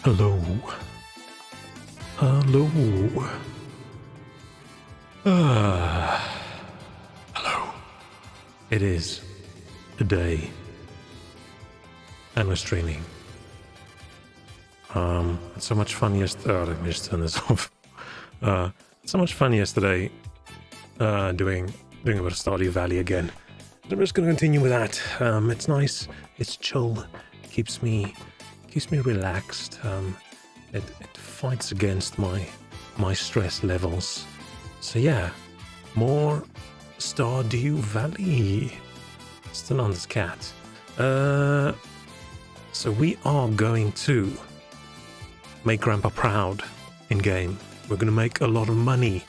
Hello. Hello. Hello. It is a day. And we're streaming. It's so much fun yesterday. Oh, let me just turn this off. So much fun yesterday doing a bit of Stardew Valley again. I'm just going to continue with that. It's nice. It's chill. Keeps me relaxed. It fights against my stress levels. So yeah, more Stardew Valley. Still on this cat. So we are going to make Grandpa proud in game. We're going to make a lot of money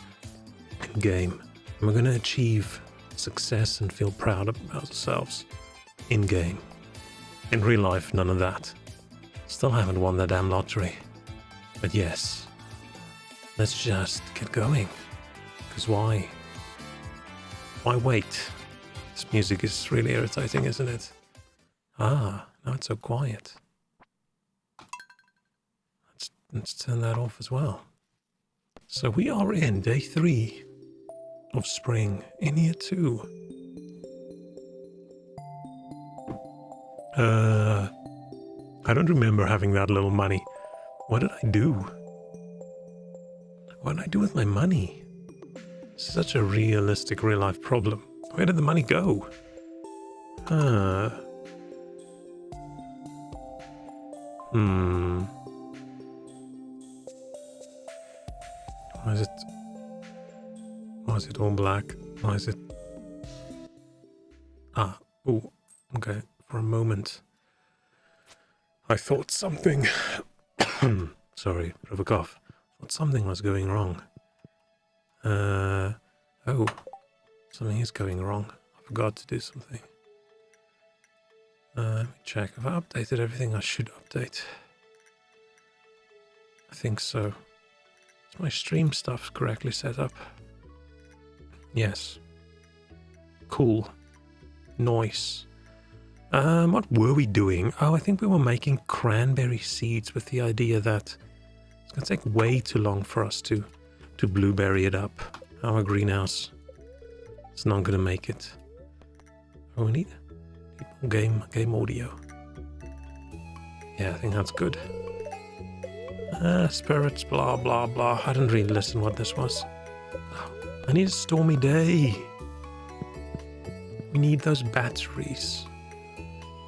in game. And we're going to achieve success and feel proud about ourselves in game. In real life, none of that. Still haven't won that damn lottery. But yes, let's just get going. Because why? Why wait? This music is really irritating, isn't it? Ah, now it's so quiet. Let's turn that off as well. So we are in day 3 of spring in year 2. I don't remember having that little money. What did I do? What did I do with my money? Such a realistic real life problem. Where did the money go? Why is it all black? Why is it... Ah, oh, okay. For a moment, I thought something... Sorry, bit of a cough. Thought something was going wrong. Oh, something is going wrong. I forgot to do something. Let me check. Have I updated everything I should update? I think so. Is my stream stuff correctly set up? Yes. Cool. Nice. What were we doing? Oh, I think we were making cranberry seeds with the idea that it's going to take way too long for us to blueberry it up. Our greenhouse is not going to make it. Oh, we need game audio. Yeah, I think that's good. Spirits, blah, blah, blah. I didn't really listen what this was. Oh, I need a stormy day. We need those batteries.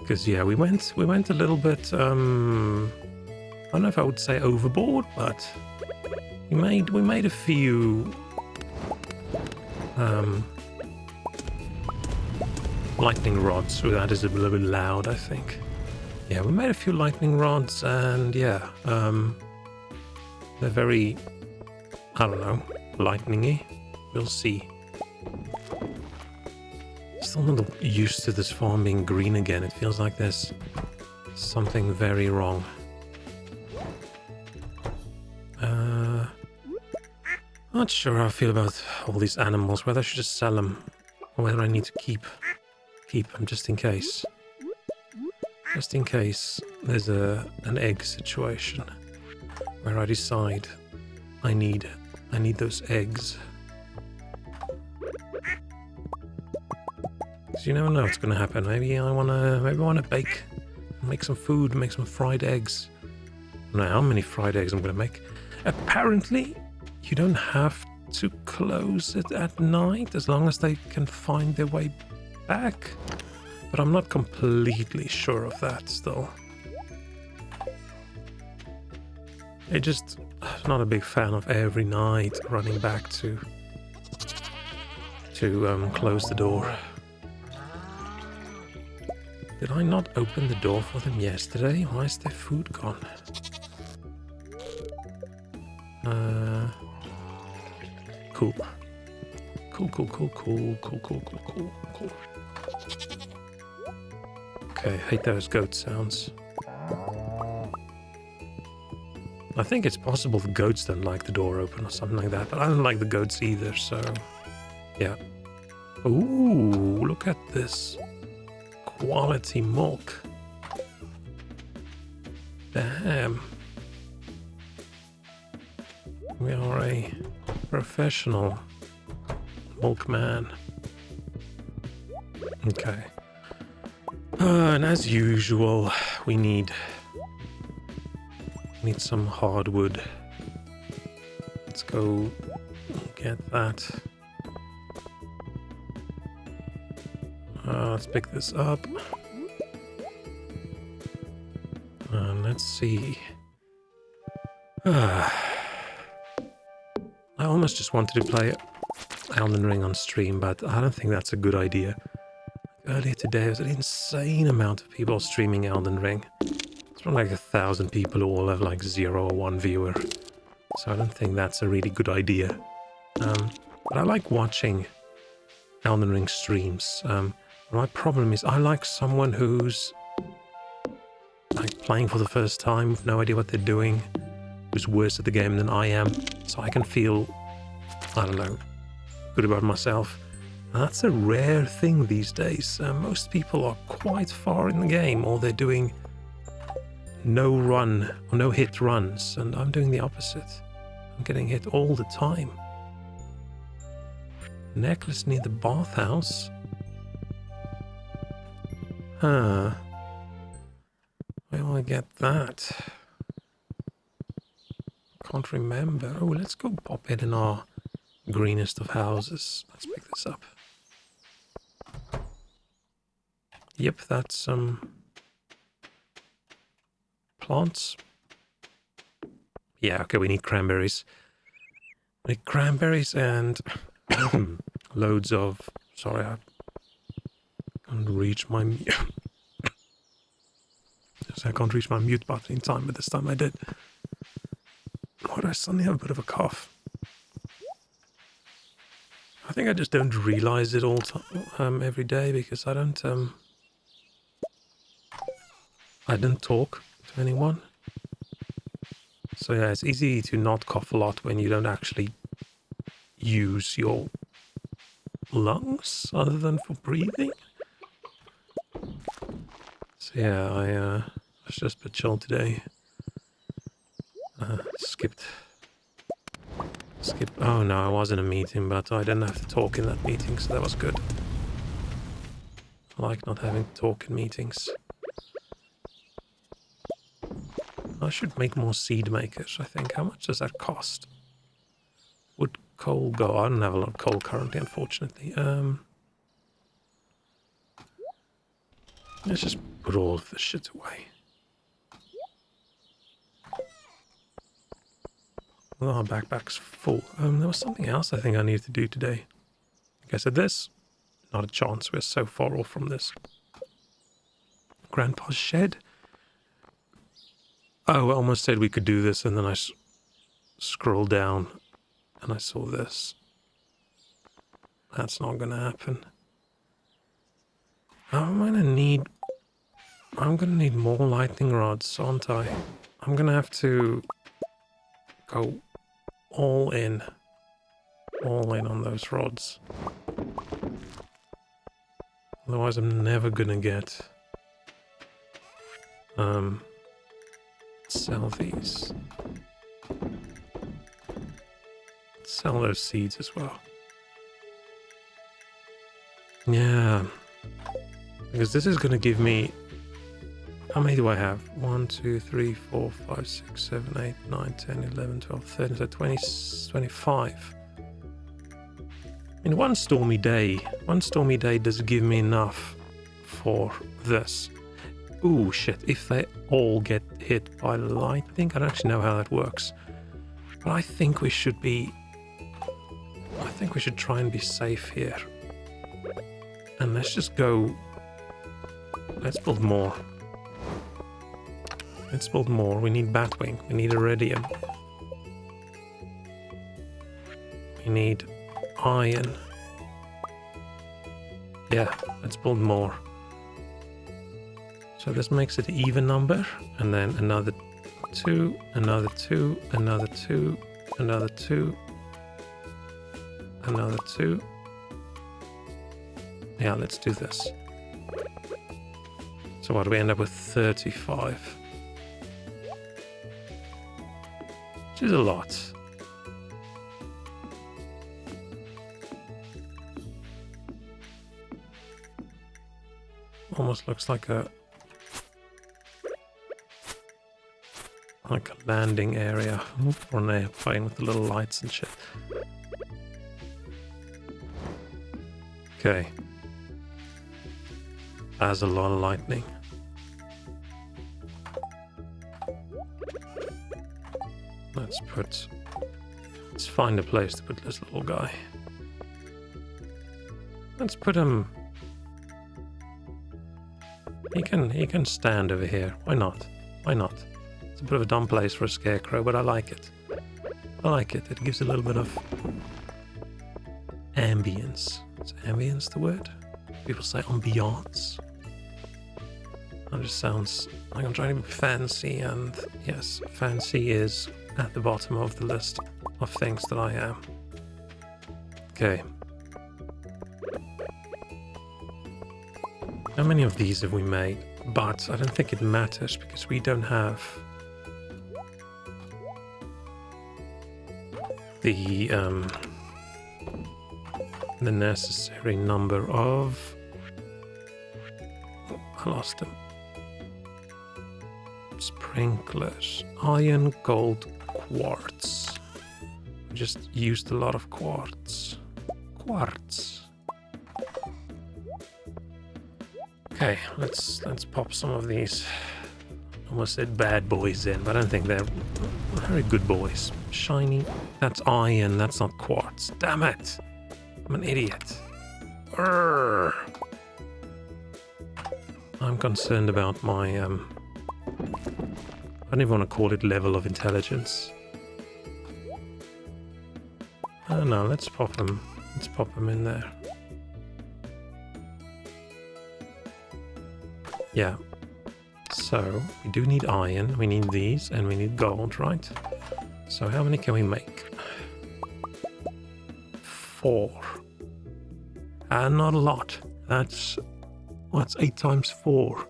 Because yeah, we went a little bit, I don't know if I would say overboard, but we made a few lightning rods, so that is a little bit loud, I think. Yeah, we made a few lightning rods, and yeah, they're very, I don't know, lightning-y. We'll see. Still not used to this farm being green again. It feels like there's something very wrong. Not sure how I feel about all these animals, whether I should just sell them or whether I need to keep them just in case. Just in case there's an egg situation where I decide I need those eggs. You never know what's going to happen. Maybe I want to bake, make some food, make some fried eggs. I don't know how many fried eggs I'm going to make. Apparently, you don't have to close it at night as long as they can find their way back. But I'm not completely sure of that still. I'm not a big fan of every night running back to close the door. Did I not open the door for them yesterday? Why is their food gone? Cool. Cool. Okay, hate those goat sounds. I think it's possible the goats don't like the door open or something like that, but I don't like the goats either, so... Yeah. Ooh, look at this. Quality milk. Damn. We are a professional milkman. Okay. And as usual, we need some hardwood. Let's go get that. Let's pick this up. And let's see. I almost just wanted to play Elden Ring on stream, but I don't think that's a good idea. Earlier today, there was an insane amount of people streaming Elden Ring. It's from like 1,000 people who all have like 0 or 1 viewer. So I don't think that's a really good idea. But I like watching Elden Ring streams. My problem is I like someone who's like playing for the first time with no idea what they're doing, who's worse at the game than I am, so I can feel, I don't know, good about myself. And that's a rare thing these days. Most people are quite far in the game, or they're doing no run or no hit runs, and I'm doing the opposite. I'm getting hit all the time. Necklace near the bathhouse. Huh. Where will I get that? Can't remember. Oh, let's go pop it in our greenest of houses. Let's pick this up. Yep, that's some plants. Yeah, okay, we need cranberries. We need cranberries and loads of... Sorry, I can't reach my... I can't reach my mute button in time, but this time I did. Why do I suddenly have a bit of a cough? I think I just don't realize it all every day because I don't talk to anyone. So yeah, it's easy to not cough a lot when you don't actually use your lungs other than for breathing. So yeah, I was just a bit chill today. Skipped. Oh no, I was in a meeting, but I didn't have to talk in that meeting, so that was good. I like not having to talk in meetings. I should make more seed makers, I think. How much does that cost? Would coal go? I don't have a lot of coal currently, unfortunately. Let's just put all of this shit away. Well, our backpack's full. There was something else I think I needed to do today. Like I said, this, not a chance. We're so far off from this. Grandpa's shed. Oh, I almost said we could do this, and then I scrolled down, and I saw this. That's not going to happen. I'm going to need more lightning rods, aren't I? I'm going to have to go all in on those rods. Otherwise, I'm never going to get... sell these. Sell those seeds as well. Yeah. Because this is going to give me... How many do I have? 1, 2, 3, 4, 5, 6, 7, 8, 9, 10, 11, 12, 13, so 20, 25. In one stormy day does give me enough for this. Ooh, shit. If they all get hit by lightning, I don't actually know how that works. But I think we should try and be safe here. And let's just go... Let's build more. Let's build more. We need Batwing. We need Iridium. We need iron. Yeah, let's build more. So this makes it an even number, and then another 2, another 2, another 2, another 2, another 2. Yeah, let's do this. So what do we end up with? 35. Which is a lot. almost looks like a landing area for an airplane with the little lights and shit. Okay. That's a lot of lightning. Let's find a place to put this little guy. Let's put him. He can stand over here. Why not? Why not? It's a bit of a dumb place for a scarecrow, but I like it. I like it. It gives a little bit of ambience. Is ambience the word? People say ambiance. That just sounds like I'm trying to be fancy, and yes, fancy is at the bottom of the list of things that I am. Okay. How many of these have we made? But I don't think it matters because we don't have the necessary number of... Oh, I lost them. Sprinklers. Iron, gold, quartz. We just used a lot of quartz. Quartz. Okay, let's pop some of these. Almost said bad boys in, but I don't think they're very good boys. Shiny. That's iron, that's not quartz. Damn it! I'm an idiot. Urgh. I'm concerned about my I don't even want to call it level of intelligence. I don't know, let's pop them. Let's pop them in there. Yeah. So, we do need iron, we need these, and we need gold, right? So how many can we make? 4. Not a lot. That's... What's 8 times 4?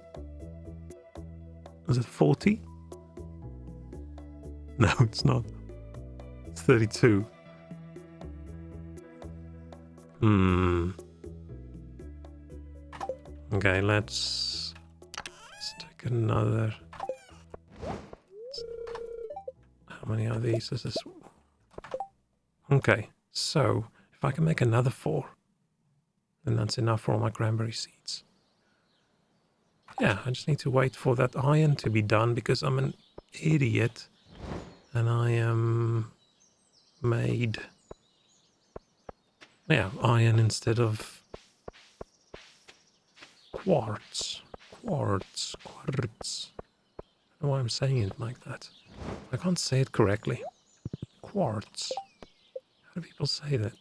Is it 40? No, it's not. It's 32. Okay, let's take another... How many are these? This is... Okay, so if I can make another 4, then that's enough for all my cranberry seeds. Yeah, I just need to wait for that iron to be done because I'm an idiot and I am made... Yeah, iron instead of quartz. Quartz. I don't know why I'm saying it like that. I can't say it correctly. Quartz. How do people say that?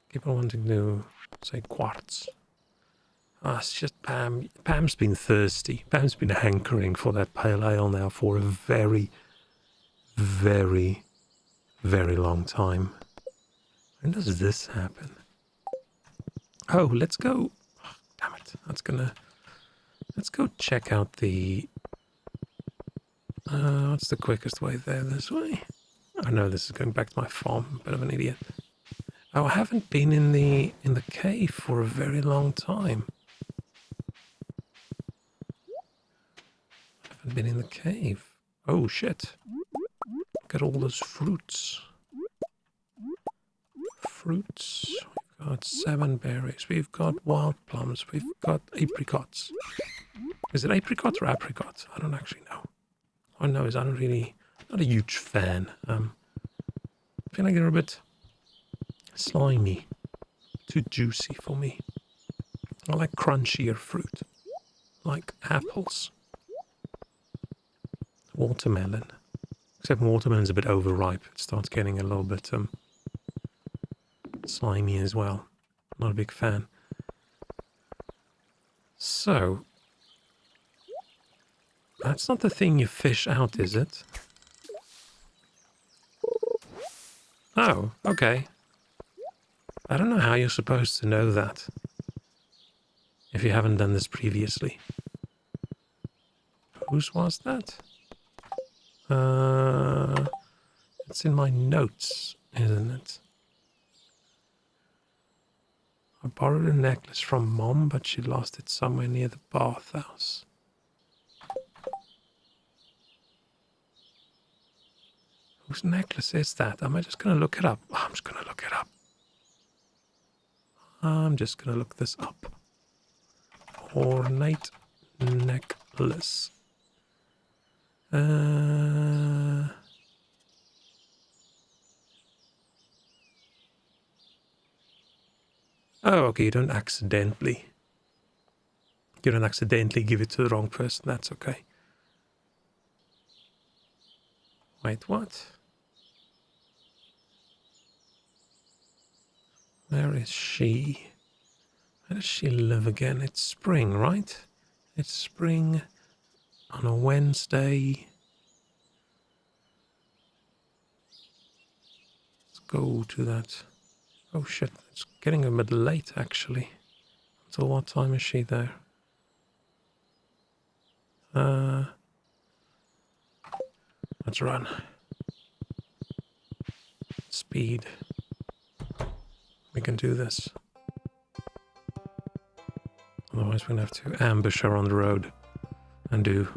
People wanting to say quartz. Ah, it's just Pam. Pam's been thirsty. Pam's been hankering for that pale ale now for a very, very, very long time. When does this happen? Oh, let's go. Oh, damn it. Let's go check out the... what's the quickest way there? This way? I know this is going back to my farm. Bit of an idiot. Oh, I haven't been in the cave for a very long time. I haven't been in the cave. Oh, shit. Look at all those fruits. Fruits. We've got 7 berries. We've got wild plums. We've got apricots. Is it apricot or apricot? I don't actually know. All I know is I'm really not a huge fan. I feel like they're a bit slimy. Too juicy for me. I like crunchier fruit. Like apples. Watermelon. Except watermelon's a bit overripe. It starts getting a little bit slimy as well. Not a big fan. So, that's not the thing you fish out, is it? Oh, okay. I don't know how you're supposed to know that if you haven't done this previously. Whose was that? It's in my notes, isn't it? I borrowed a necklace from Mom, but she lost it somewhere near the bathhouse. Whose necklace is that? Am I just going to look it up? I'm just going to look it up. I'm just going to look this up. Ornate necklace. Oh, okay, you don't accidentally give it to the wrong person. That's okay. Wait, what? Where is she? Where does she live again? It's spring, right? It's spring on a Wednesday. Let's go to that. Oh shit, it's getting a bit late actually. Until what time is she there? Let's run. Speed. We can do this. Otherwise we're going to have to ambush her on the road and do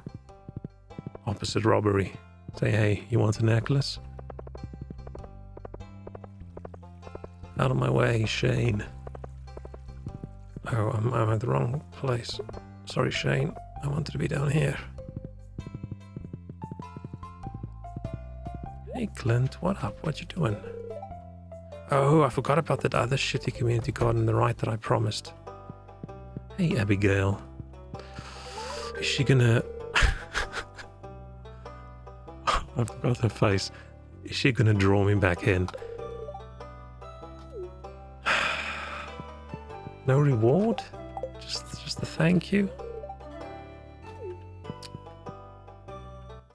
opposite robbery. Say, hey, you want a necklace? Out of my way, Shane. Oh, I'm at the wrong place. Sorry, Shane. I wanted to be down here. Hey, Clint, what up? What you doing? Oh, I forgot about that other shitty community garden on the right that I promised. Hey, Abigail. Is she gonna... I forgot her face. Is she gonna draw me back in? No reward? Just a thank you?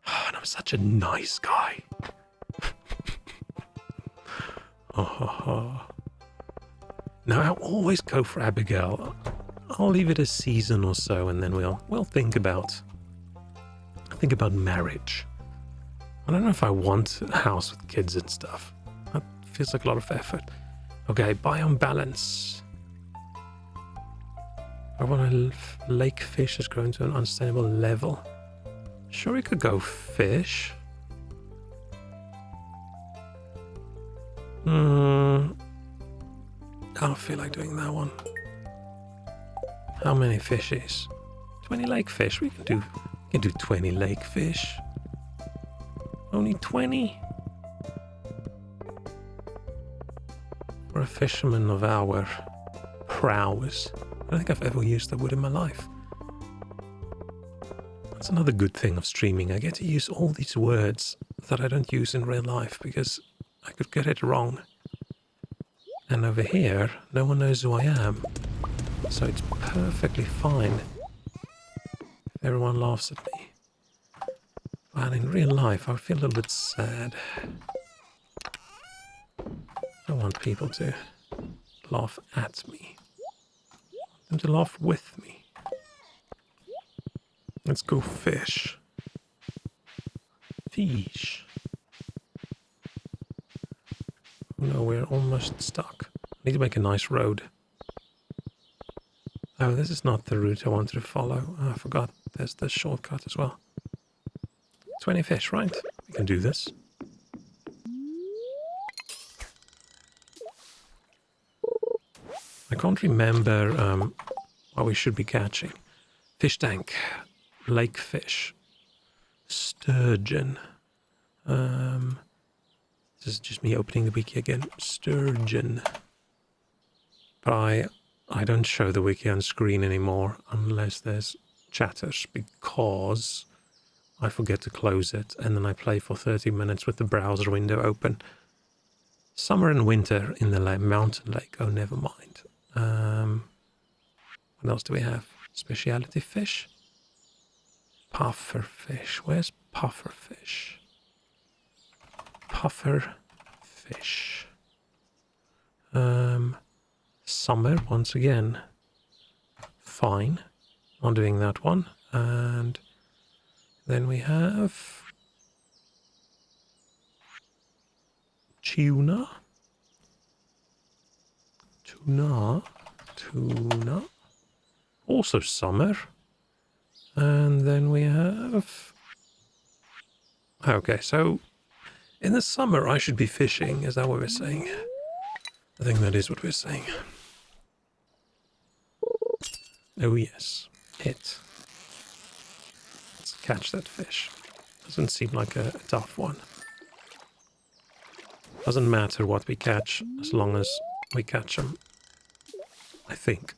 Oh, and I'm such a nice guy. No, I always go for Abigail. I'll leave it a season or so, and then we'll think about marriage. I don't know if I want a house with kids and stuff. That feels like a lot of effort. Okay, biome balance. I want a lake fish has grown to an unsustainable level. Sure, we could go fish. I don't feel like doing that one. How many fishes? 20 lake fish. We can do 20 lake fish. Only 20? For a fisherman of our prowess. I don't think I've ever used that word in my life. That's another good thing of streaming. I get to use all these words that I don't use in real life because I could get it wrong. And over here, no one knows who I am. So it's perfectly fine if everyone laughs at me. But in real life, I would feel a little bit sad. I want people to laugh at me. I want them to laugh with me. Let's go fish. Fish. Oh no, we're almost stuck. I need to make a nice road. Oh, this is not the route I wanted to follow. Oh, I forgot. There's the shortcut as well. 20 fish, right? We can do this. I can't remember what we should be catching. Fish tank. Lake fish. Sturgeon. This is just me opening the wiki again. Sturgeon. But I don't show the wiki on screen anymore unless there's chatters because I forget to close it and then I play for 30 minutes with the browser window open. Summer and winter in the mountain lake. Oh, never mind. What else do we have? Speciality fish? Puffer fish. Where's puffer fish? Puffer fish. Summer once again. Fine. Not doing that one. And then we have tuna. Tuna. tuna. Also summer. And then we have... Okay, so in the summer I should be fishing. Is that what we're saying? I think that is what we're saying. Oh yes, it. Let's catch that fish. Doesn't seem like a tough one. Doesn't matter what we catch as long as we catch them. I think.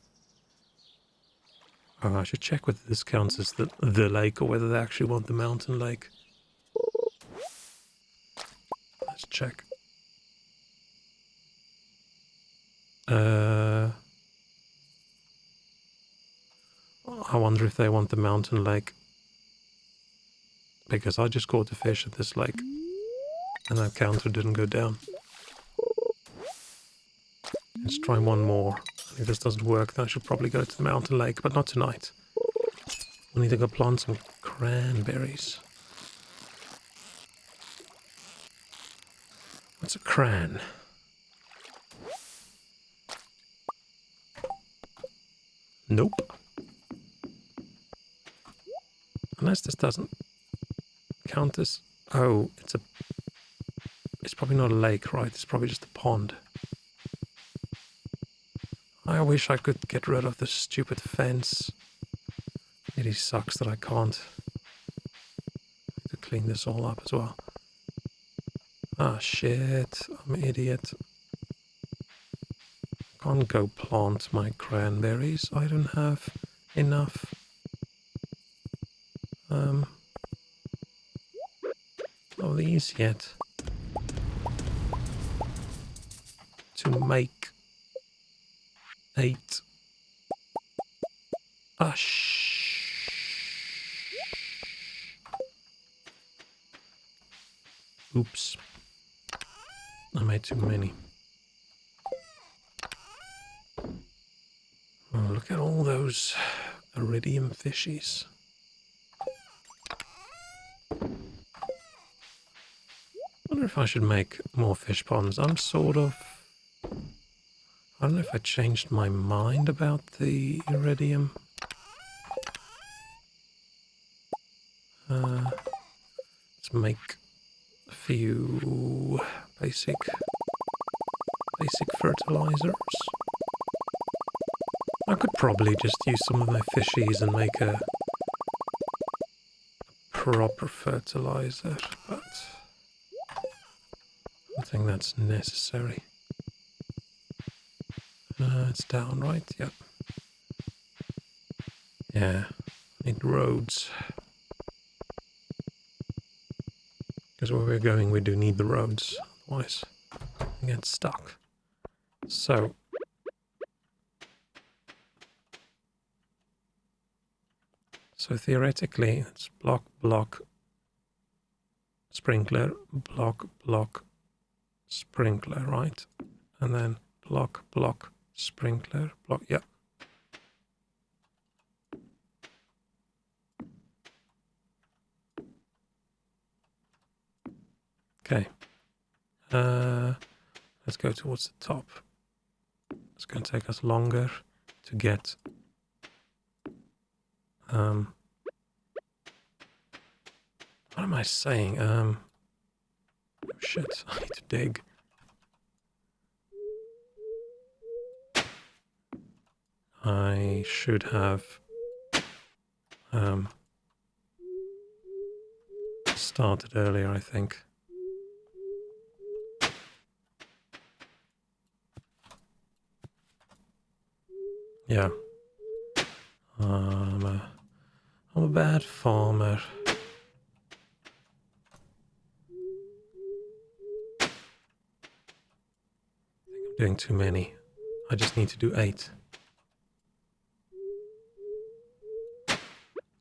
Oh, I should check whether this counts as the lake or whether they actually want the mountain lake. Let's check. I wonder if they want the mountain lake. Because I just caught the fish at this lake. And that counter didn't go down. Let's try one more. If this doesn't work, then I should probably go to the mountain lake, but not tonight. We need to go plant some cranberries. What's a cran? Nope. Unless this doesn't count as... Oh, it's probably not a lake, right? It's probably just a pond. I wish I could get rid of this stupid fence. It really sucks that I can't. I need to clean this all up as well. Ah, shit. I'm an idiot. Can't go plant my cranberries. I don't have enough. Of these yet. To make 8. Oops. I made too many. Oh, look at all those iridium fishies. I wonder if I should make more fish ponds. I'm sort of... I don't know if I changed my mind about the iridium. Let's make a few basic fertilizers. I could probably just use some of my fishies and make a proper fertilizer, but I don't think that's necessary. It's down, right? Yep. Yeah, need roads. Because where we're going, we do need the roads. Otherwise, we get stuck. So... So theoretically, it's block, block, sprinkler, block, block, sprinkler, right? And then block, block, sprinkler, block, yeah. Okay. Let's go towards the top. It's going to take us longer to get... what am I saying? Oh shit, I need to dig. I should have started earlier, I think. Yeah. I'm a bad farmer. I think I'm doing too many. I just need to do 8.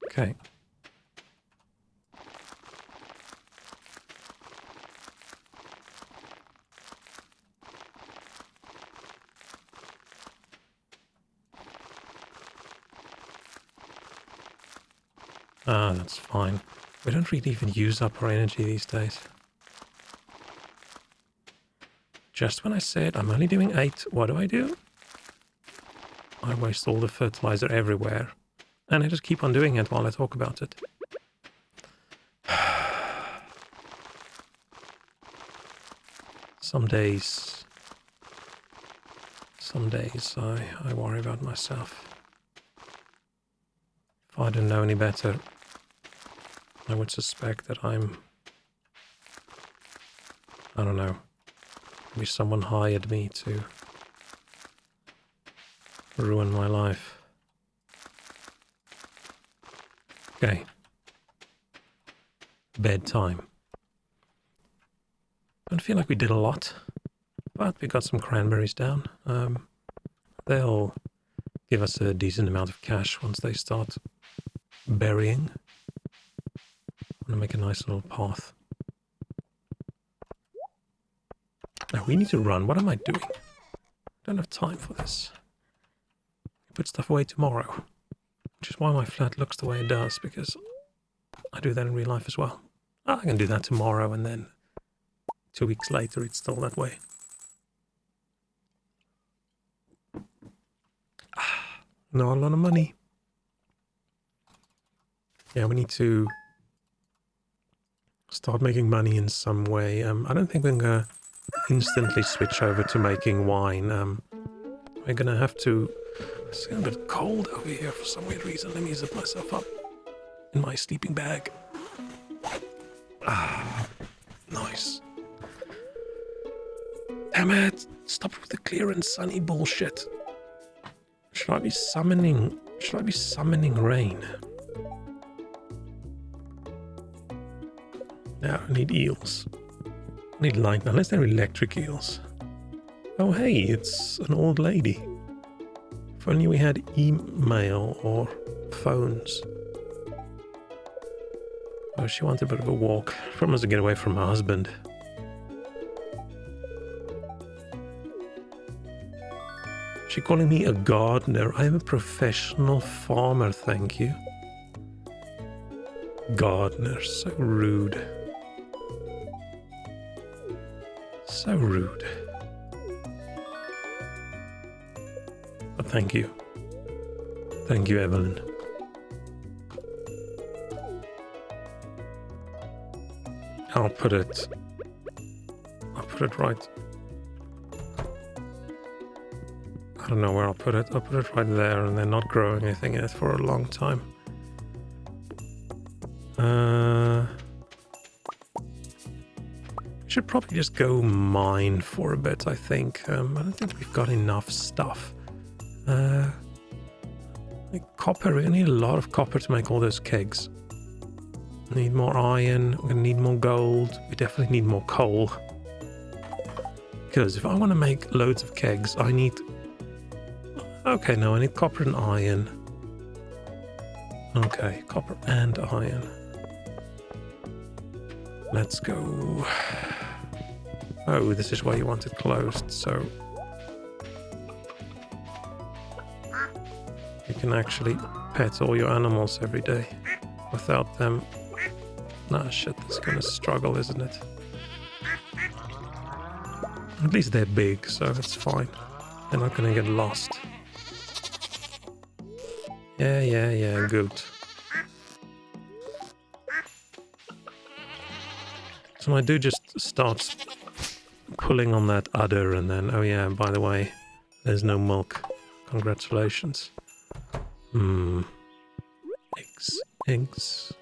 Okay. Ah, that's fine. We don't really even use up our energy these days. Just when I said I'm only doing 8, what do? I waste all the fertilizer everywhere. And I just keep on doing it while I talk about it. Some days I worry about myself. If I didn't know any better, I would suspect that I don't know, maybe someone hired me to ruin my life. Okay. Bedtime. I don't feel like we did a lot, but we got some cranberries down. They'll give us a decent amount of cash once they start burying. I'm gonna make a nice little path. Now we need to run. What am I doing? I don't have time for this. Put stuff away tomorrow. Which is why my flat looks the way it does, because I do that in real life as well. I can do that tomorrow, and then 2 weeks later it's still that way. Not a lot of money. Yeah, we need to start making money in some way. I don't think we're gonna instantly switch over to making wine. We're gonna have to... It's getting a bit cold over here for some weird reason. Let me zip myself up in my sleeping bag. Nice. Damn it! Stop with the clear and sunny bullshit. Should I be summoning rain? Now I need eels. I need light, unless they're electric eels. Oh hey, it's an old lady. If only we had email or phones. Oh, she wanted a bit of a walk. Promised to get away from her husband. She calling me a gardener. I'm a professional farmer, thank you. Gardener, so rude. So rude. But thank you. Thank you, Evelyn. I'll put it right. I don't know where I'll put it. I'll put it right there, and they're not growing anything in it for a long time. Should probably just go mine for a bit, I think. I don't think we've got enough stuff. Like copper, we need a lot of copper to make all those kegs. Need more iron, we're gonna need more gold, we definitely need more coal. Because if I want to make loads of kegs, I need... Okay, no, I need copper and iron. Okay, copper and iron. Let's go. Oh, this is why you want it closed, so... You can actually pet all your animals every day. Without them... Nah, shit, that's gonna struggle, isn't it? At least they're big, so it's fine. They're not gonna get lost. Yeah, goat. So I do just start pulling on that udder and then, oh yeah, by the way, there's no milk. Congratulations. Eggs.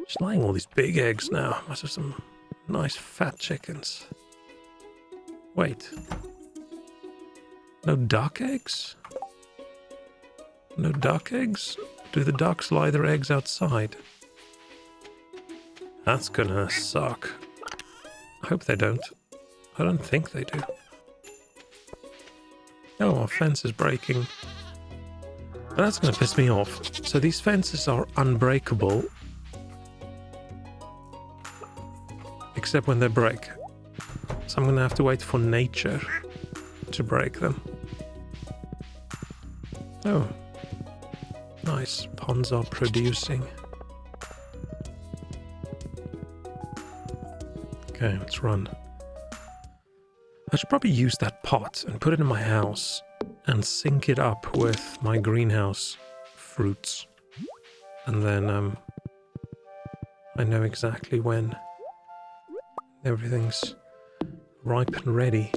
She's laying all these big eggs now. Must have some nice fat chickens. Wait. No duck eggs? No duck eggs? Do the ducks lay their eggs outside? That's gonna suck. I hope they don't. I don't think they do. Oh, our fence is breaking. But that's gonna piss me off. So these fences are unbreakable. Except when they break. So I'm gonna have to wait for nature to break them. Oh. Nice. Ponds are producing. Okay, let's run. I should probably use that pot and put it in my house and sync it up with my greenhouse fruits. And then I know exactly when everything's ripe and ready.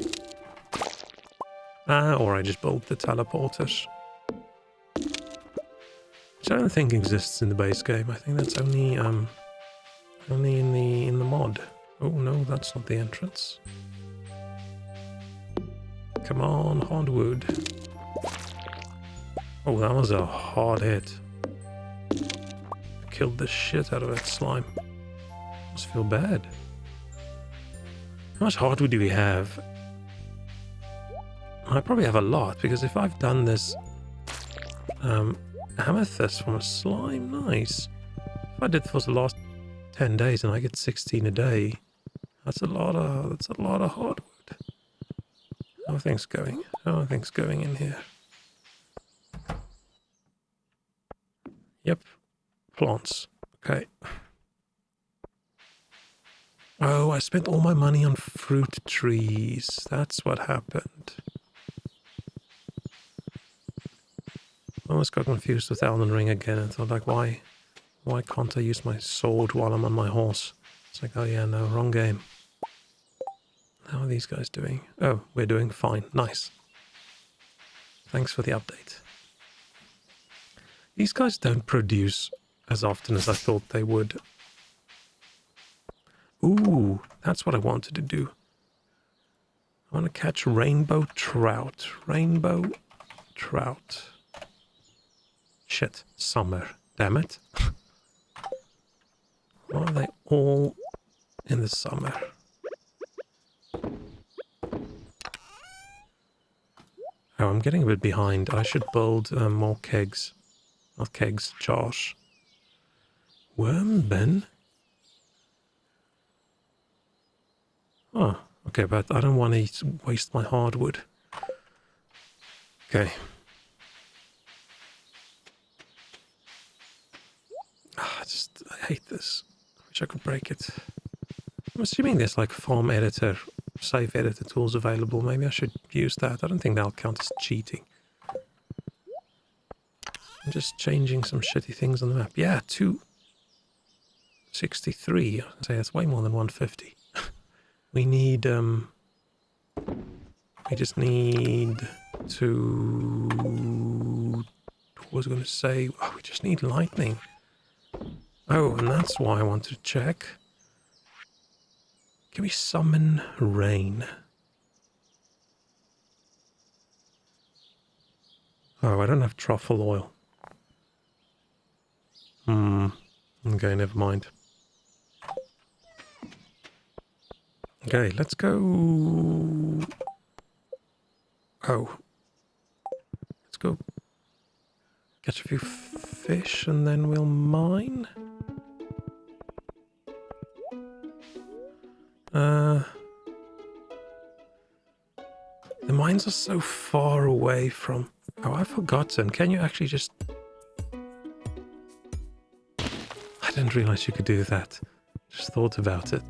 Or I just built the teleporters. Which I don't think exists in the base game. I think that's only in the mod. Oh no, that's not the entrance. Come on, hardwood. Oh, that was a hard hit. Killed the shit out of that slime. Must feel bad. How much hardwood do we have? I probably have a lot, because if I've done this amethyst from a slime, nice. If I did for the last 10 days and I get 16 a day, that's a lot of hardwood. How are things going? How are things going in here? Yep. Plants. Okay. Oh, I spent all my money on fruit trees. That's what happened. I almost got confused with Elden Ring again and thought, like, why can't I use my sword while I'm on my horse? It's like, oh yeah, no, wrong game. How are these guys doing? Oh, we're doing fine. Nice. Thanks for the update. These guys don't produce as often as I thought they would. Ooh, that's what I wanted to do. I want to catch rainbow trout. Rainbow trout. Shit, summer. Damn it. Why are they all in the summer? Oh, I'm getting a bit behind. I should build more kegs. Not kegs, jars. Worm bin? Oh, okay, but I don't want to waste my hardwood. Okay. I hate this. I wish I could break it. I'm assuming there's like farm editor, save editor tools available. Maybe I should use that. I don't think that'll count as cheating. I'm just changing some shitty things on the map. Yeah, 263. I'd say that's way more than 150. We need, we just need to, what was I going to say? Oh, we just need lightning. Oh, and that's why I wanted to check. Can we summon rain? Oh, I don't have truffle oil. Okay, never mind. Okay, let's go. Oh. Let's go catch a few fish and then we'll mine. The mines are so far away from... Oh, I've forgotten. Can you actually just... I didn't realize you could do that. Just thought about it.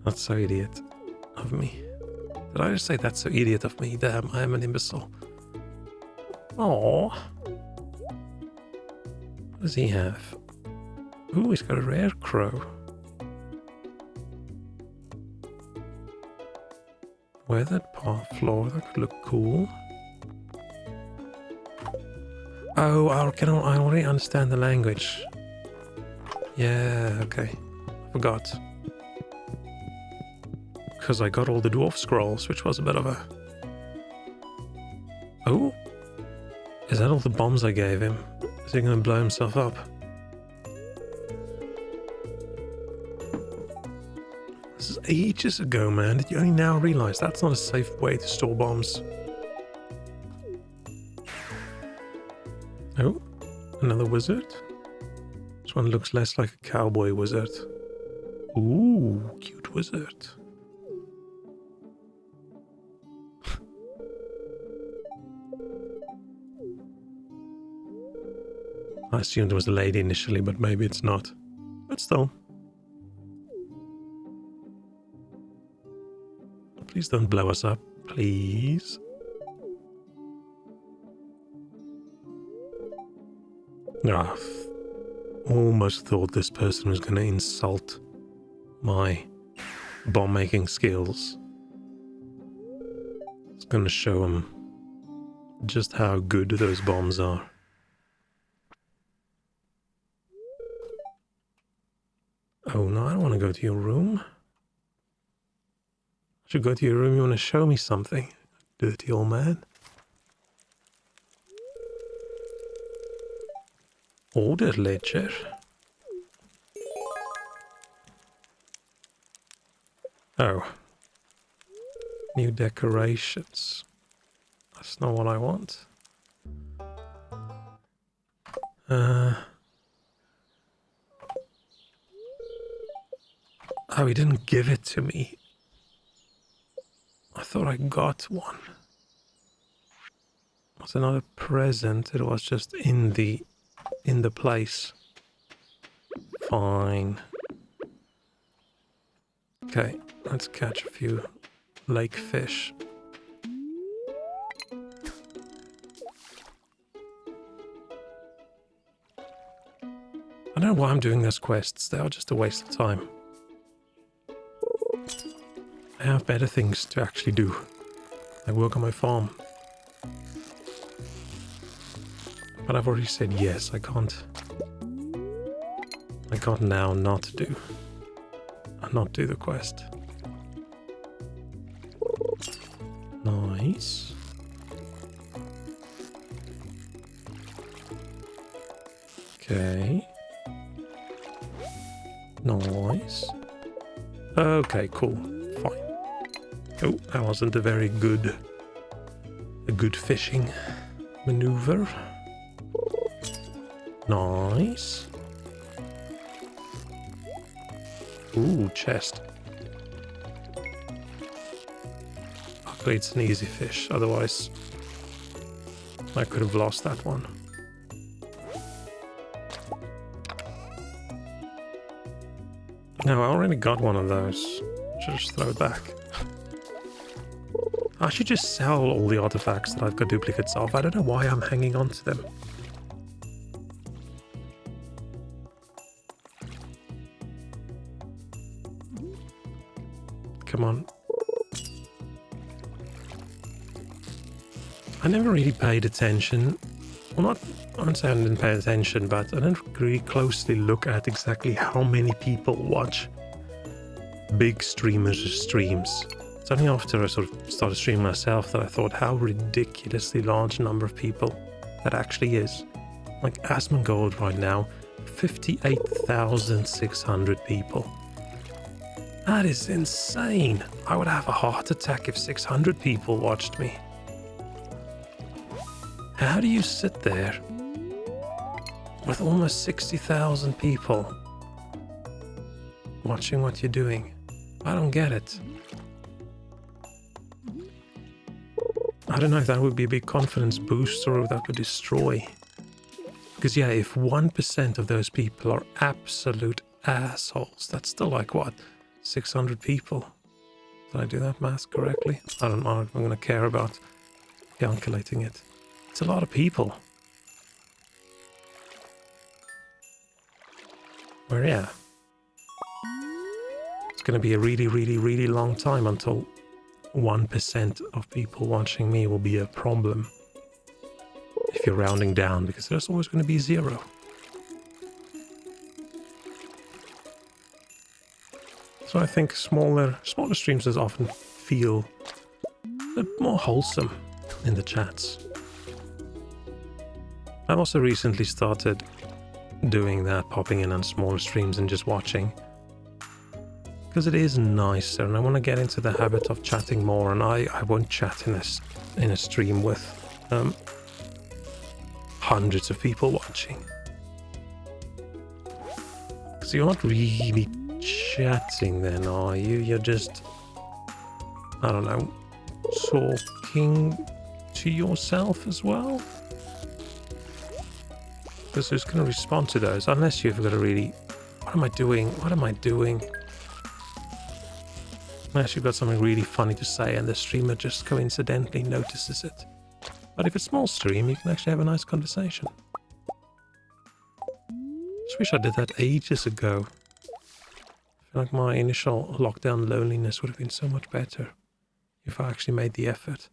That's so idiot of me. Did I just say that's so idiot of me? Damn, I am an imbecile. Aww. What does he have? Ooh, he's got a rare crow. Weathered path floor, that could look cool. Oh, I already understand the language. Yeah, okay. I forgot. Because I got all the dwarf scrolls, which was a bit of a... Oh? Is that all the bombs I gave him? Is he going to blow himself up? This is ages ago, man. Did you only now realize that's not a safe way to store bombs? Oh, another wizard. This one looks less like a cowboy wizard. Ooh, cute wizard. I assumed it was a lady initially, but maybe it's not. But still. Please don't blow us up, please. I almost thought this person was going to insult my bomb making skills. It's going to show them just how good those bombs are. Oh no, I don't want to go to your room. I should go to your room. You want to show me something, dirty old man? Order ledger. Oh. New decorations. That's not what I want. Oh, he didn't give it to me. I thought I got one. It was not a present, it was just in the place. Fine. Okay, let's catch a few lake fish. I don't know why I'm doing those quests. They are just a waste of time. I have better things to actually do. I work on my farm. But I've already said yes, I can't now not do the quest. Nice. Okay. Nice. Okay, cool. Fine. Oh, that wasn't a good fishing maneuver. Nice. Ooh, chest. Luckily it's an easy fish, otherwise I could have lost that one. No, I already got one of those. Should just throw it back. I should just sell all the artifacts that I've got duplicates of. I don't know why I'm hanging on to them. Come on. I never really paid attention. Well, I wouldn't say I didn't pay attention, but I didn't really closely look at exactly how many people watch big streamers' streams. It's only after I sort of started streaming myself that I thought how ridiculously large number of people that actually is. Like Asmongold right now, 58,600 people. That is insane. I would have a heart attack if 600 people watched me. How do you sit there with almost 60,000 people watching what you're doing? I don't get it. I don't know if that would be a big confidence boost or if that would destroy. Because yeah, if 1% of those people are absolute assholes, that's still like what? 600 people? Did I do that math correctly? I don't know if I'm going to care about calculating it. It's a lot of people. Where, yeah. It's going to be a really, really, really long time until 1% of people watching me will be a problem. If you're rounding down, because there's always going to be 0. So I think smaller streams often feel a bit more wholesome in the chats. I've also recently started doing that, popping in on smaller streams and just watching. Because it is nicer, and I want to get into the habit of chatting more, and I won't chat in a stream with hundreds of people watching. Because you're not really chatting then, are you? You're just, I don't know, talking to yourself as well? Because who's going to respond to those? Unless you've got a really... What am I doing? What am I doing? Unless you've got something really funny to say and the streamer just coincidentally notices it. But if it's a small stream, you can actually have a nice conversation. Just wish I did that ages ago. I feel like my initial lockdown loneliness would have been so much better if I actually made the effort.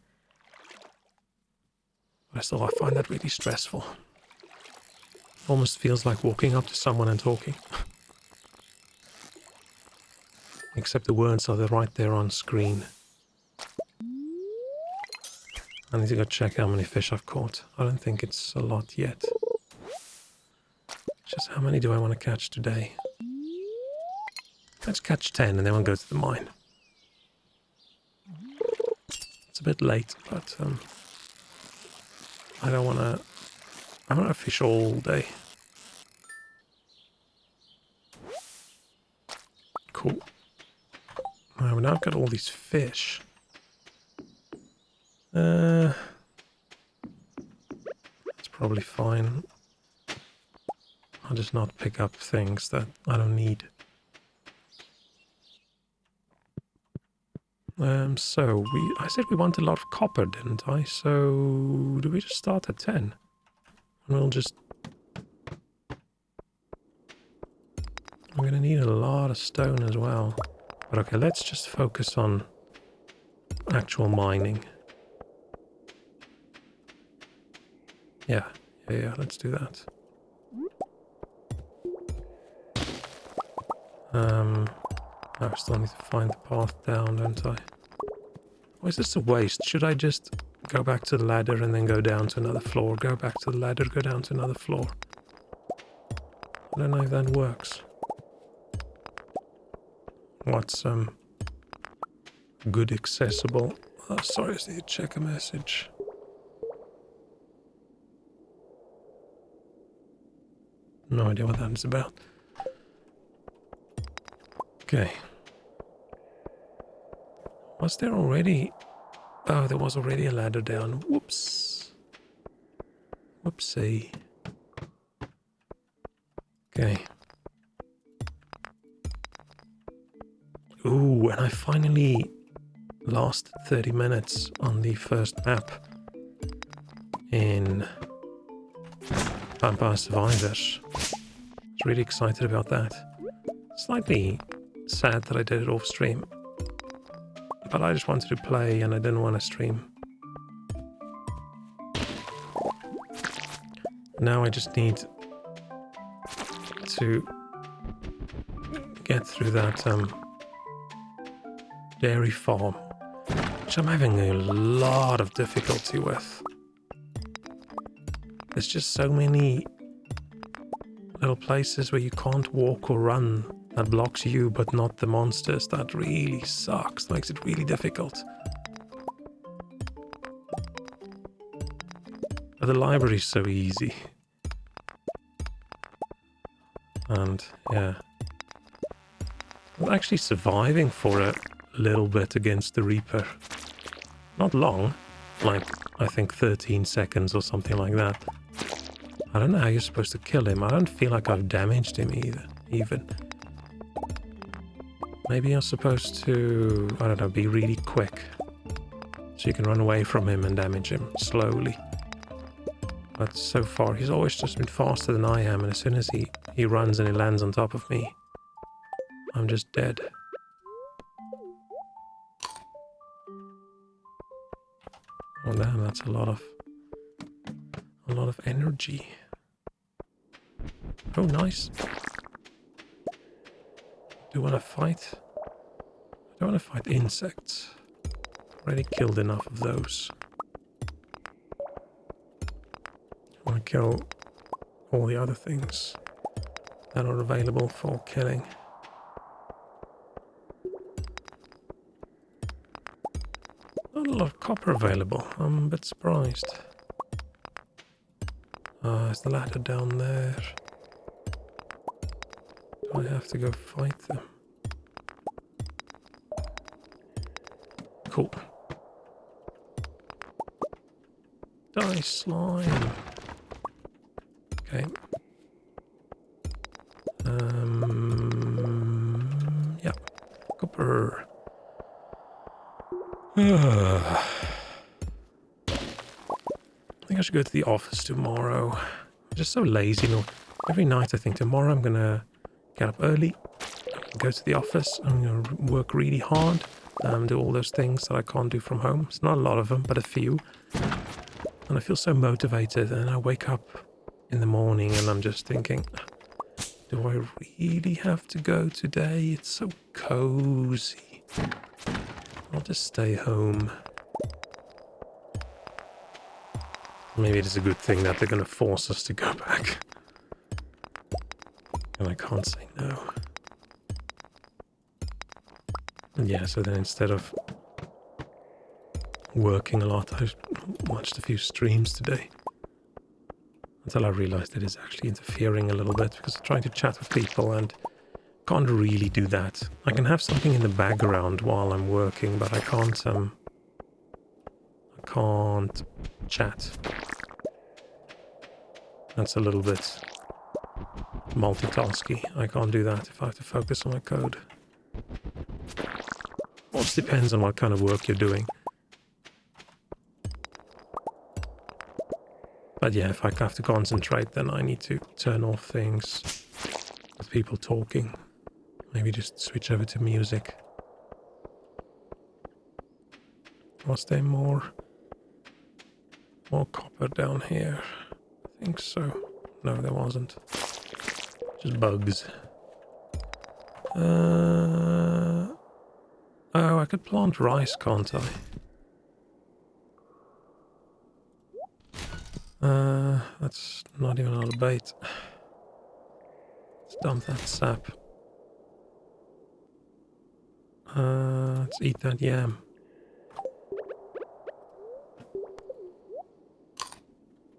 But still, I find that really stressful. Almost feels like walking up to someone and talking. Except the words are right there on screen. I need to go check how many fish I've caught. I don't think it's a lot yet. Just how many do I want to catch today? Let's catch 10 and then we'll go to the mine. It's a bit late, but I don't want to fish all day. Cool. Well, now I've got all these fish. It's probably fine. I'll just not pick up things that I don't need. So I said we want a lot of copper, didn't I? So do we just start at 10? And we'll just... I'm gonna need a lot of stone as well. But okay, let's just focus on actual mining. Yeah, let's do that. I still need to find the path down, don't I? Or is this a waste? Should I just go back to the ladder and then go down to another floor? Go back to the ladder, go down to another floor? I don't know if that works. What's good accessible? Oh, sorry, I just need to check a message. No idea what that is about. Okay. Was there already... Oh, there was already a ladder down. Whoops. Whoopsie. Okay. Ooh, and I finally lasted 30 minutes on the first map in Vampire Survivors. I was really excited about that. Slightly sad that I did it off stream. But I just wanted to play and I didn't want to stream. Now I just need to get through that dairy farm, which I'm having a lot of difficulty with. There's just so many little places where you can't walk or run that blocks you but not the monsters. That really sucks. Makes it really difficult. But the library's so easy. And yeah, I'm actually surviving for a little bit against the Reaper. Not long, like I think 13 seconds or something like that. I don't know how you're supposed to kill him. I don't feel like I've damaged him even. Maybe you're supposed to, I don't know, be really quick. So you can run away from him and damage him slowly. But so far, he's always just been faster than I am. And as soon as he runs and he lands on top of me, I'm just dead. Oh damn, that's a lot of energy. Oh, nice. Do you want to fight? I don't want to fight insects. Already killed enough of those. I want to kill all the other things that are available for killing. Not a lot of copper available. I'm a bit surprised. Is the ladder down there? Do I have to go fight them? Cool. Die, slime. Okay. Yeah. Copper. I think I should go to the office tomorrow. I'm just so lazy Every night I think tomorrow I'm gonna get up early, go to the office, I'm gonna work really hard, do all those things that I can't do from home. It's not a lot of them, but a few. And I feel so motivated, and I wake up in the morning and I'm just thinking, do I really have to go today? It's so cozy. I'll just stay home. Maybe it is a good thing that they're going to force us to go back. And I can't say no. And yeah, so then instead of working a lot, I watched a few streams today. Until I realized it is actually interfering a little bit, because I'm trying to chat with people and can't really do that. I can have something in the background while I'm working, but I can't chat. That's a little bit multitasky. I can't do that if I have to focus on my code. Well, it depends on what kind of work you're doing. But yeah, if I have to concentrate, then I need to turn off things with people talking. Maybe just switch over to music. Was there more copper down here? I think so. No, there wasn't. Just bugs. Oh, I could plant rice, can't I? That's not even a lot of bait. Let's dump that sap. Let's eat that yam.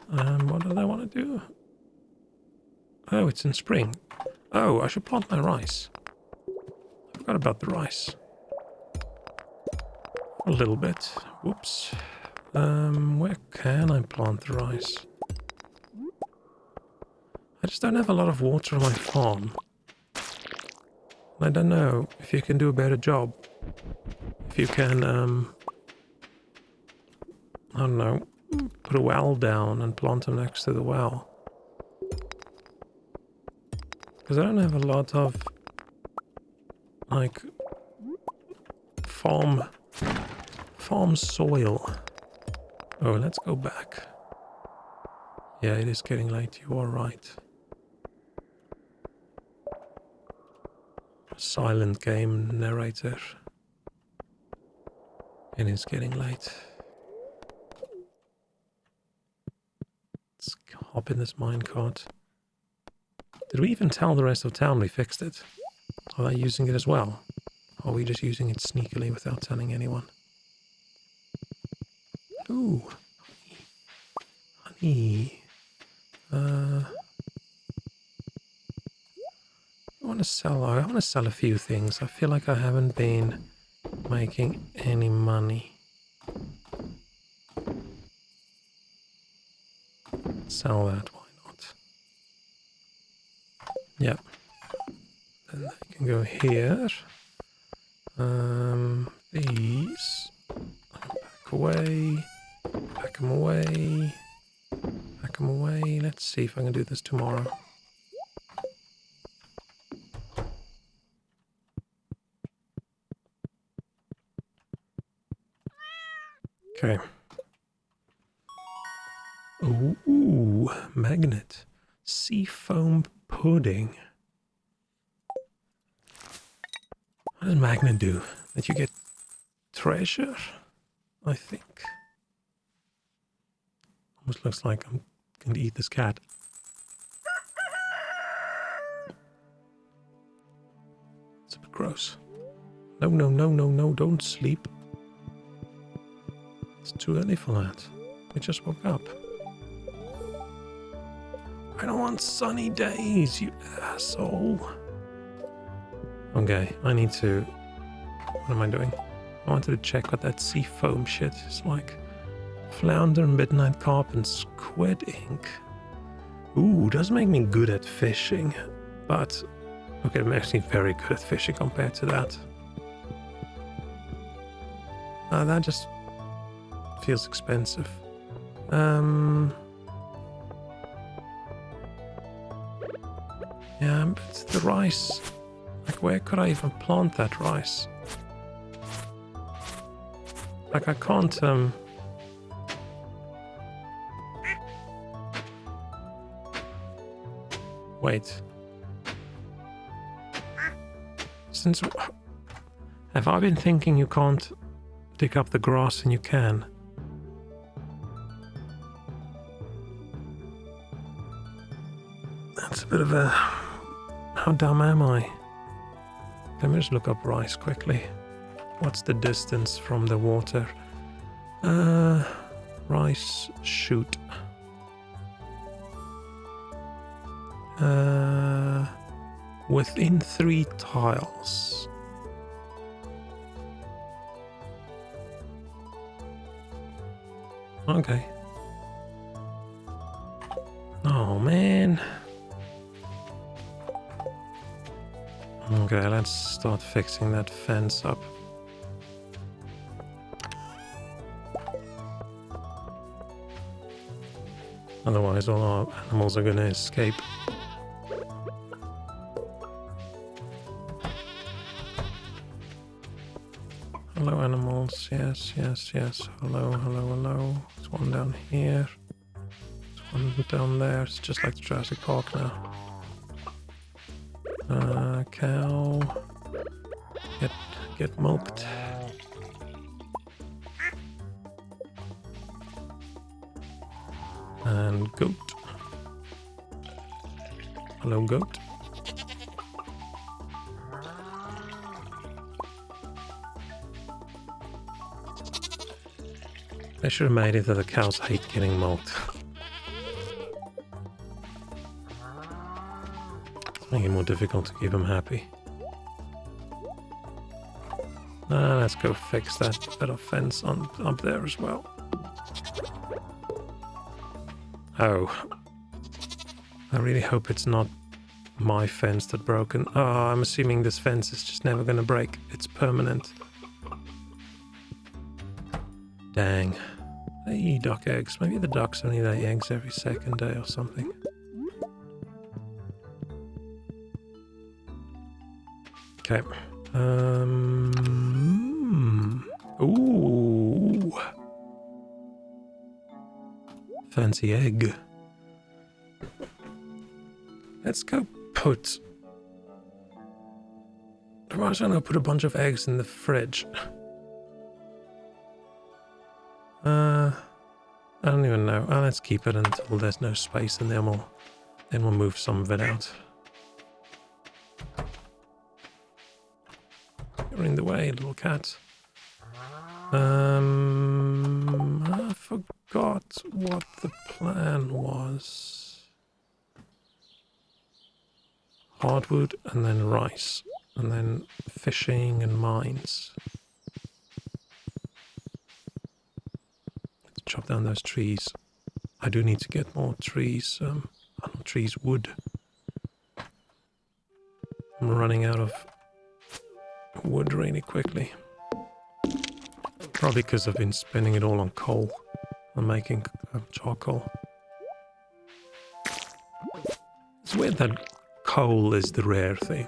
What do I want to do? Oh, it's in spring. Oh, I should plant my rice. I forgot about the rice. A little bit. Whoops. Where can I plant the rice? I just don't have a lot of water on my farm. I don't know if you can do a better job. If you can, I don't know, put a well down and plant them next to the well. Because I don't have a lot of, like, farm soil. Oh, let's go back. Yeah, it is getting late, you are right. Silent game narrator. It is getting late. Let's hop in this minecart. Did we even tell the rest of town we fixed it? Are they using it as well? Or are we just using it sneakily without telling anyone? Ooh. Honey. I want to sell a few things. I feel like I haven't been making any money. Sell that, why not? Yep. Then they can go here. These. Pack away. Pack them away. Pack them away. Let's see if I can do this tomorrow. Okay. Ooh, magnet. Seafoam pudding. What does magnet do? That you get treasure? I think. Almost looks like I'm going to eat this cat. It's a bit gross. No, no, no, no, no, don't sleep. It's too early for that. We just woke up. I don't want sunny days, you asshole. Okay, I need to... What am I doing? I wanted to check what that sea foam shit is like. Flounder, midnight carp, and squid ink. Ooh, does make me good at fishing. But, okay, I'm actually very good at fishing compared to that. That just feels expensive. Yeah, but the rice. Like, where could I even plant that rice? Like, I can't, Wait. Since... Have I been thinking you can't dig up the grass and you can? That's a bit of a... How dumb am I? Let me just look up rice quickly. What's the distance from the water? Rice shoot. Within 3 tiles. Okay. Oh man. Okay, let's start fixing that fence up. Otherwise all our animals are gonna escape. Hello animals, yes, yes, yes. Hello, hello, hello. There's one down here. There's one down there. It's just like the Jurassic Park now. Cow. Get milked. And goat. Hello, goat. They should have made it that the cows hate getting milked. Make it more difficult to keep them happy. Let's go fix that bit of fence up there as well. Oh. I really hope it's not my fence that broken. Oh, I'm assuming this fence is just never gonna break. It's permanent. Dang. They eat duck eggs. Maybe the ducks only lay eggs every second day or something. Okay. Ooh. Fancy egg. Let's go put... Why don't I put a bunch of eggs in the fridge? I don't even know. Let's keep it until there's no space and then we'll move some of it out. You're in the way, little cat. I forgot what the plan was. Hardwood and then rice. And then fishing and mines. Let's chop down those trees. I do need to get more trees. Not trees, wood. I'm running out of wood really quickly. Probably because I've been spending it all on coal. I'm making charcoal. It's weird that coal is the rare thing.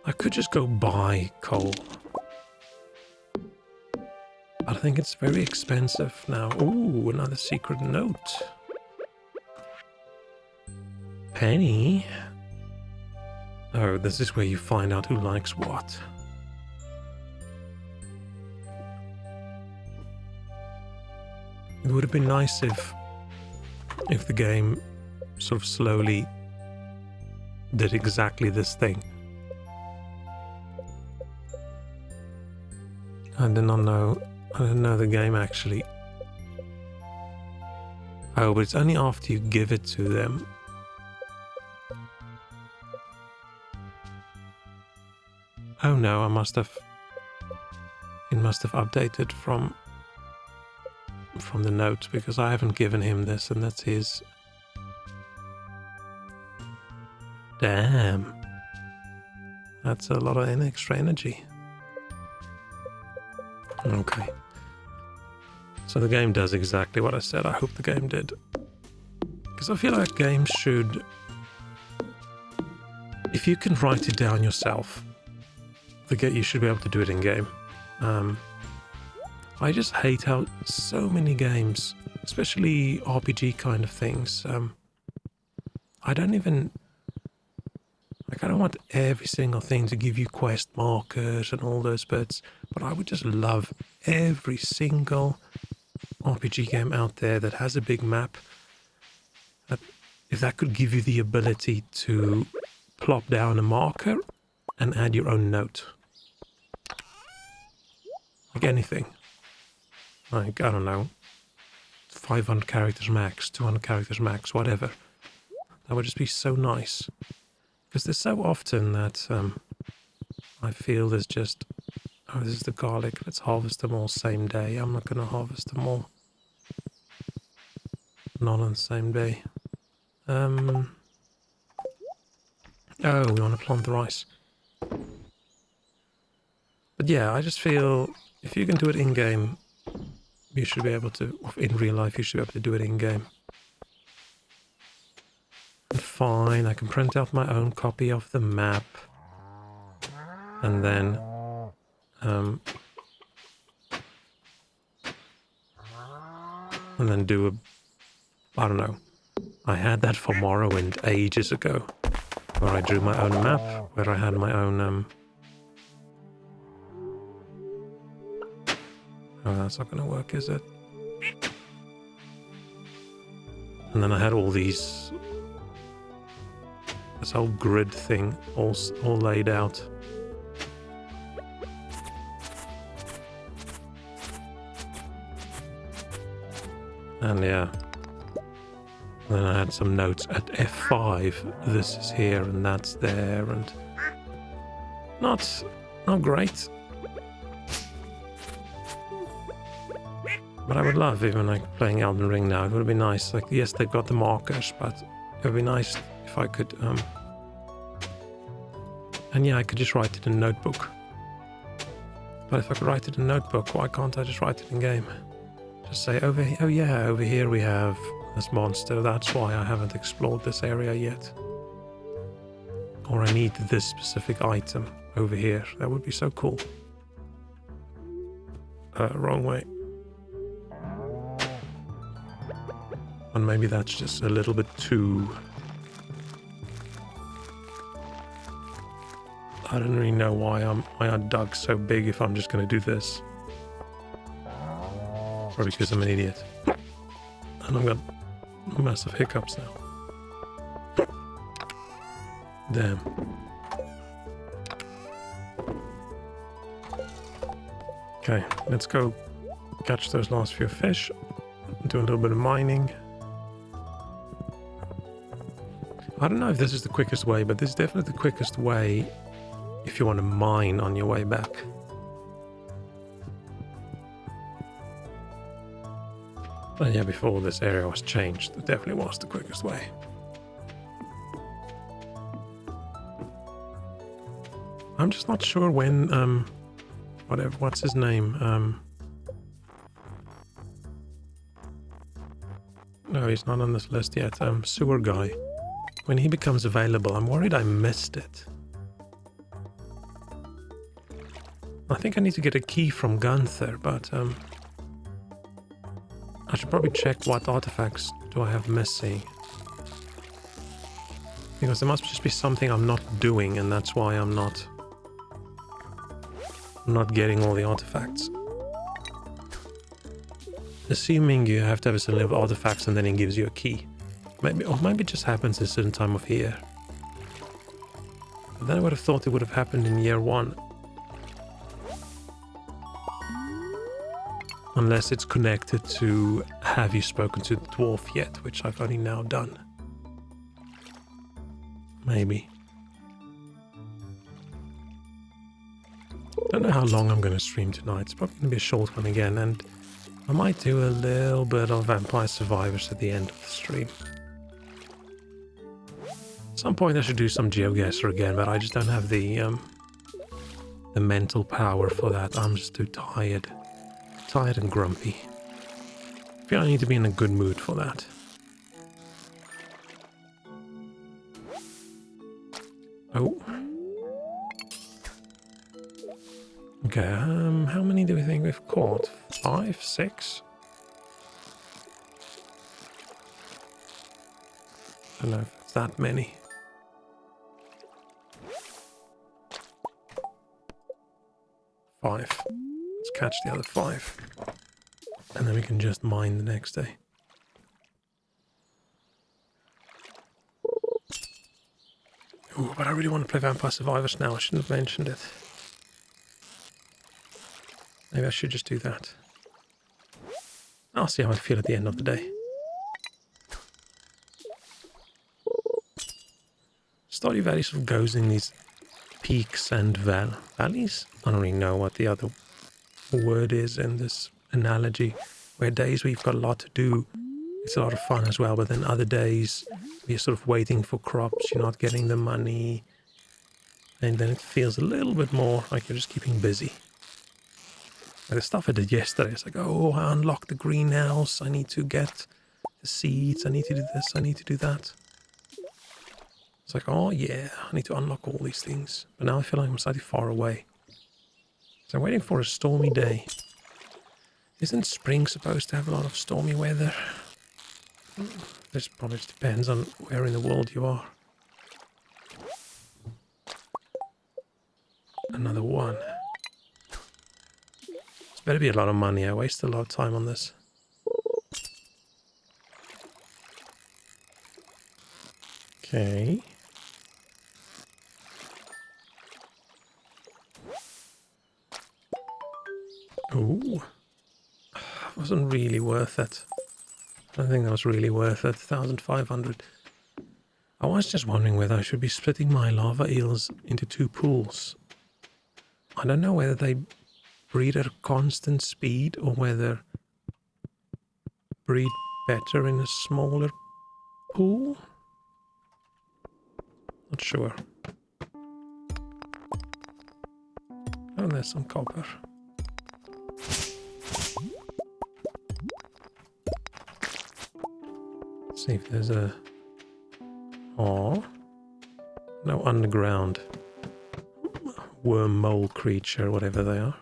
I could just go buy coal. But I think it's very expensive now. Ooh, another secret note. Penny. Oh, this is where you find out who likes what. It would have been nice if the game sort of slowly did exactly this thing. I didn't know the game actually. Oh, but it's only after you give it to them. Oh no, it must have updated from the notes because I haven't given him this and that's his. Damn. That's a lot of extra energy. Okay. So the game does exactly what I said. I hope the game did. Because I feel like games should... If you can write it down yourself, you should be able to do it in-game. I just hate how so many games, especially RPG kind of things, I don't even... Like, I don't want every single thing to give you quest markers and all those bits, but I would just love every single RPG game out there that has a big map, that if that could give you the ability to plop down a marker and add your own note. Like anything. Like, I don't know, 500 characters max, 200 characters max, whatever. That would just be so nice. Because there's so often that I feel there's just, oh, this is the garlic, let's harvest them all same day. I'm not going to harvest them all. Not on the same day. Oh, we want to plant the rice. But yeah, I just feel if you can do it in-game, you should be able to, in real life, you should be able to do it in-game. Fine, I can print out my own copy of the map. And then... and then do a... I don't know. I had that for Morrowind ages ago. Where I drew my own map, where I had my own... Oh, that's not gonna work, is it? And then I had all these... This whole grid thing all laid out. And yeah. And then I had some notes at F5. This is here and that's there, and... Not great. But I would love even like playing Elden Ring now. It would be nice. Like, yes, they've got the markers, but it would be nice if I could, and yeah, I could just write it in a notebook. But if I could write it in a notebook, why can't I just write it in game? Just say, over here, oh yeah, over here we have this monster. That's why I haven't explored this area yet. Or I need this specific item over here. That would be so cool. Wrong way. And maybe that's just a little bit too... I don't really know why I dug so big if I'm just going to do this. Or because I'm an idiot. And I've got massive hiccups now. Damn. Okay, let's go catch those last few fish. Do a little bit of mining. I don't know if this is the quickest way, but this is definitely the quickest way if you want to mine on your way back. But yeah, before this area was changed, it definitely was the quickest way. I'm just not sure when, what's his name? No, he's not on this list yet. Sewer guy. When he becomes available, I'm worried I missed it. I think I need to get a key from Gunther, but I should probably check what artifacts do I have missing. Because there must just be something I'm not doing, and that's why I'm not getting all the artifacts. Assuming you have to have a certain level of artifacts and then it gives you a key. Maybe it just happens at a certain time of year. But then I would have thought it would have happened in year 1. Unless it's connected to have you spoken to the dwarf yet, which I've only now done. Maybe. Don't know how long I'm going to stream tonight. It's probably going to be a short one again, and I might do a little bit of Vampire Survivors at the end of the stream. At some point I should do some GeoGuessr again, but I just don't have the mental power for that. I'm just too tired. Tired and grumpy. I feel I need to be in a good mood for that. Oh. Okay, how many do we think we've caught? 5, 6? I don't know if it's that many. 5. Let's catch the other 5. And then we can just mine the next day. Ooh, but I really want to play Vampire Survivors now. I shouldn't have mentioned it. Maybe I should just do that. I'll see how I feel at the end of the day. Stardew Valley sort of goes in these peaks and valleys. I don't really know what the other word is in this analogy, where days where you've got a lot to do, it's a lot of fun as well, but then other days you're sort of waiting for crops, you're not getting the money, and then it feels a little bit more like you're just keeping busy. Like the stuff I did yesterday, it's like, oh, I unlocked the greenhouse, I need to get the seeds, I need to do this, I need to do that. It's like, oh yeah, I need to unlock all these things. But now I feel like I'm slightly far away. So I'm waiting for a stormy day. Isn't spring supposed to have a lot of stormy weather? This probably just depends on where in the world you are. Another one. It's better be a lot of money. I wasted a lot of time on this. Okay. Ooh. Wasn't really worth it. I don't think that was really worth it. 1,500. I was just wondering whether I should be splitting my lava eels into 2 pools. I don't know whether they breed at a constant speed or whether breed better in a smaller pool. Not sure. Oh, there's some copper. See if there's a... Oh, no underground worm mole creature, whatever they are,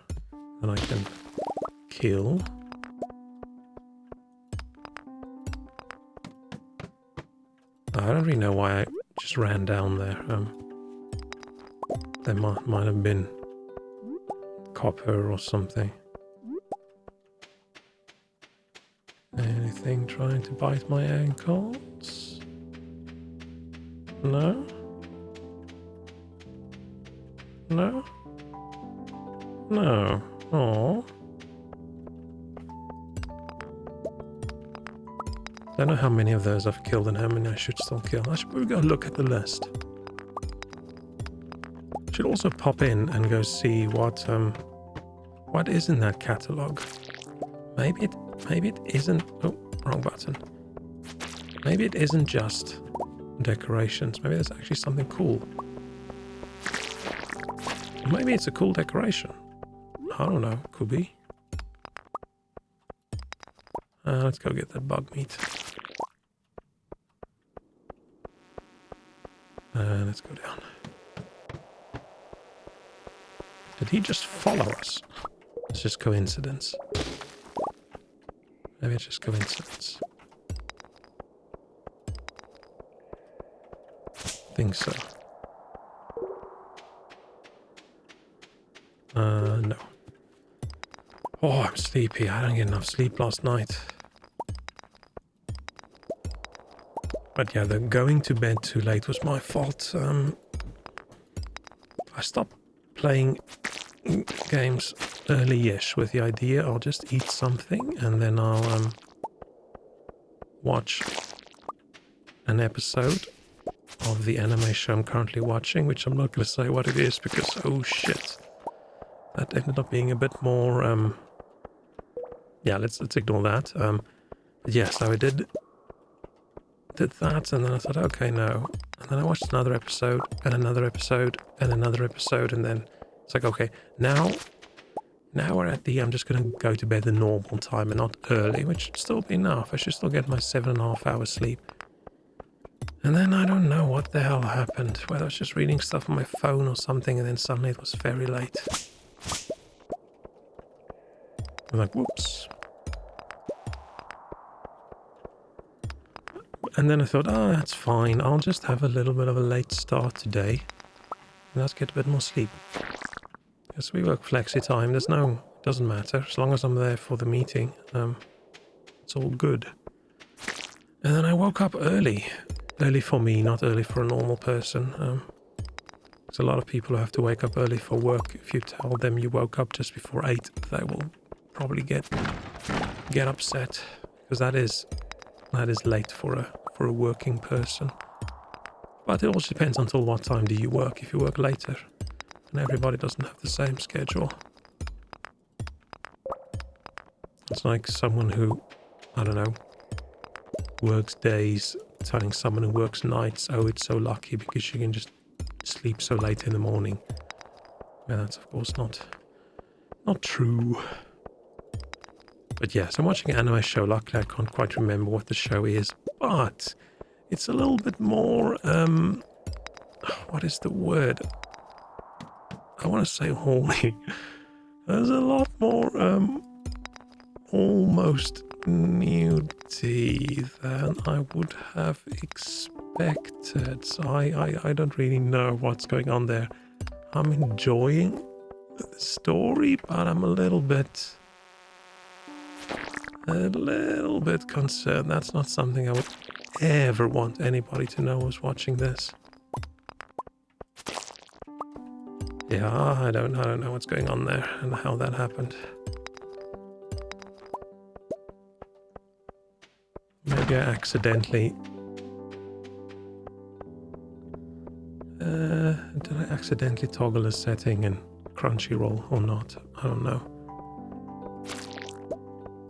that I can kill. I don't really know why I just ran down there. There might have been copper or something. Anything trying to bite my ankles? No? No? No. Oh. Don't know how many of those I've killed and how many I should still kill. I should probably go look at the list. Should also pop in and go see what is in that catalog. Maybe it isn't... Oh, wrong button. Maybe it isn't just decorations. Maybe there's actually something cool. Maybe it's a cool decoration. I don't know. Could be. Let's go get that bug meat. Let's go down. Did he just follow us? It's just coincidence. Maybe it's just coincidence. Think so. No. Oh, I'm sleepy. I didn't get enough sleep last night. But yeah, the going to bed too late was my fault. I stopped playing games early-ish with the idea I'll just eat something and then I'll watch an episode of the anime show I'm currently watching, which I'm not going to say what it is because, oh shit, that ended up being a bit more, yeah, let's ignore that. But yeah, so I did that, and then I thought, okay, no. And then I watched another episode, and another episode, and another episode, and then it's like, okay, now we're at the, I'm just going to go to bed the normal time and not early, which should still be enough. I should still get my 7.5 hours sleep. And then I don't know what the hell happened, whether I was just reading stuff on my phone or something, and then suddenly it was very late. I'm like, whoops. And then I thought, oh, that's fine. I'll just have a little bit of a late start today. And let's get a bit more sleep. Because we work flexi time. Doesn't matter. As long as I'm there for the meeting, it's all good. And then I woke up early. Early for me, not early for a normal person. There's a lot of people who have to wake up early for work. If you tell them you woke up just before 8, they will probably get upset. Because that is late for a working person. But it also depends until what time do you work. If you work later, and everybody doesn't have the same schedule. It's like someone who, I don't know, works days telling someone who works nights, oh, it's so lucky because you can just sleep so late in the morning. Yeah, that's of course not true. But yes, I'm watching an anime show. Luckily, I can't quite remember what the show is, but it's a little bit more, what is the word? I want to say holy. There's a lot more, almost nudity than I would have expected. So I don't really know what's going on there. I'm enjoying the story, but I'm a little bit concerned. That's not something I would ever want anybody to know who's watching this. Yeah, I don't know what's going on there and how that happened. Maybe I accidentally... did I accidentally toggle a setting in Crunchyroll or not? I don't know.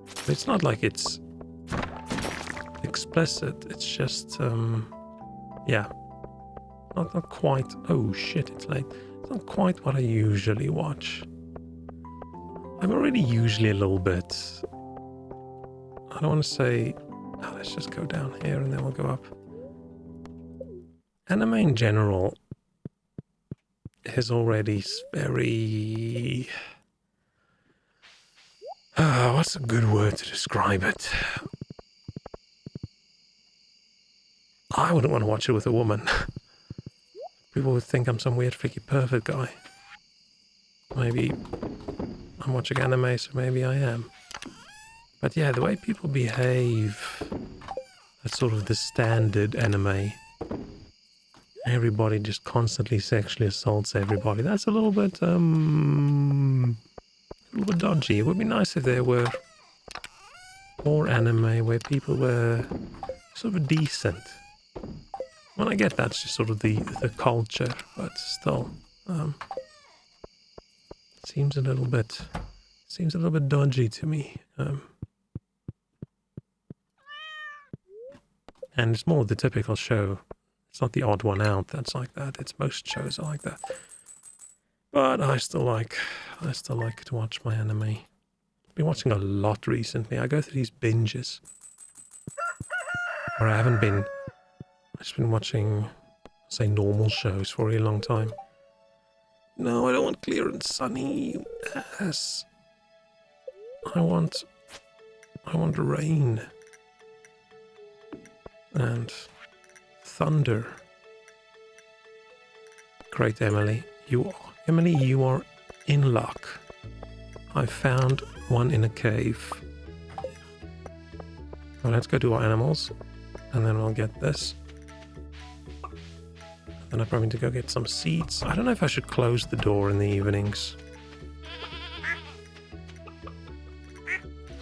But it's not like it's explicit. It's just, yeah. Not quite... Oh shit, it's late. It's not quite what I usually watch. I'm already usually a little bit... I don't want to say... Oh, let's just go down here and then we'll go up. Anime in general is already very... what's a good word to describe it? I wouldn't want to watch it with a woman. People would think I'm some weird, freaky, pervert guy. Maybe I'm watching anime, so maybe I am. But yeah, the way people behave, that's sort of the standard anime. Everybody just constantly sexually assaults everybody. That's a little bit dodgy. It would be nice if there were more anime where people were sort of decent. Well, I get that's just sort of the culture, but still, seems a little bit dodgy to me. And it's more the typical show. It's not the odd one out that's like that. It's most shows are like that. But I still like to watch my anime. I've been watching a lot recently. I go through these binges. Or I've just been watching, say, normal shows for a really long time. No, I don't want Clear and Sunny, you ass. I want rain. And thunder. Great, Emily. You are in luck. I found one in a cave. Well, let's go do our animals, and then we'll get this. Then I probably need to go get some seeds. I don't know if I should close the door in the evenings.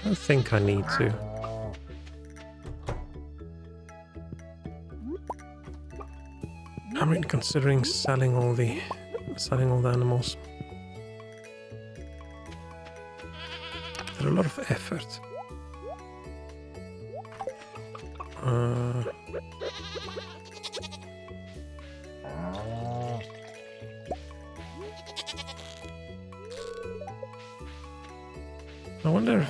I don't think I need to. I'm really considering selling all the animals. They're a lot of effort. I wonder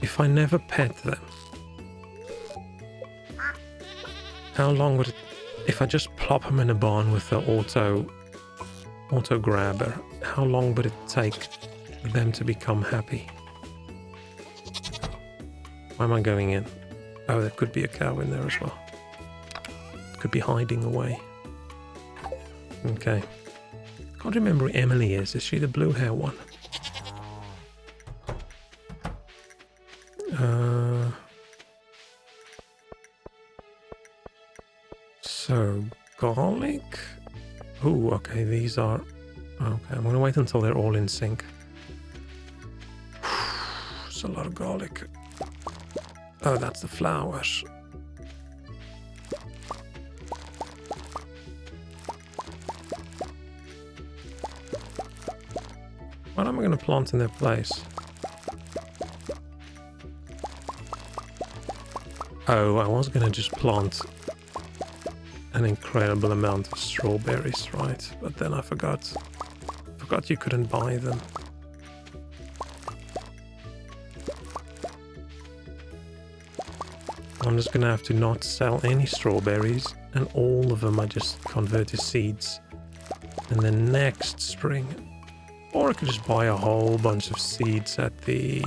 if I never pet them, how long would it if I just plop them in a barn with the auto grabber, how long would it take for them to become happy? Why am I going in? Oh, there could be a cow in there as well. Could be hiding away. Okay. Can't remember who Emily is. Is she the blue hair one? So, garlic? Ooh, okay, these are... Okay, I'm gonna wait until they're all in sync. It's a lot of garlic. Oh, that's the flowers. What am I gonna plant in their place? Oh, I was gonna just plant an incredible amount of strawberries, right? But then I forgot you couldn't buy them. I'm just gonna have to not sell any strawberries, and all of them I just convert to seeds. And then next spring, or I could just buy a whole bunch of seeds at the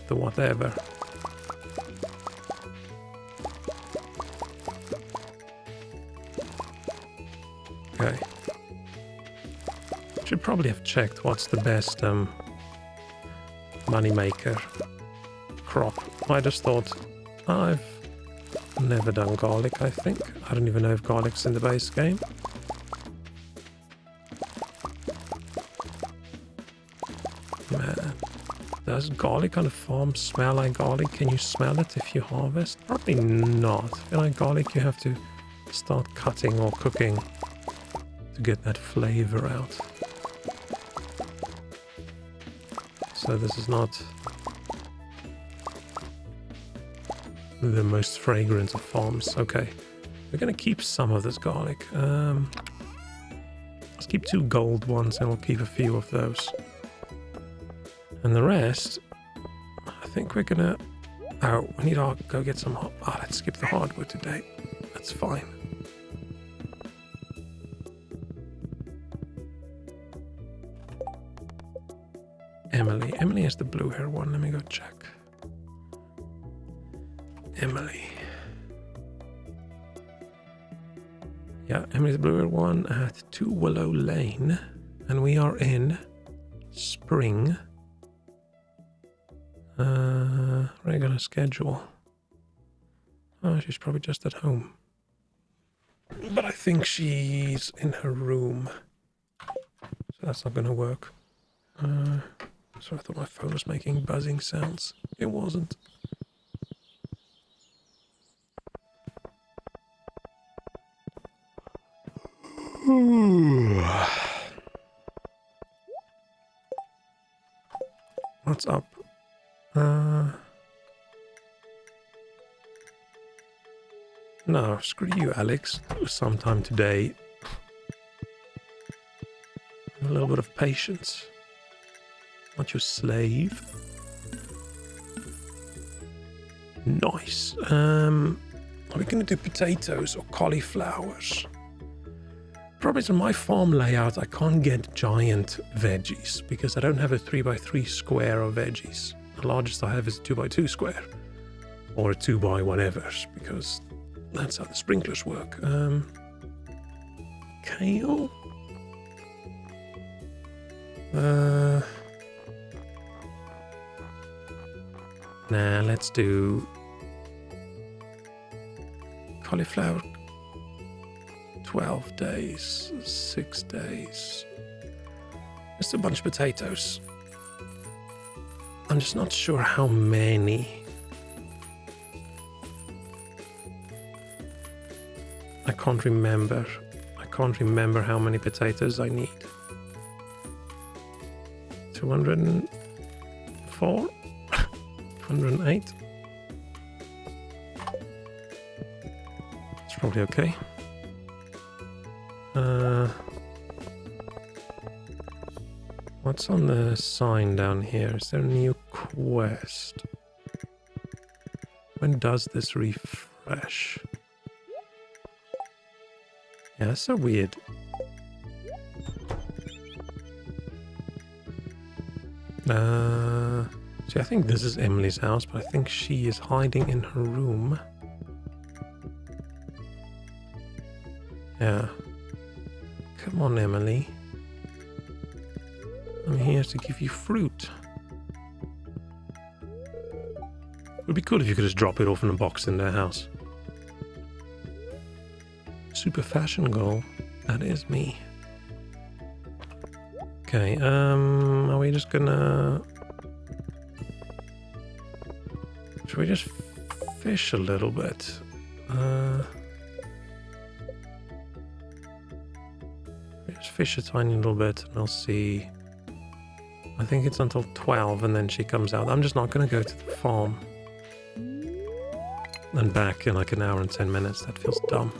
whatever. Okay. Should probably have checked what's the best money maker crop. I just thought, I've never done garlic, I think. I don't even know if garlic's in the base game. Man, does garlic on a farm smell like garlic? Can you smell it if you harvest? Probably not. I feel like garlic you have to start cutting or cooking to get that flavor out. So this is not the most fragrant of farms. Okay, we're gonna keep some of this garlic. Let's keep 2 gold ones and we'll keep a few of those. And the rest, I think we're gonna... Oh, we need to go get some... let's skip the hardwood today. That's fine. Emily. Emily is the blue hair one. Let me go check. Emily. Yeah, Emily's the blue hair one at 2 Willow Lane. And we are in spring. Regular schedule. Oh, she's probably just at home. But I think she's in her room. So that's not gonna work. So I thought my phone was making buzzing sounds. It wasn't. What's up? No, screw you, Alex. Sometime today. Have a little bit of patience. Not your slave. Nice. Are we going to do potatoes or cauliflowers? Problem is, in my farm layout, I can't get giant veggies because I don't have a 3x3 square of veggies. The largest I have is a 2x2 square or a 2x whatever, because that's how the sprinklers work. Kale? Nah, let's do cauliflower. 12 days, 6 days. Just a bunch of potatoes. I'm just not sure how many. I can't remember. I can't remember how many potatoes I need. 204? 208? It's probably okay. What's on the sign down here? Is there a new quest? When does this refresh? Yeah, that's so weird. See, I think this is Emily's house, but I think she is hiding in her room. Yeah. Come on, Emily. I'm here to give you fruit. It would be cool if you could just drop it off in a box in their house. Super fashion girl. That is me. Okay, are we just gonna... Should we just fish a little bit? Just fish a tiny little bit and I'll see. I think it's until 12 and then she comes out. I'm just not gonna go to the farm. And back in like an hour and 10 minutes. That feels dumb.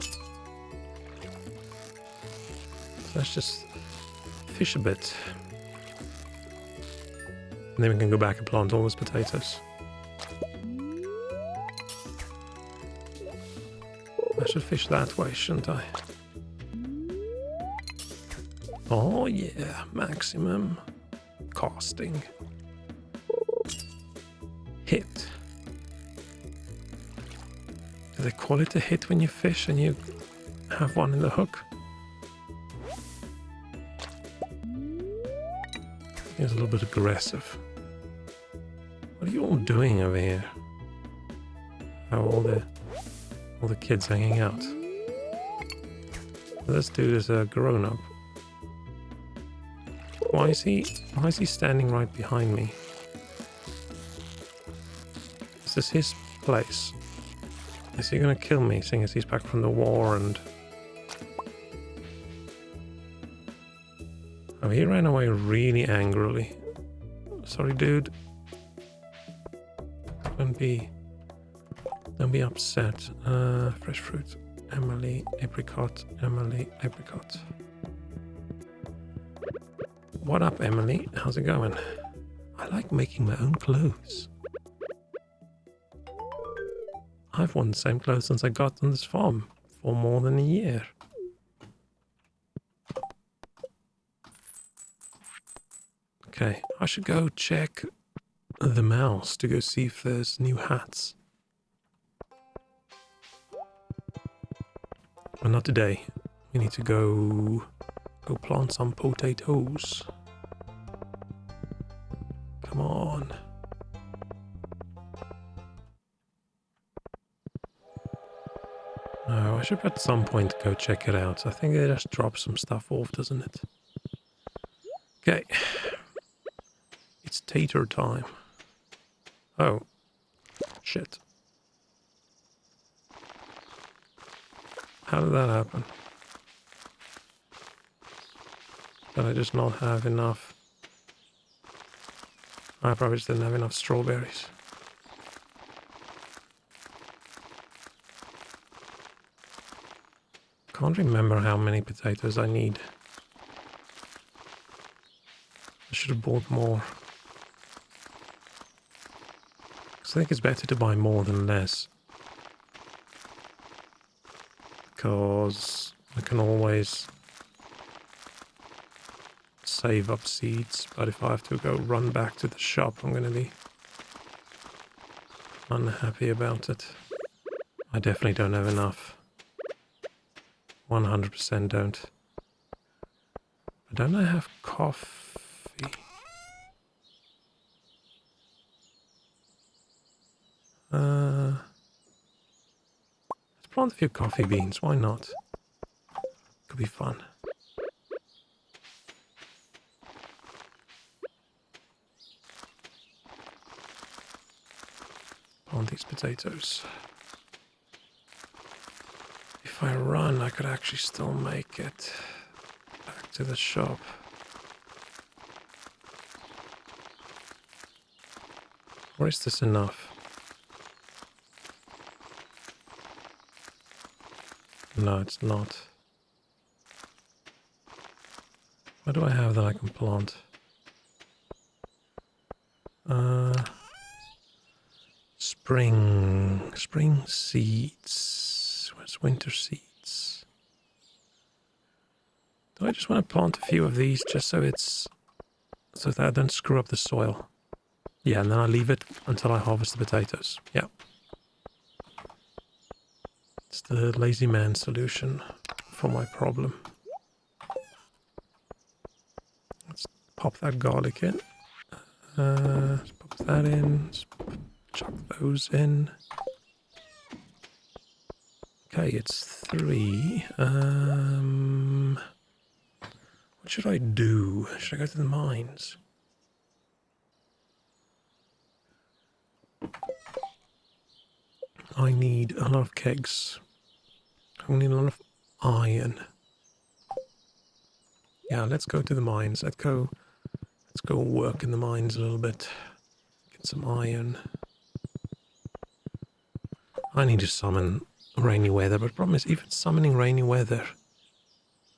So let's just fish a bit. And then we can go back and plant all those potatoes. I should fish that way, shouldn't I? Oh yeah, maximum casting. Hit. Do they call it a hit when you fish and you have one in the hook? It's a little bit aggressive. What are you all doing over here? How are all the kids hanging out? This dude is a grown-up. Why is he standing right behind me? Is this his place? Is he gonna kill me, seeing as he's back from the war and... Oh, he ran away really angrily. Sorry, dude. Don't be upset. Fresh fruit. Emily, apricot. Emily, apricot. What up, Emily? How's it going? I like making my own clothes. I've worn the same clothes since I got on this farm for more than a year. Okay, I should go check the mouse to go see if there's new hats. But not today. We need to go plant some potatoes. Come on. No, I should at some point go check it out. I think it just drops some stuff off, doesn't it? Okay. It's tater time. Oh. Shit. How did that happen? Did I just not have enough? I probably just didn't have enough strawberries. Can't remember how many potatoes I need. I should have bought more. I think it's better to buy more than less. Because I can always save up seeds, but if I have to go run back to the shop, I'm going to be unhappy about it. I definitely don't have enough. 100% don't. But don't I have coffee? Let's plant a few coffee beans, why not? Could be fun. Plant these potatoes. If I run, I could actually still make it back to the shop. Or is this enough? No, it's not. What do I have that I can plant? Spring seeds. Where's winter seeds? Do I just want to plant a few of these just so that I don't screw up the soil? Yeah, and then I leave it until I harvest the potatoes. Yeah. It's the lazy man solution for my problem. Let's pop that garlic in. Let's pop that in. Let's chuck those in. Okay, it's 3. What should I do? Should I go to the mines? I need a lot of kegs. I need a lot of iron. Yeah, let's go to the mines. Let's go work in the mines a little bit. Get some iron. I need to summon rainy weather, but the problem is even summoning rainy weather.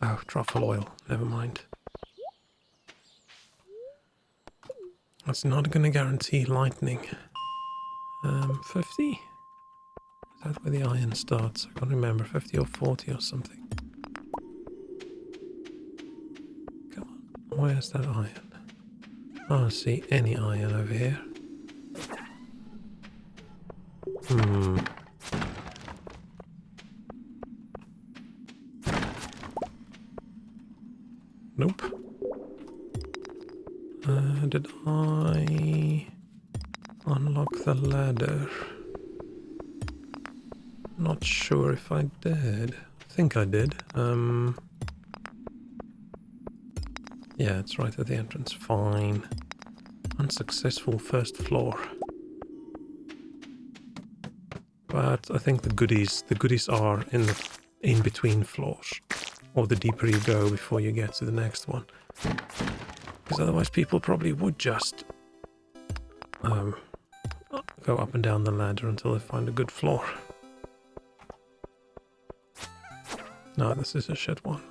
Oh, truffle oil. Never mind. That's not going to guarantee lightning. 50? Is that where the iron starts? I can't remember. 50 or 40 or something. Come on. Where's that iron? I don't see any iron over here. Nope. Did I unlock the ladder? Not sure if I did. I think I did. Yeah, it's right at the entrance. Fine. Unsuccessful first floor. But I think the goodies are in between floors, or the deeper you go before you get to the next one. Because otherwise people probably would just go up and down the ladder until they find a good floor. No, this is a shit one.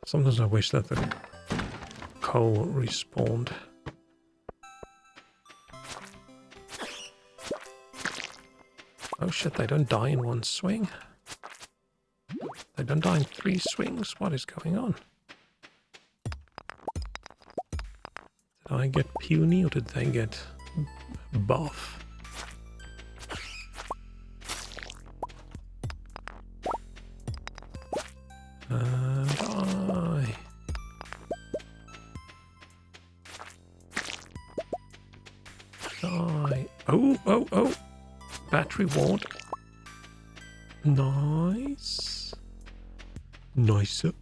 Sometimes I wish that the coal respawned. Oh shit, they don't die in one swing. They don't die in 3 swings. What is going on? Did I get puny or did they get buff? Die. Die. Oh. Battery ward. Nice. Nice up.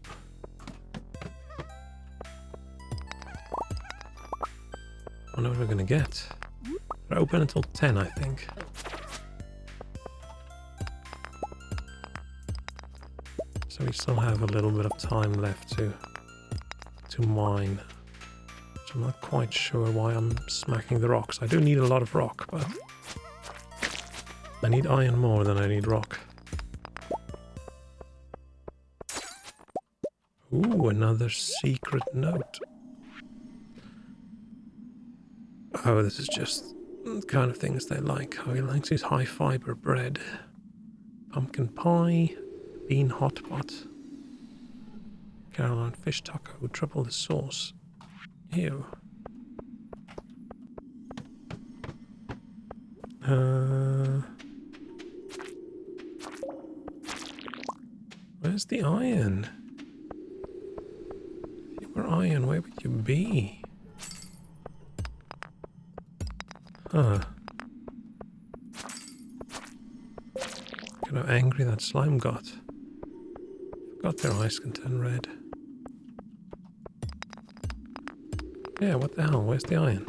I wonder what we're gonna get. They're open until 10, I think. So we still have a little bit of time left to mine. So I'm not quite sure why I'm smacking the rocks. I do need a lot of rock, but I need iron more than I need rock. Ooh, another secret note. Oh, this is just the kind of things they like. Oh, he likes his high fiber bread. Pumpkin pie, bean hot pot, Caroline fish taco, triple the sauce. Ew. Where's the iron? If you were iron, where would you be? Huh. Look how angry that slime got. Forgot their eyes can turn red. Yeah, what the hell? Where's the iron?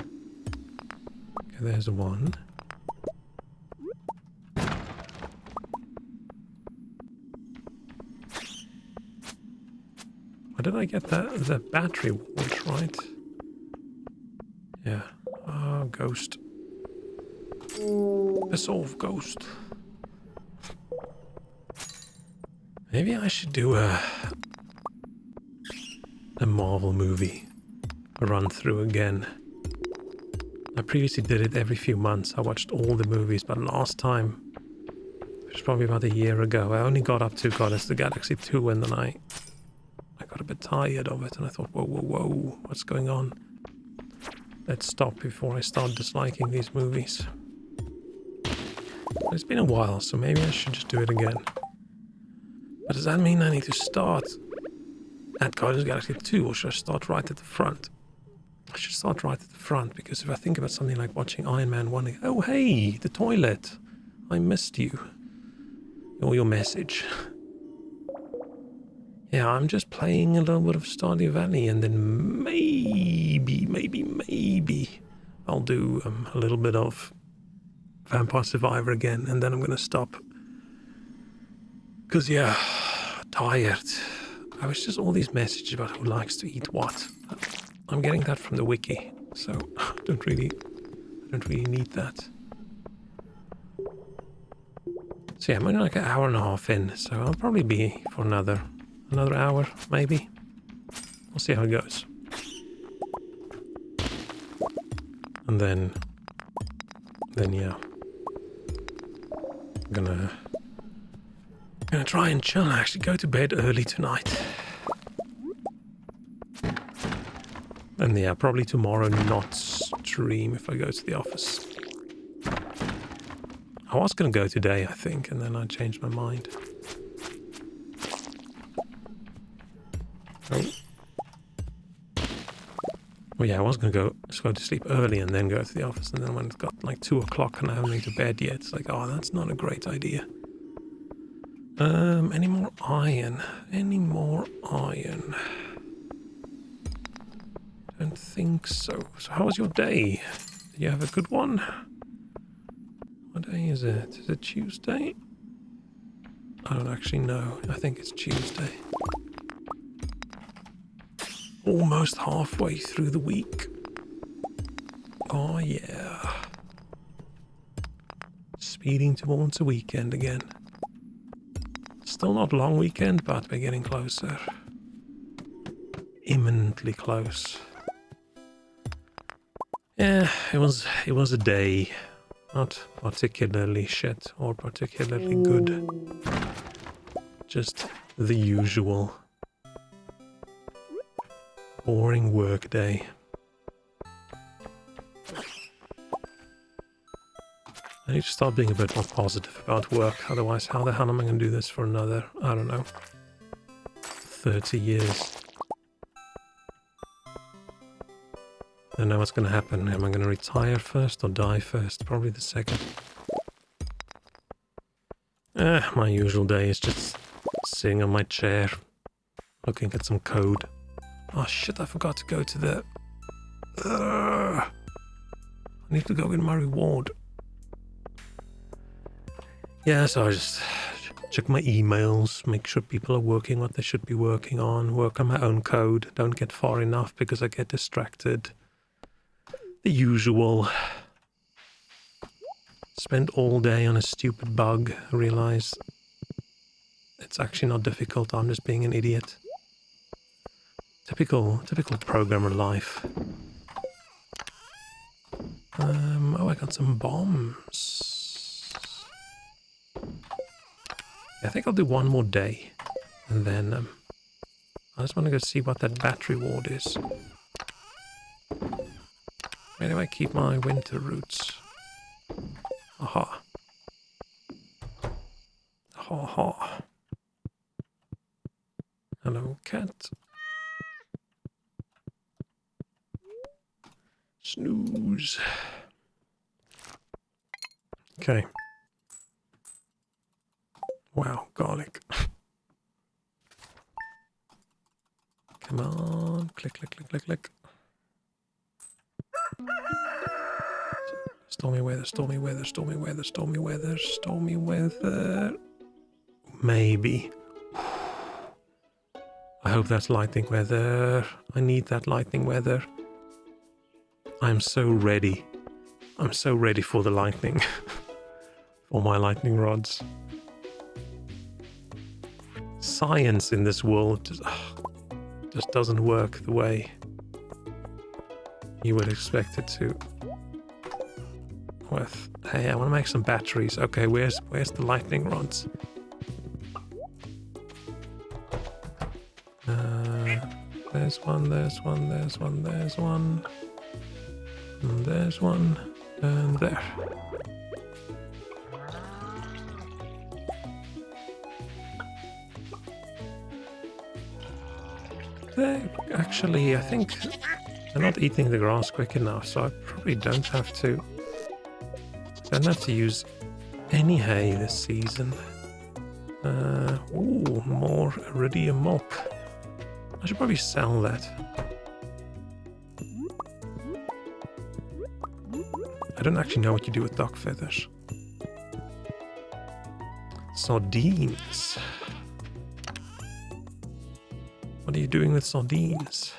Okay, there's one. Why did I get the battery watch right? Yeah. Oh, ghost. Piss off, ghost. Maybe I should do a Marvel movie. A run through again. I previously did it every few months. I watched all the movies, but last time It was probably about a year ago. I only got up to Guardians of the Galaxy 2 and then I got a bit tired of it and I thought, whoa, what's going on? Let's stop before I start disliking these movies. It's been a while, so maybe I should just do it again. But does that mean I need to start at Guardians of the Galaxy 2 or should I start right at the front? I should start right at the front because if I think about something like watching Iron Man 1, oh hey, the toilet. I missed you. Or your message. Yeah, I'm just playing a little bit of Stardew Valley and then maybe I'll do a little bit of Vampire Survivor again and then I'm going to stop. Because, yeah, tired. I was just all these messages about who likes to eat what. I'm getting that from the wiki, so I don't really need that. So yeah, I'm only like an hour and a half in, so I'll probably be for another hour, maybe. We'll see how it goes. And then yeah. I'm gonna try and chill and actually go to bed early tonight. And yeah, probably tomorrow not stream if I go to the office. I was going to go today, I think, and then I changed my mind. Oh. Well, yeah, I was going to go to sleep early and then go to the office. And then when it got like 2 o'clock and I haven't been to bed yet, it's like, oh, that's not a great idea. Any more iron? Any more iron? Don't think so. So how was your day? Did you have a good one? What day is it? Is it Tuesday? I don't actually know. I think it's Tuesday. Almost halfway through the week. Oh yeah. Speeding towards a weekend again. Still not long weekend, but we're getting closer. Imminently close. Yeah, it was a day. Not particularly shit or particularly good. Just the usual boring work day. I need to start being a bit more positive about work, otherwise how the hell am I going to do this for another, I don't know, 30 years? I don't know what's going to happen. Am I going to retire first or die first? Probably the second. My usual day is just sitting on my chair, looking at some code. Oh shit, I forgot to go to the... I need to go get my reward. Yeah, so I just check my emails, make sure people are working what they should be working on, work on my own code, don't get far enough because I get distracted. The usual. Spend all day on a stupid bug, realize it's actually not difficult, I'm just being an idiot. Typical programmer life. Oh, I got some bombs. I think I'll do one more day, and then I just want to go see what that battery ward is. Where do I keep my winter roots? Aha. Ha ha. Hello, cat. Snooze. Okay. Wow, garlic. Come on. Click, click, click, click, click. Stormy weather, stormy weather, stormy weather, stormy weather, stormy weather. Maybe. I hope that's lightning weather. I need that lightning weather. I'm so ready. I'm so ready for the lightning. For my lightning rods. Science in this world just doesn't work the way you would expect it to. with... Hey, I want to make some batteries. Okay, where's the lightning rods? There's one, there's one, there's one, there's one. And there's one. And there. Actually, I think they're not eating the grass quick enough, so I probably don't have to use any hay this season. Ooh, more iridium mop. I should probably sell that. I don't actually know what you do with dog feathers. Sardines. What are you doing with sardines?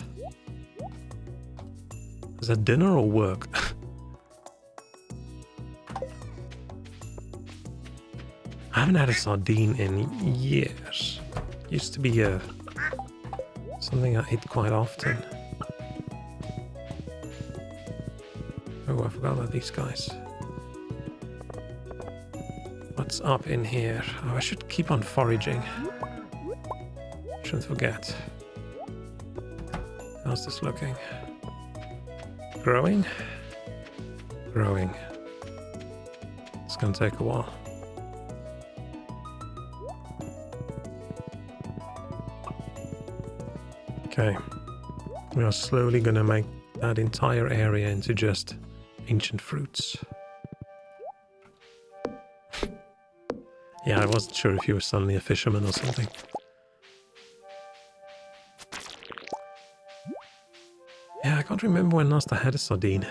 Is that dinner or work? I haven't had a sardine in years. Used to be something I ate quite often. Oh, I forgot about these guys. What's up in here? Oh, I should keep on foraging. Shouldn't forget. How's this looking? Growing? Growing. It's gonna take a while. Okay. We are slowly gonna make that entire area into just ancient fruits. Yeah, I wasn't sure if you were suddenly a fisherman or something. Yeah, I can't remember when last I had a sardine.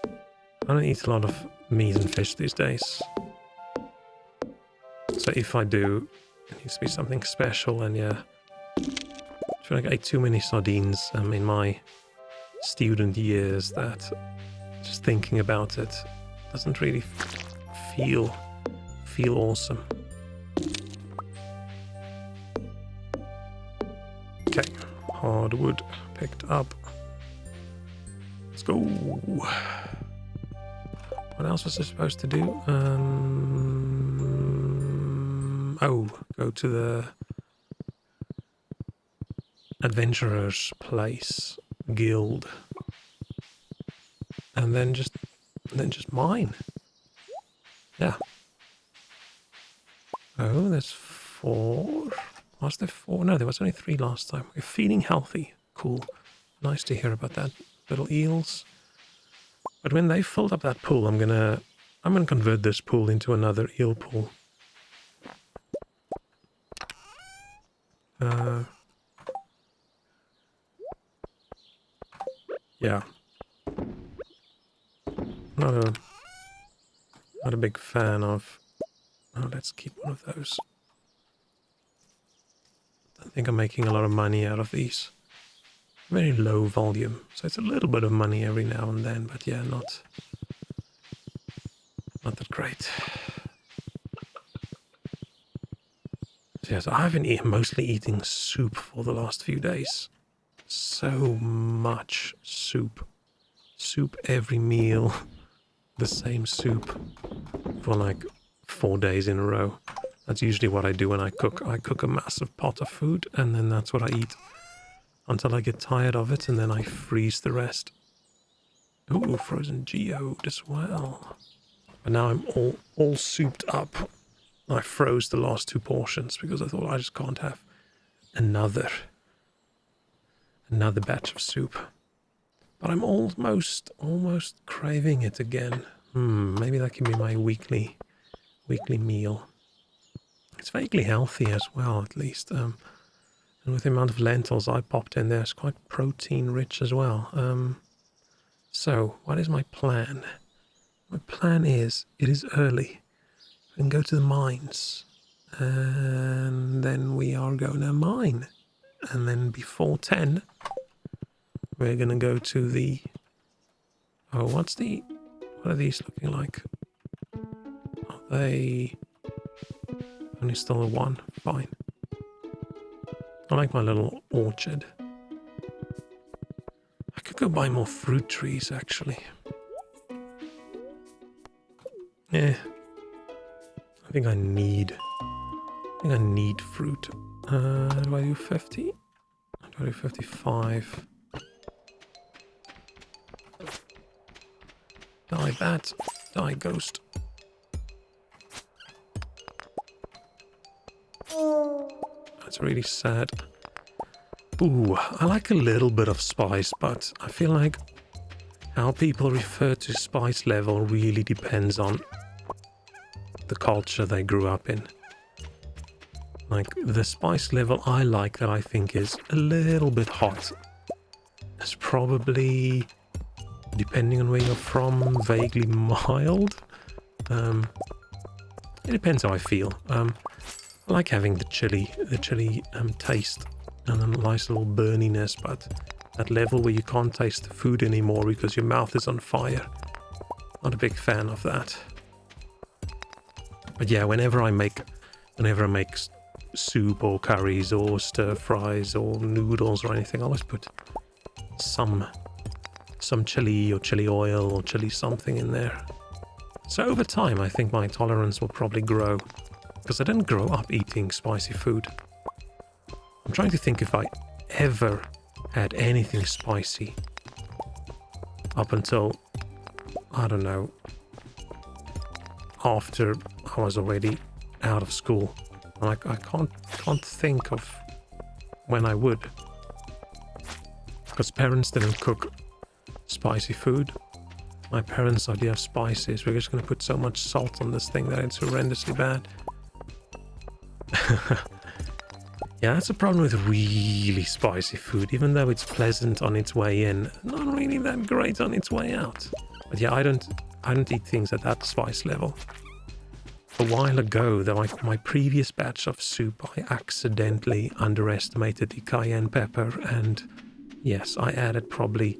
I don't eat a lot of meat and fish these days. So if I do, it needs to be something special, and yeah. I feel like I ate too many sardines in my student years that just thinking about it doesn't really feel awesome. Okay, hardwood picked up. Let's go. What else was I supposed to do? Oh, go to the adventurer's place, guild, and then just mine. Yeah. Oh, there's 4. Was there 4? No, there was only 3 last time. We're feeling healthy. Cool. Nice to hear about that. Little eels. But when they filled up that pool, I'm gonna convert this pool into another eel pool. Yeah. Not a big fan of... Oh, let's keep one of those. I think I'm making a lot of money out of these. Very low volume, so it's a little bit of money every now and then, but yeah, not that great. So yes, I've been mostly eating soup for the last few days. So much soup. Soup every meal. The same soup for like 4 days in a row. That's usually what I do when I cook. I cook a massive pot of food, and then that's what I eat until I get tired of it, and then I freeze the rest. Ooh, frozen geode as well. But now I'm all souped up. I froze the last 2 portions because I thought I just can't have another batch of soup. But I'm almost craving it again. Maybe that can be my weekly meal. It's vaguely healthy as well, at least. And with the amount of lentils I popped in there, it's quite protein rich as well. So, what is my plan? My plan is, it is early. We can go to the mines. And then we are going to mine. And then before 10, we're going to go to the... Oh, what are these looking like? Are they... Only still a 1? Fine. I like my little orchard. I could go buy more fruit trees, actually. I think I need fruit. Do I do 50? Do I do 55? Die bat, die ghost. That's really sad. Ooh, I like a little bit of spice, but I feel like how people refer to spice level really depends on the culture they grew up in. Like, the spice level I like that I think is a little bit hot is probably, depending on where you're from, vaguely mild. It depends how I feel. I like having the chili taste and a nice little burniness, but that level where you can't taste the food anymore because your mouth is on fire, not a big fan of that. But yeah, whenever I make soup or curries or stir fries or noodles or anything, I always put some chili or chili oil or chili something in there. So over time, I think my tolerance will probably grow, because I didn't grow up eating spicy food. I'm trying to think if I ever had anything spicy up until, I don't know, after I was already out of school. I can't think of when I would, because parents didn't cook spicy food. My parents' idea of spice is we're just going to put so much salt on this thing that it's horrendously bad. Yeah, that's a problem with really spicy food. Even though it's pleasant on its way in, not really that great on its way out. But yeah, I don't eat things at that spice level. A while ago, my previous batch of soup, I accidentally underestimated the cayenne pepper, and yes, I added probably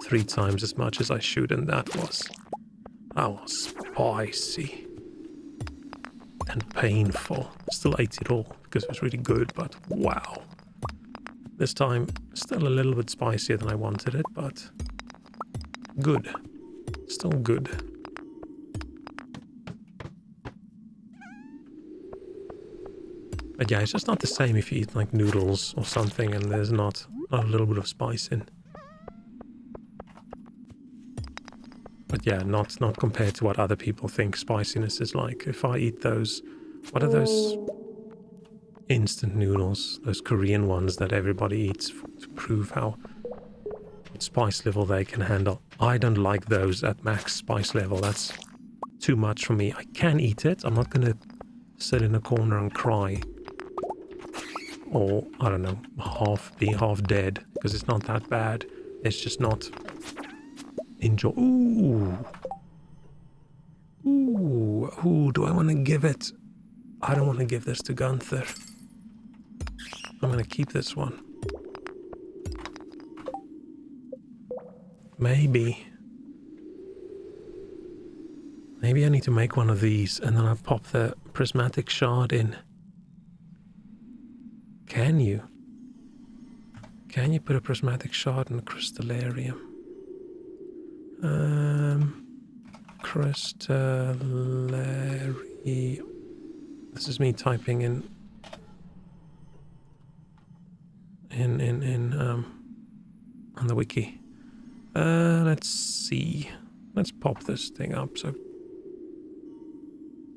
3 times as much as I should, and that was spicy and painful. Still ate it all because it was really good, but wow. This time, still a little bit spicier than I wanted it, but good. Still good. But yeah, it's just not the same if you eat like noodles or something and there's not a little bit of spice in. But yeah, not compared to what other people think spiciness is like. If I eat those, what are those instant noodles, those Korean ones that everybody eats to prove how spice level they can handle? I don't like those at max spice level. That's too much for me. I can eat it. I'm not gonna sit in a corner and cry. Or, I don't know, be half dead, because it's not that bad. It's just not enjoy. Ooh, do I want to give it? I don't want to give this to Gunther. I'm going to keep this one. Maybe I need to make one of these, and then I'll pop the prismatic shard in. Can you put a prismatic shard in a crystallarium? Crystallary. This is me typing in on the wiki. Let's see. Let's pop this thing up. So,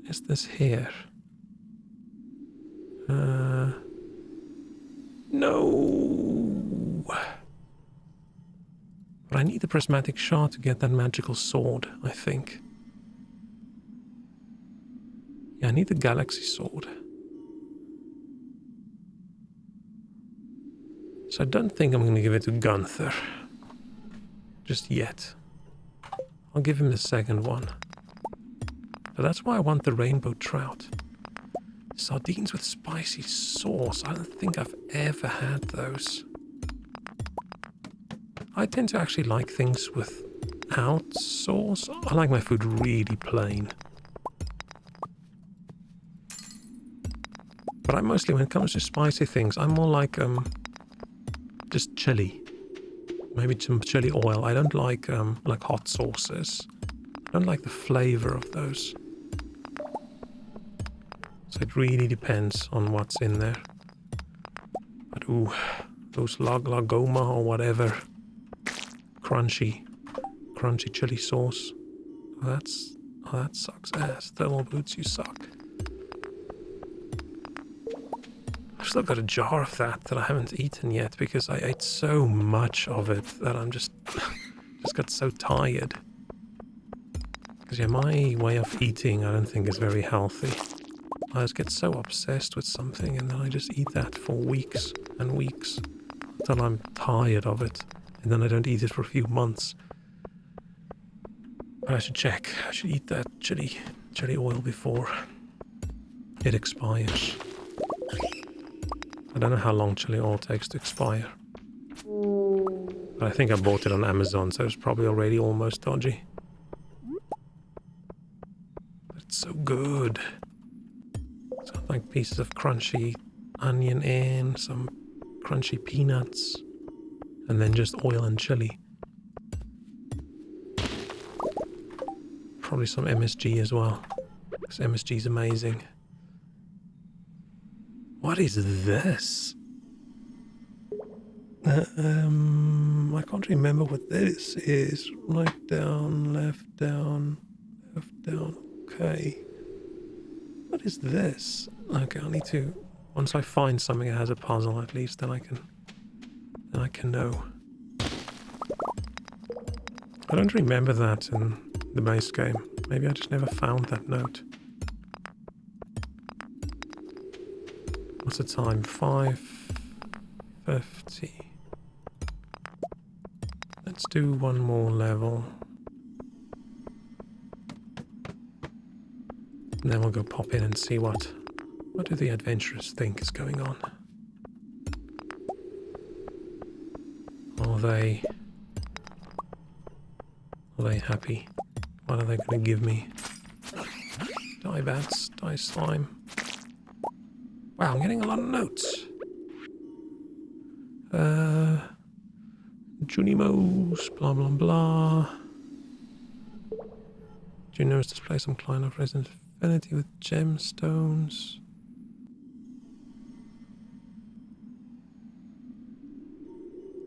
is this here? No. But I need the prismatic shard to get that magical sword, I think. Yeah, I need the galaxy sword. So I don't think I'm going to give it to Gunther. Just yet. I'll give him the second one. But that's why I want the rainbow trout. Sardines with spicy sauce. I don't think I've ever had those. I tend to actually like things without sauce. I like my food really plain. But I mostly, when it comes to spicy things, I'm more like just chili. Maybe some chili oil. I don't like hot sauces. I don't like the flavor of those. So it really depends on what's in there. But ooh, those lagoma or whatever. Crunchy chili sauce. Oh, that sucks ass. Thermal boots, you suck. I've still got a jar of that I haven't eaten yet because I ate so much of it that I'm just got so tired. Because yeah, my way of eating I don't think is very healthy. I just get so obsessed with something and then I just eat that for weeks and weeks until I'm tired of it. And then I don't eat it for a few months. But I should check. I should eat that chili oil before it expires. I don't know how long chili oil takes to expire. But I think I bought it on Amazon, so it's probably already almost dodgy. But it's so good. It's got like pieces of crunchy onion in, some crunchy peanuts, and then just oil and chili. Probably some MSG as well, because MSG is amazing. What is this? I can't remember what this is. Right down, left down, left down. Okay. What is this? Okay, I need to. Once I find something that has a puzzle, at least, then I can know. I don't remember that in the base game. Maybe I just never found that note. What's the time? 5:50. Let's do one more level. And then we'll go pop in and see what do the adventurers think is going on. Are they happy? What are they going to give me? Die bats, die slime. Wow, I'm getting a lot of notes. Junimos, blah blah blah. Junimos display some client of Resident Infinity with gemstones.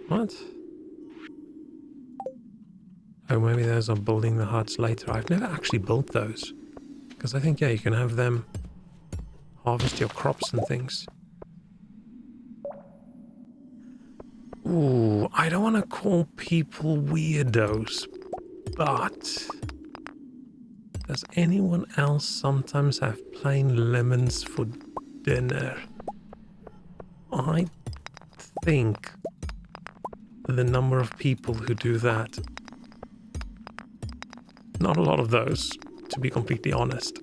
What? Oh, maybe those are building the huts later. I've never actually built those. Because I think, yeah, you can have them harvest your crops and things. Ooh, I don't want to call people weirdos, but does anyone else sometimes have plain lemons for dinner? I think the number of people who do that, not a lot of those, to be completely honest.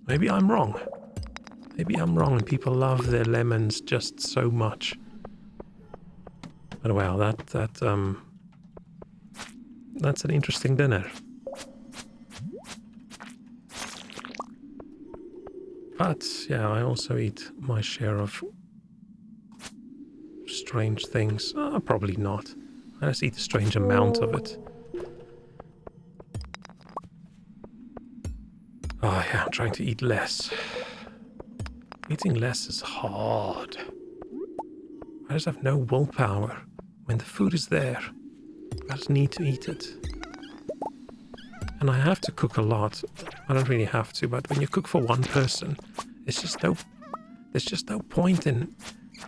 Maybe I'm wrong. Maybe I'm wrong and people love their lemons just so much. But wow, that's an interesting dinner. But yeah, I also eat my share of strange things. Probably not. I just eat a strange amount of it. Oh yeah, I'm trying to eat less. Eating less is hard. I just have no willpower. When the food is there, I just need to eat it. And I have to cook a lot. I don't really have to, but when you cook for one person, there's just no point in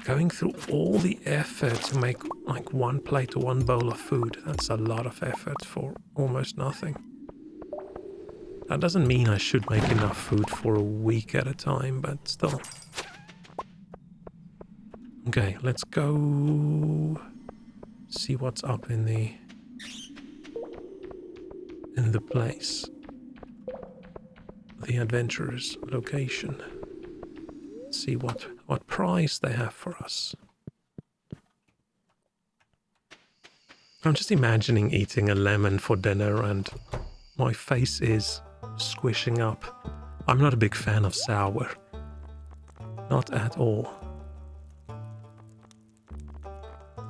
going through all the effort to make like one plate or one bowl of food. That's a lot of effort for almost nothing. That doesn't mean I should make enough food for a week at a time, but still. Okay, let's go see what's up in the place. The adventurers' location. See what prize they have for us. I'm just imagining eating a lemon for dinner and my face is squishing up. I'm not a big fan of sour. Not at all.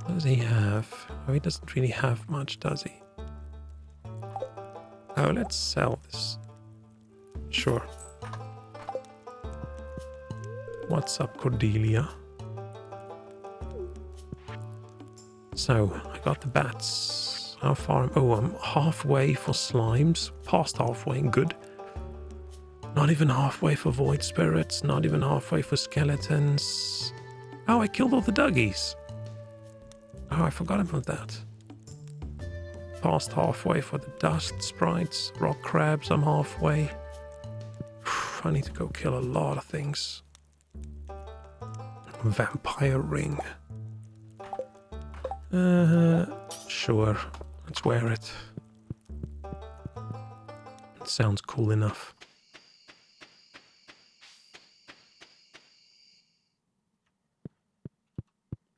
What does he have? Oh, he doesn't really have much, does he? Oh, let's sell this. Sure. What's up, Cordelia? So, I got the bats. How far? Oh, I'm halfway for slimes. Past halfway, good. Not even halfway for void spirits. Not even halfway for skeletons. Oh, I killed all the duggies. Oh, I forgot about that. Past halfway for the dust sprites. Rock crabs, I'm halfway. I need to go kill a lot of things. Vampire ring. Sure. Let's wear it. It sounds cool enough.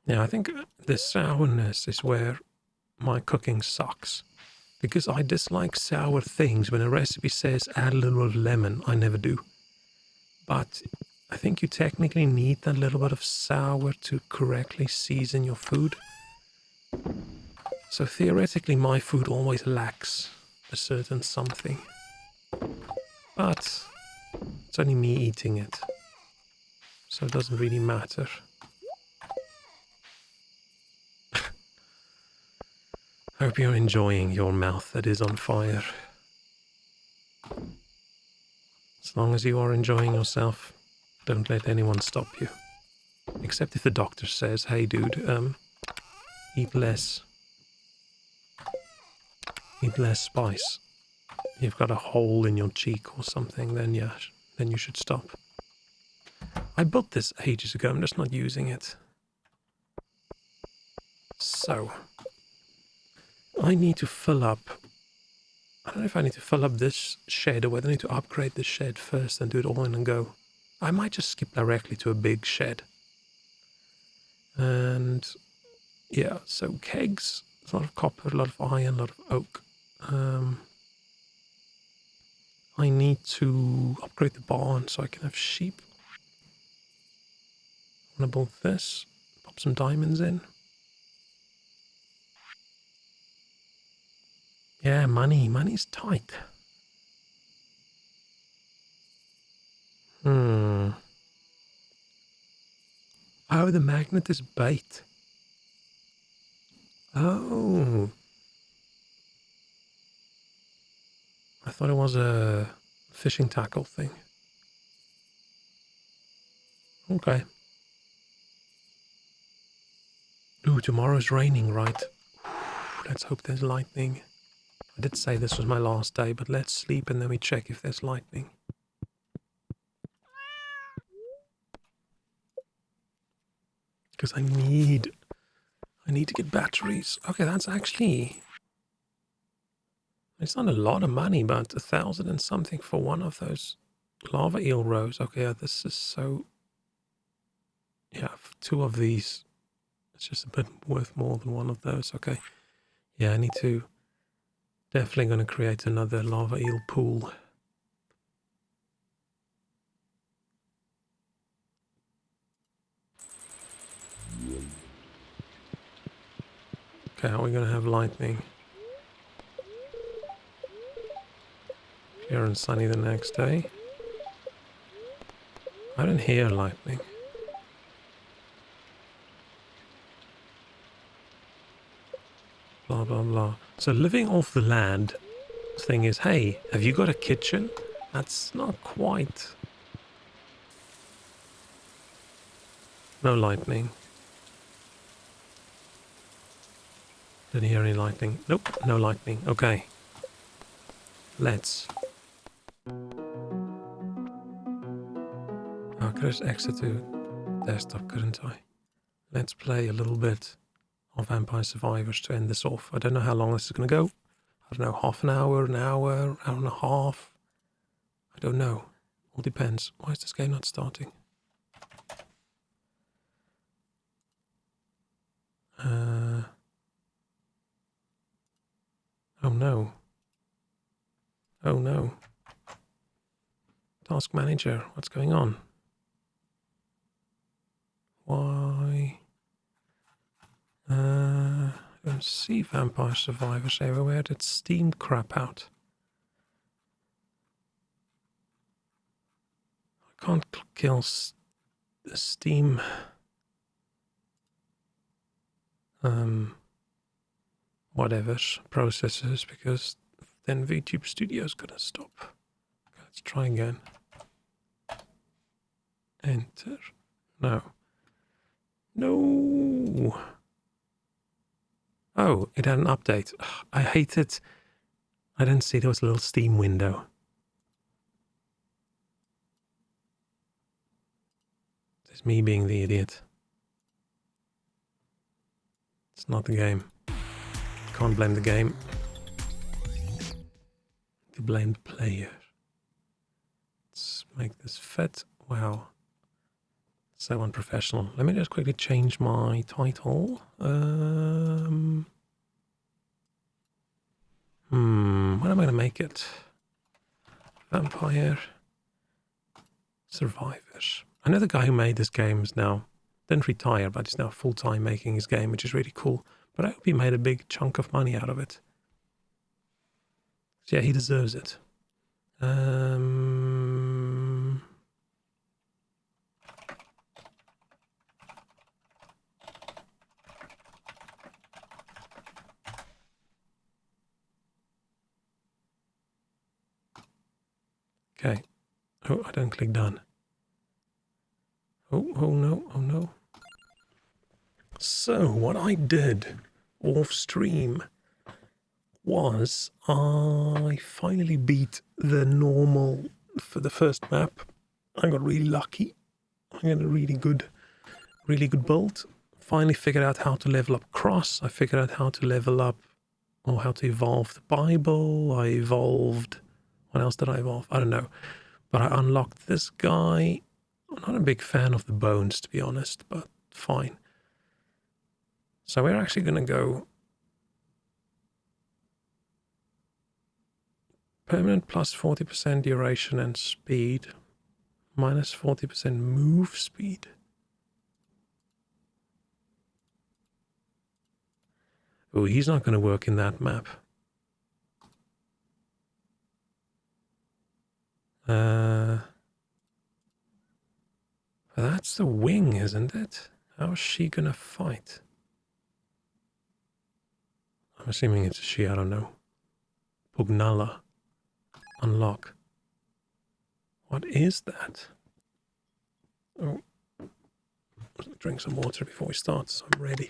Yeah, I think the sourness is where my cooking sucks. Because I dislike sour things. When a recipe says add a little bit of lemon, I never do. But I think you technically need that little bit of sour to correctly season your food. So theoretically, my food always lacks a certain something. But it's only me eating it. So it doesn't really matter. Hope you're enjoying your mouth that is on fire. As long as you are enjoying yourself, don't let anyone stop you. Except if the doctor says, hey dude, eat less. Eat less spice. You've got a hole in your cheek or something, then yeah, then you should stop. I built this ages ago, I'm just not using it. So, I need to fill up. I don't know if I need to fill up this shed or whether I need to upgrade this shed first and do it all in a go. I might just skip directly to a big shed. And yeah, so kegs, a lot of copper, a lot of iron, a lot of oak. I need to upgrade the barn so I can have sheep. I'm gonna build this, pop some diamonds in. Yeah, money's tight. Oh, the magnet is bait. Oh. I thought it was a fishing tackle thing. Okay. Ooh, tomorrow's raining, right? Let's hope there's lightning. I did say this was my last day, but let's sleep and then we check if there's lightning. Because I need to get batteries. Okay, that's actually... It's not a lot of money, but 1,000 and something for one of those lava eel rows. Okay, yeah, this is so... Yeah, 2 of these. It's just a bit worth more than one of those. Okay. Yeah, I need to... Definitely going to create another lava eel pool. Okay, how are we going to have lightning? Clear and sunny the next day. I don't hear lightning. Blah, blah, blah. So living off the land thing is, hey, have you got a kitchen? That's not quite... No lightning. Didn't hear any lightning. Nope, no lightning. Okay. Let's... Oh, I could just exit to desktop, couldn't I? Let's play a little bit of Vampire Survivors to end this off. I don't know how long this is going to go. I don't know, half an hour and a half. I don't know. All depends. Why is this game not starting? Oh no. Oh no. Task manager, what's going on? Why? I don't see Vampire Survivors everywhere. Did Steam crap out? I can't kill the Steam whatever processors, because then VTube Studio's gonna stop. Let's try again. Enter. No. No. Oh, it had an update. Ugh, I hate it. I didn't see there was a little Steam window. It's me being the idiot. It's not the game. Can't blame the game. You blame the player. Let's make this fit. Wow. So unprofessional. Let me just quickly change my title. What am I going to make it? Vampire Survivors. I know the guy who made this game is now, didn't retire, but he's now full-time making his game, which is really cool. But I hope he made a big chunk of money out of it. So yeah, he deserves it. Okay. Oh, I don't click done. Oh no. So, what I did off stream was I finally beat the normal for the first map. I got really lucky. I got a really good build. Finally figured out how to level up Cross. I figured out how to level up, or how to evolve the Bible. I evolved... What else did I evolve? I don't know. But I unlocked this guy. I'm not a big fan of the bones, to be honest, but fine. So we're actually going to go permanent plus 40% duration and speed, minus 40% move speed. Oh, he's not going to work in that map. That's the wing, isn't it? How is she going to fight? I'm assuming it's a she, I don't know. Pugnala. Unlock. What is that? Oh. Drink some water before we start, so I'm ready.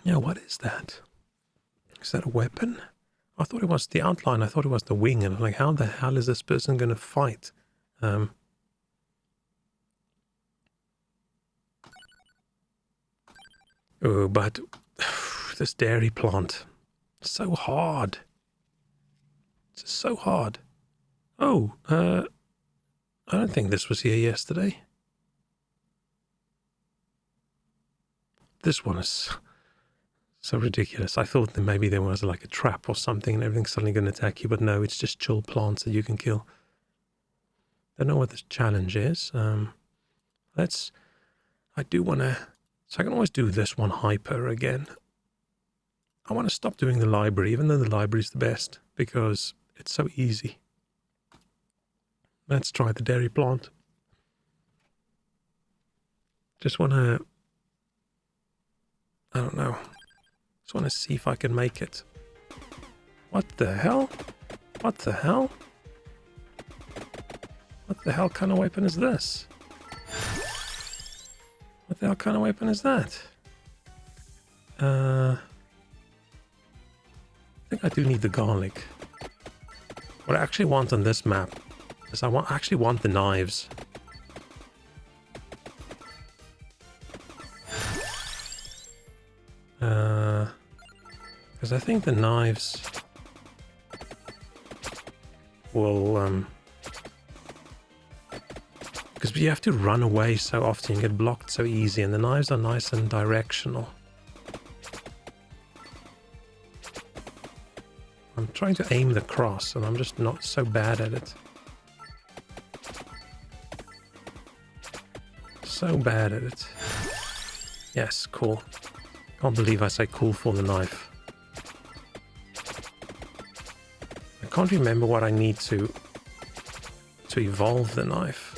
Yeah, what is that? Is that a weapon? I thought it was the outline. I thought it was the wing. And I'm like, how the hell is this person going to fight? Oh, but this dairy plant. So hard. It's so hard. Oh, I don't think this was here yesterday. This one is so ridiculous. I thought that maybe there was like a trap or something and everything's suddenly going to attack you, but no, it's just chill plants that you can kill. Don't know what this challenge is. I do want to, so I can always do this one hyper again. I want to stop doing the library, even though the library is the best, because it's so easy. Let's try the dairy plant. Just want to, I don't know. Just want to see if I can make it. What the hell? What the hell? What the hell kind of weapon is this? What the hell kind of weapon is that? I think I do need the garlic. What I actually want on this map is I actually want the knives. Because I think the knives will, because you have to run away so often, you get blocked so easy, and the knives are nice and directional. I'm trying to aim the cross, and I'm just not so bad at it. So bad at it. Yes, cool. Can't believe I say cool for the knife. can't remember what I need to evolve the knife.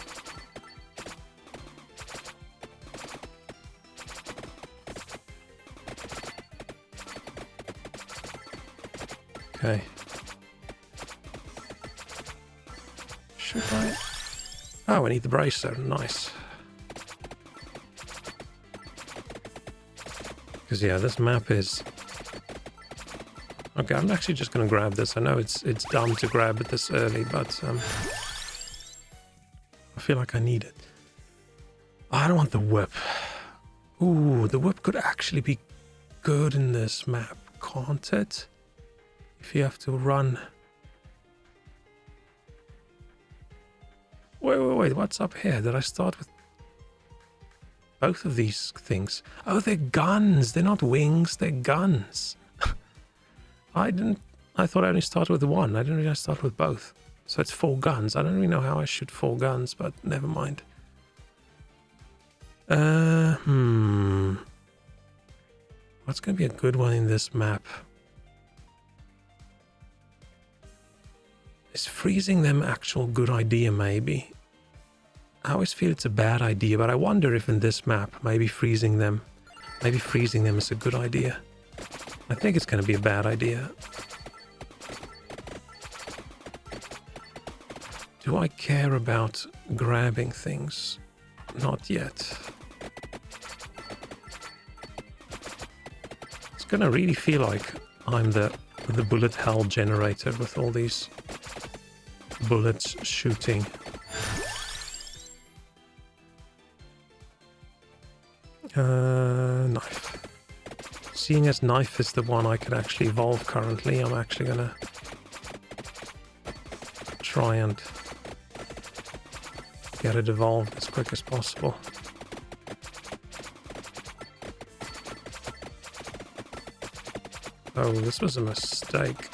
Okay. Should I? Oh, I need the bracer. Nice. Because yeah, this map is... Okay, I'm actually just going to grab this. I know it's dumb to grab it this early, but I feel like I need it. I don't want the whip. Ooh, the whip could actually be good in this map, can't it? If you have to run... Wait, what's up here? Did I start with both of these things? Oh, they're guns. They're not wings, they're guns. I thought I only started with one. I didn't really start with both. So it's 4 guns. I don't really know how I shoot 4 guns, but never mind. What's going to be a good one in this map? Is freezing them actual good idea, maybe? I always feel it's a bad idea, but I wonder if in this map, maybe freezing them is a good idea. I think it's going to be a bad idea. Do I care about grabbing things? Not yet. It's going to really feel like I'm the bullet hell generator with all these bullets shooting. Knife. Seeing as knife is the one I can actually evolve currently, I'm actually gonna try and get it evolved as quick as possible. Oh, this was a mistake.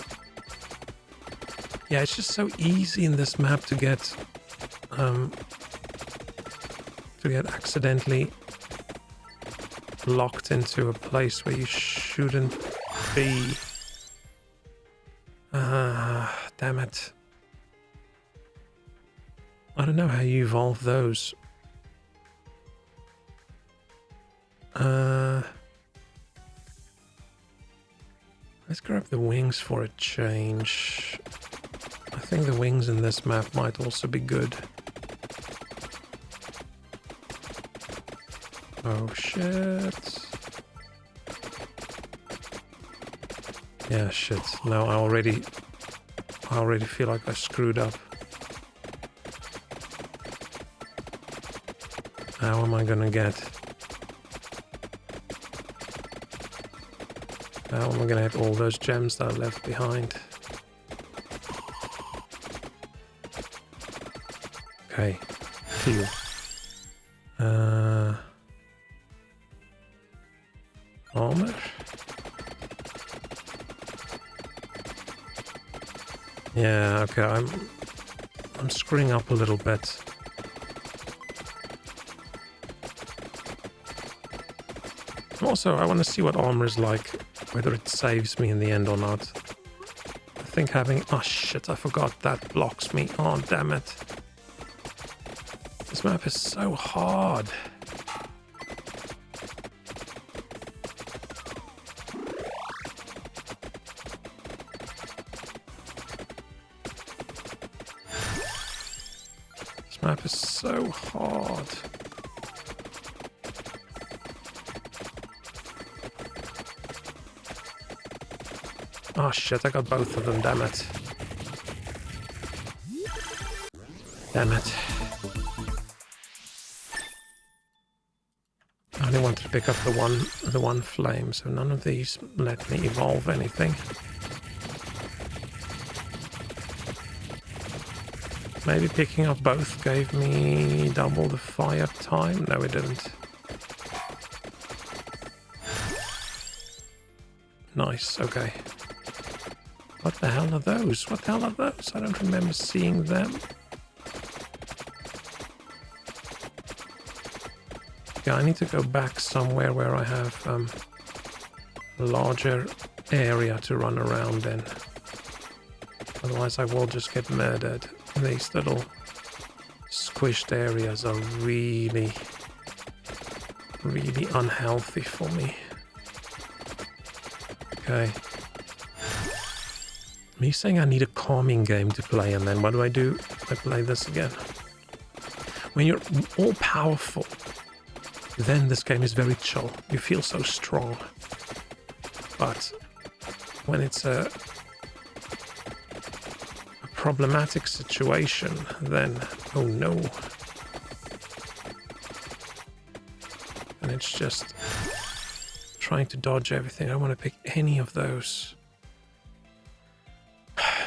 Yeah, it's just so easy in this map to get accidentally locked into a place where you shouldn't be. Damn it. I don't know how you evolve those. Let's grab the wings for a change. I think the wings in this map might also be good. Oh shit. Yeah, shit. No, I already feel like I screwed up. How am I gonna get? How am I gonna have all those gems that I left behind? Okay, heal. Armor? Yeah, okay, I'm screwing up a little bit. Also, I want to see what armor is like, whether it saves me in the end or not. I think having... Oh shit, I forgot that blocks me. Oh, damn it. This map is so hard. This map is so hard. Oh shit, I got both of them, damn it. Damn it. I only wanted to pick up the one flame, so none of these let me evolve anything. Maybe picking up both gave me double the fire time? No, it didn't. Nice, okay. What the hell are those? What the hell are those? I don't remember seeing them. Yeah, I need to go back somewhere where I have a larger area to run around in. Otherwise I will just get murdered. These little squished areas are really, really unhealthy for me. Okay. Me saying I need a calming game to play, and then what do? I play this again. When you're all powerful, then this game is very chill. You feel so strong. But when it's a problematic situation, then oh no. And it's just trying to dodge everything. I don't want to pick any of those.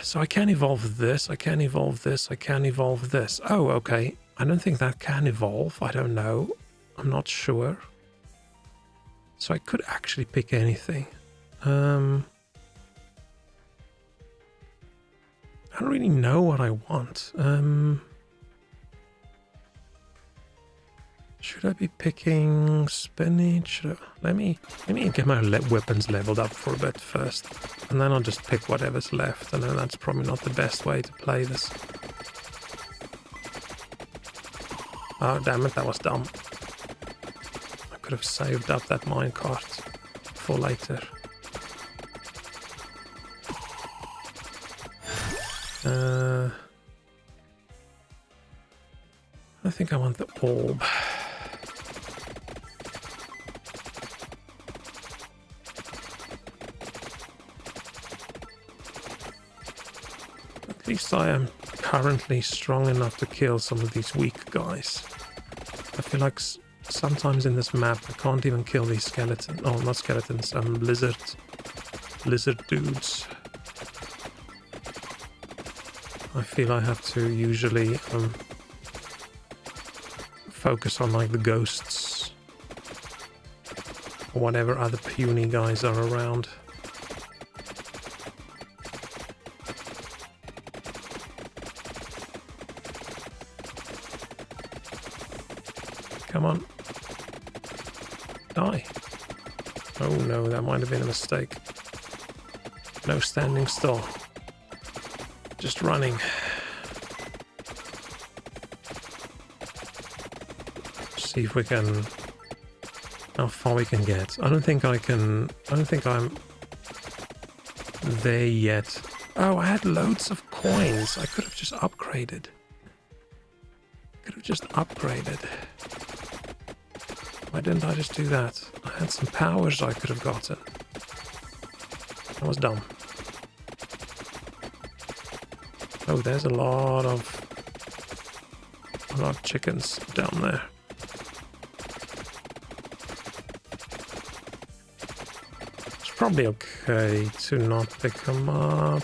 So I can evolve this, I can evolve this, I can evolve this. Oh, okay. I don't think that can evolve. I don't know. I'm not sure. So I could actually pick anything. I don't really know what I want. Should I be picking spinach? Let me get my weapons leveled up for a bit first, and then I'll just pick whatever's left. I know that's probably not the best way to play this. Oh damn it, that was dumb. I could have saved up that minecart for later. I think I want the orb. At least I am currently strong enough to kill some of these weak guys. I feel like sometimes in this map I can't even kill these skeletons. Oh, not skeletons, lizard dudes. I feel I have to usually focus on like the ghosts or whatever other puny guys are around. Come on. Die. Oh no, that might have been a mistake. No standing still. Just running. See if we can... how far we can get. I don't think I'm there yet. Oh, I had loads of coins. I could have just upgraded. Why didn't I just do that? I had some powers I could have gotten. That was dumb. Oh, there's a lot of chickens down there. It's probably okay to not pick them up.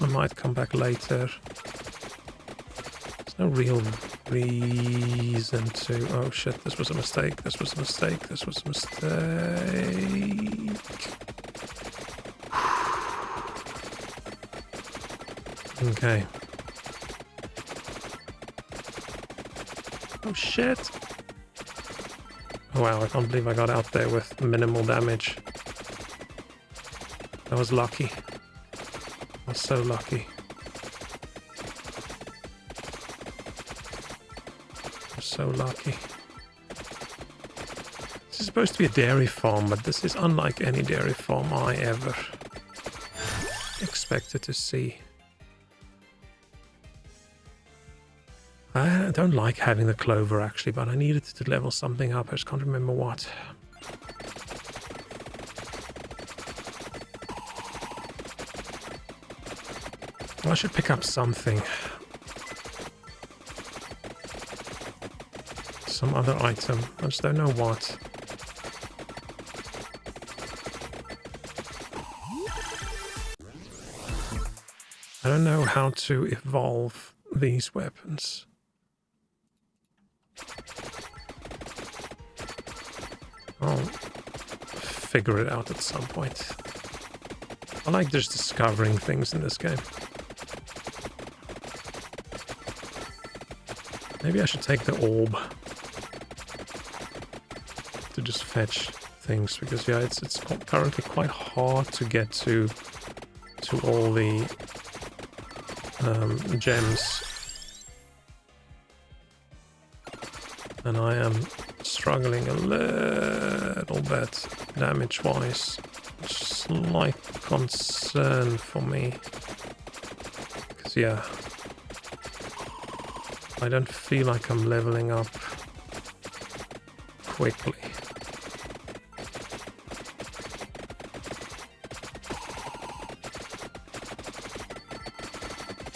I might come back later. There's no real reason to... oh shit, this was a mistake. This was a mistake. This was a mistake. Okay. Oh shit. Oh wow, I can't believe I got out there with minimal damage. That was lucky. I was so lucky. So lucky. This is supposed to be a dairy farm, but this is unlike any dairy farm I ever expected to see. I don't like having the clover actually, but I needed to level something up. I just can't remember what. Well, I should pick up something. Some other item. I just don't know what. I don't know how to evolve these weapons. I'll figure it out at some point. I like just discovering things in this game. Maybe I should take the orb to just fetch things, because yeah, it's currently quite hard to get to all the gems. And I am struggling a little bit damage-wise. Slight concern for me. Because, yeah, I don't feel like I'm leveling up quickly.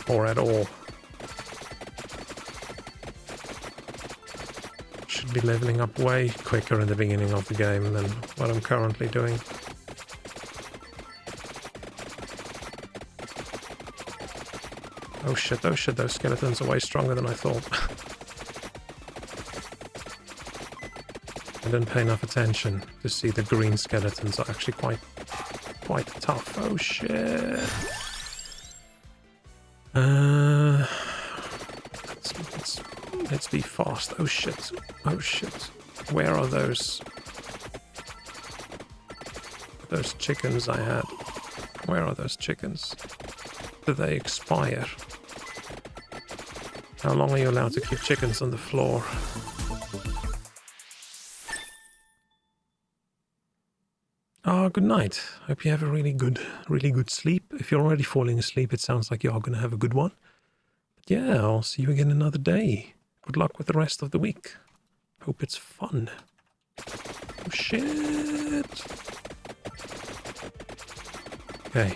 Or at all. Should be leveling up way quicker in the beginning of the game than what I'm currently doing. Oh shit, those skeletons are way stronger than I thought. I didn't pay enough attention to see the green skeletons are actually quite tough. Oh shit. Let's be fast. Oh shit. Oh shit. Where are those chickens I had? Where are those chickens? Do they expire? How long are you allowed to keep chickens on the floor? Oh, good night. Hope you have a really good sleep. If you're already falling asleep, it sounds like you are going to have a good one. But yeah, I'll see you again another day. Good luck with the rest of the week. Hope it's fun. Oh, shit. Okay.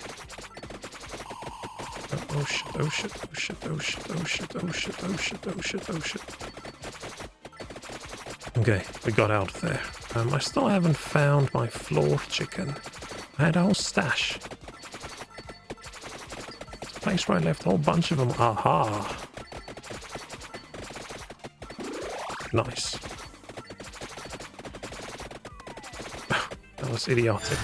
Oh shit, oh shit, oh shit, oh shit, oh shit, oh shit, oh shit, oh shit, oh shit. Okay, we got out of there. I still haven't found my floor chicken. I had a whole stash. It's a place where I left a whole bunch of them. Aha! Nice. That was idiotic.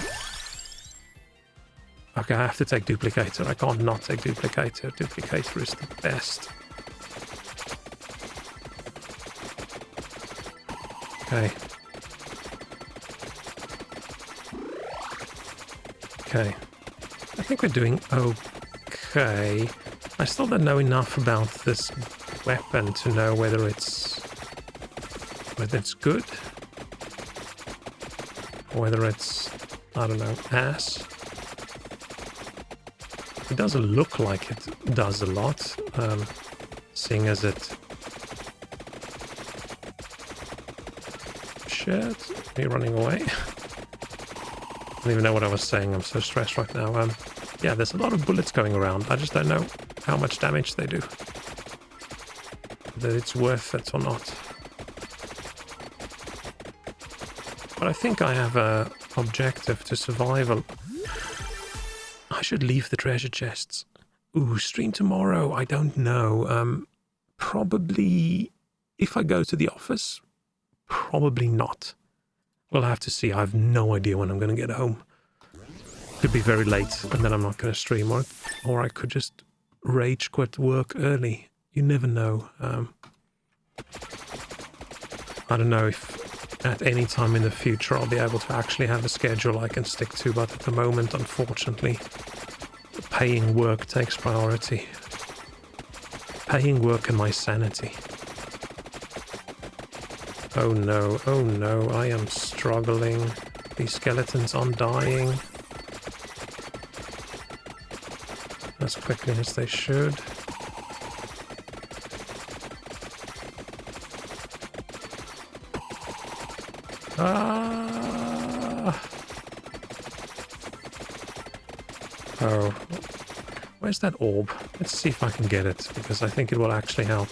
Okay, I have to take Duplicator. I can't not take Duplicator. Duplicator is the best. Okay. Okay. I think we're doing okay. I still don't know enough about this weapon to know whether it's good. Or whether it's, I don't know, ass. It doesn't look like it does a lot, seeing as it... Shit, are you running away? I don't even know what I was saying, I'm so stressed right now. Yeah, there's a lot of bullets going around, I just don't know how much damage they do. Whether it's worth it or not. But I think I have a objective to survival. I should leave the treasure chests. Ooh, stream tomorrow. I don't know. Probably if I go to the office, probably not. We'll have to see. I have no idea when I'm going to get home. Could be very late and then I'm not going to stream, or I could just rage quit work early. You never know. I don't know if at any time in the future I'll be able to actually have a schedule I can stick to, but at the moment, unfortunately, paying work takes priority. Paying work and my sanity. Oh no, I am struggling. These skeletons aren't dying as quickly as they should. Ah! Oh. Where's that orb? Let's see if I can get it, because I think it will actually help.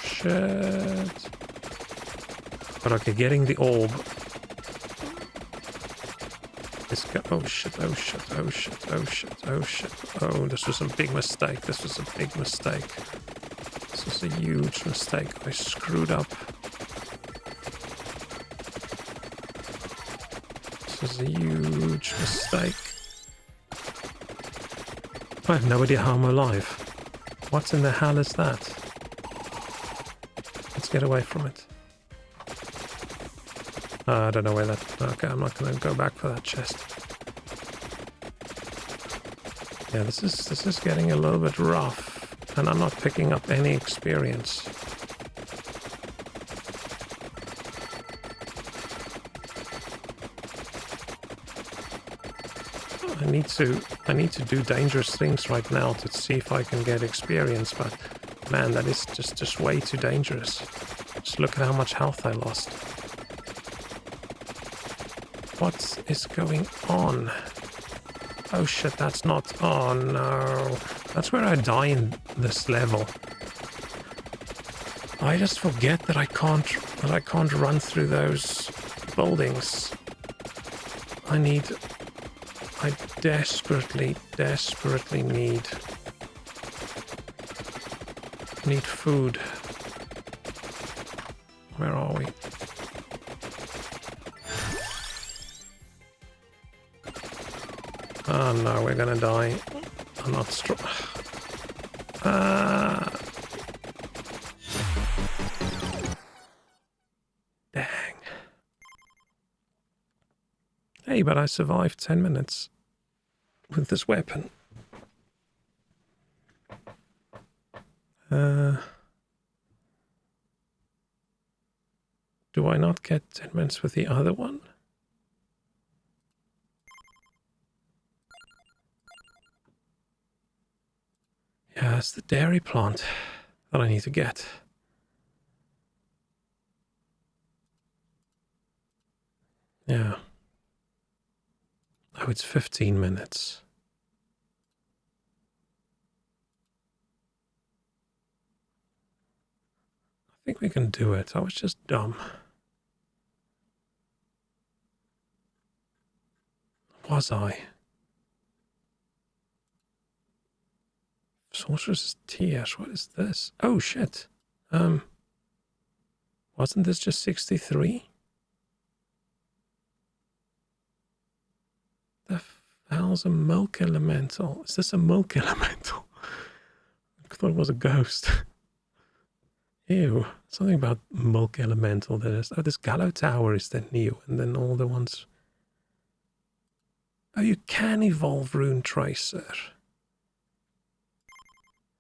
Shit. But okay, getting the orb. Oh shit, oh shit, oh shit, oh shit, oh shit. Oh, this was a big mistake. This was a big mistake. This was a huge mistake. I screwed up. This was a huge mistake. I have no idea how I'm alive. What in the hell is that? Let's get away from it. I don't know where that... Okay, I'm not going to go back for that chest. Yeah, this is getting a little bit rough, and I'm not picking up any experience. I need to do dangerous things right now to see if I can get experience, but man, that is just way too dangerous. Just look at how much health I lost. What is going on? Oh shit, that's not... Oh no. That's where I die in this level. I just forget that I can't run through those buildings. I desperately need food. Where are we? Oh no, we're gonna die. I'm not strong. Dang. Hey, but I survived 10 minutes with this weapon. Do I not get 10 minutes with the other one? Yeah, it's the dairy plant that I need to get. Yeah. Oh, it's 15 minutes. I think we can do it. I was just dumb. Was I? Sorcerer's Tears, what is this? Oh shit. Wasn't this just 63? The hell's a milk elemental? Is this a milk elemental? I thought it was a ghost. Ew. Something about milk elemental that is. Oh, this Gallo Tower is then new, and then all the ones. Oh, you can evolve Rune Tracer.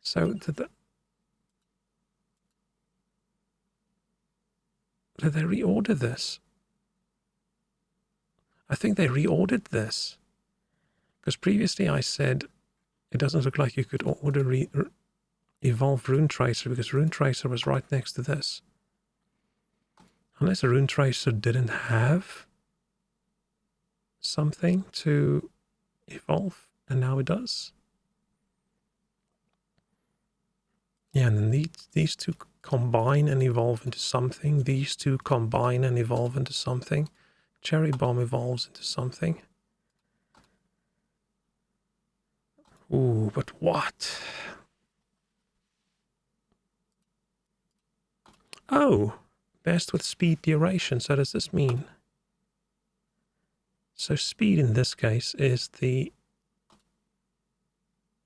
So did they reorder this? I think they reordered this. Because previously I said it doesn't look like you could order evolve Rune Tracer because Rune Tracer was right next to this. Unless a Rune Tracer didn't have something to evolve, and now it does. Yeah, and then these two combine and evolve into something. These two combine and evolve into something. Cherry Bomb evolves into something. Ooh, but what? Oh, best with speed duration. So does this mean? So speed in this case is the...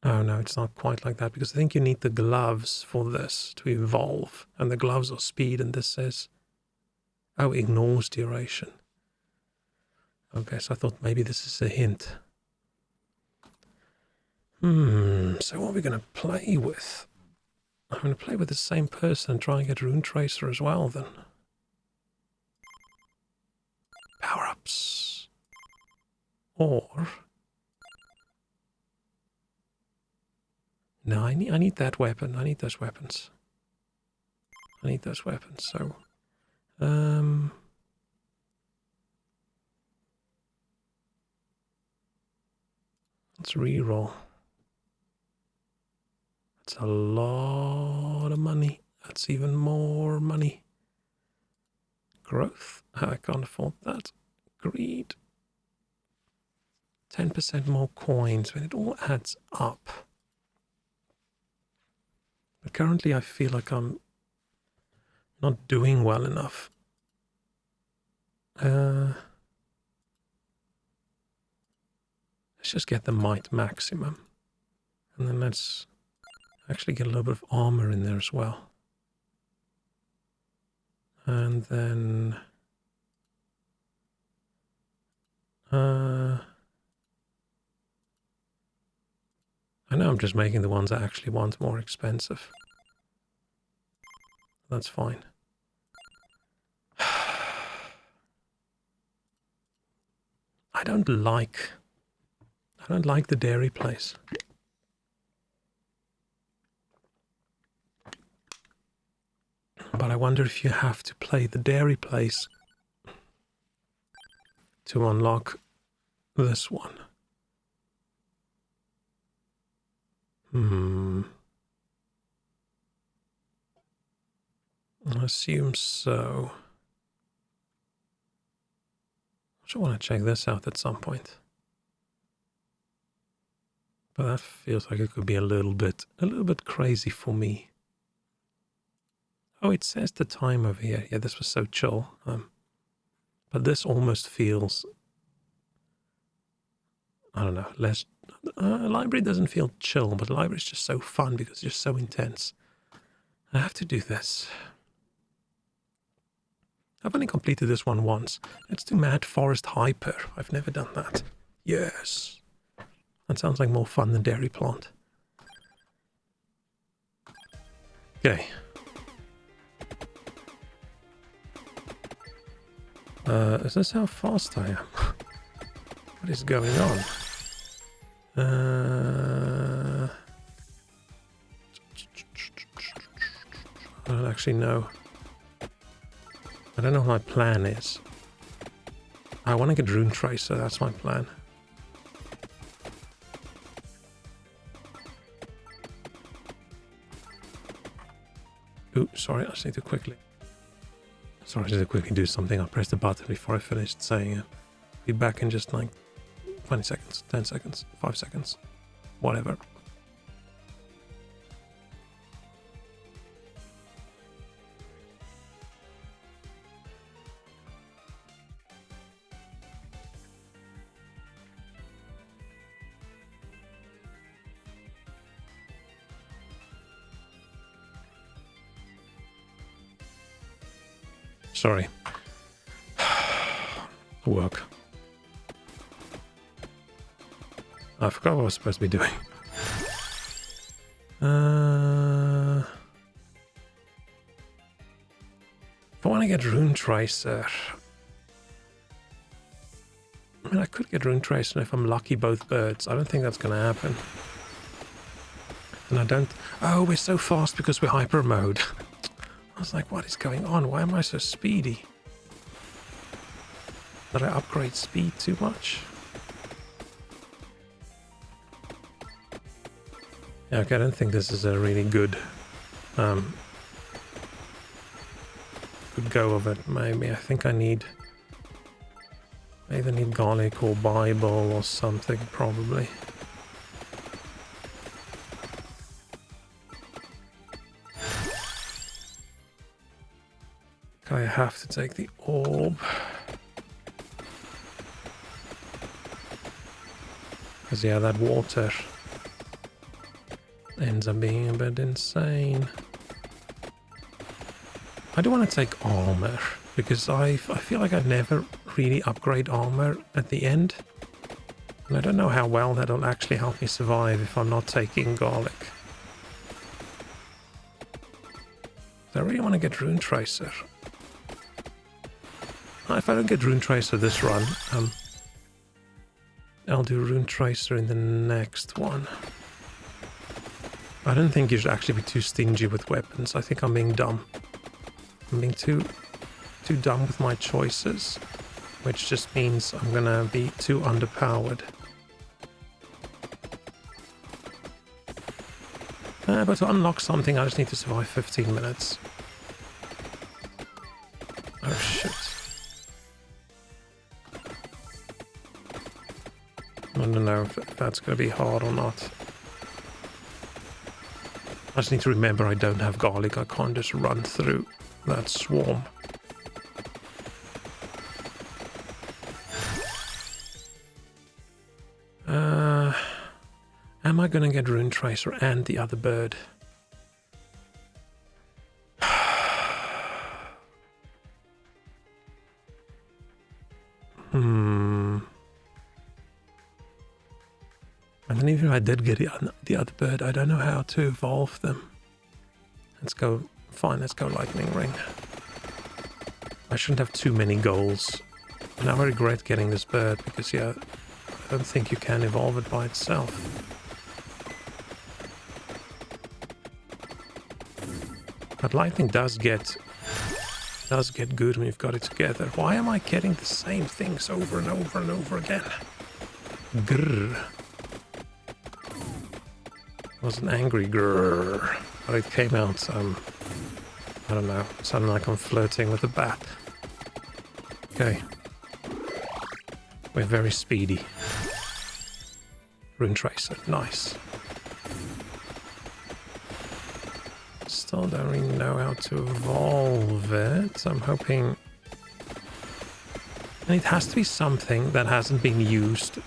Oh no, it's not quite like that because I think you need the gloves for this to evolve. And the gloves are speed and this says... Oh, ignores duration. Okay, so I thought maybe this is a hint. So what are we going to play with? I'm going to play with the same person and try and get Rune Tracer as well then. Power-ups. Or... No, I need that weapon. I need those weapons. I need those weapons, so... Let's reroll. That's a lot of money. That's even more money. Growth. I can't afford that. Greed. 10% more coins when it all adds up. But currently I feel like I'm not doing well enough. Let's just get the might maximum. And then let's actually get a little bit of armor in there as well. And then... I know I'm just making the ones I actually want more expensive. That's fine. I don't like the dairy place. But I wonder if you have to play the dairy place to unlock this one. I assume so. I should want to check this out at some point. But that feels like it could be a little bit crazy for me. Oh, it says the time over here. Yeah, this was so chill. But this almost feels, I don't know, less. Library doesn't feel chill, but the library is just so fun because it's just so intense. I have to do this. I've only completed this one once. Let's do Mad Forest Hyper. I've never done that. Yes. That sounds like more fun than Dairy Plant. Okay. Is this how fast I am? What is going on? I don't actually know. I don't know what my plan is. I want to get Rune Tracer, that's my plan. Ooh, sorry, I just need to quickly... Sorry, I just need to quickly do something. I pressed the button before I finished saying it. Be back in just like 20 seconds, 10 seconds, 5 seconds, whatever. Sorry. Work. I forgot what I was supposed to be doing. If I want to get Rune Tracer... I mean, I could get Rune Tracer if I'm lucky both birds. I don't think that's going to happen. And I don't... Oh, we're so fast because we're hyper mode. I was like, what is going on? Why am I so speedy? Did I upgrade speed too much? Yeah, okay, I don't think this is a really good go of it. Maybe I think I either need garlic or Bible or something, probably. I have to take the orb. Because yeah, that water ends up being a bit insane. I do want to take armor, because I feel like I never really upgrade armor at the end. And I don't know how well that'll actually help me survive if I'm not taking garlic. So I really want to get Rune Tracer. If I don't get Rune Tracer this run, I'll do Rune Tracer in the next one. I don't think you should actually be too stingy with weapons. I think I'm being dumb. I'm being too dumb with my choices, which just means I'm gonna be too underpowered. But to unlock something, I just need to survive 15 minutes. Oh shit. I don't know if that's gonna be hard or not. I just need to remember I don't have garlic. I can't just run through that swarm. Am I gonna get Rune Tracer and the other bird? And then even if I did get the other bird, I don't know how to evolve them. Let's go, fine, let's go lightning ring. I shouldn't have too many goals. Now I regret getting this bird because, yeah, I don't think you can evolve it by itself. But lightning does get good when you've got it together. Why am I getting the same things over and over and over again? Grrr. It was an angry grrr, but it came out, I don't know, sounding like I'm flirting with a bat. Okay. We're very speedy. Rune Tracer, nice. Still don't really know how to evolve it. I'm hoping... And it has to be something that hasn't been used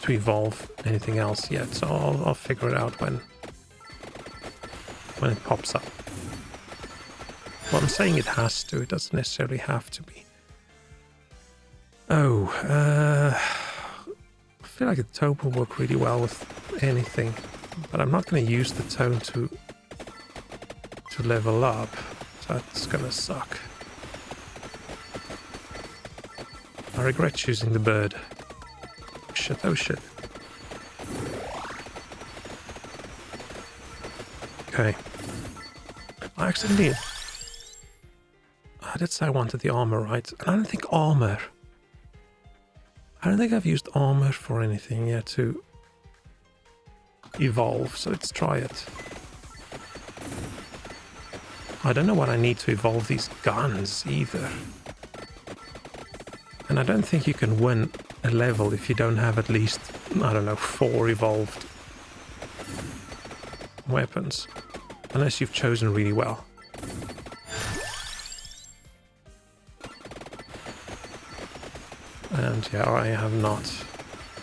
to evolve anything else yet, so I'll figure it out when it pops up. Well, I'm saying it has to, it doesn't necessarily have to be. Oh, I feel like a taupe will work really well with anything, but I'm not going to use the tone to level up, so that's going to suck. I regret choosing the bird. Shit, oh shit. Okay. I accidentally... I did say I wanted the armor, right? And I don't think armor... I don't think I've used armor for anything yet to evolve, so let's try it. I don't know what I need to evolve these guns either. And I don't think you can win a level if you don't have at least, I don't know, 4 evolved weapons. Unless you've chosen really well. And yeah, I have not.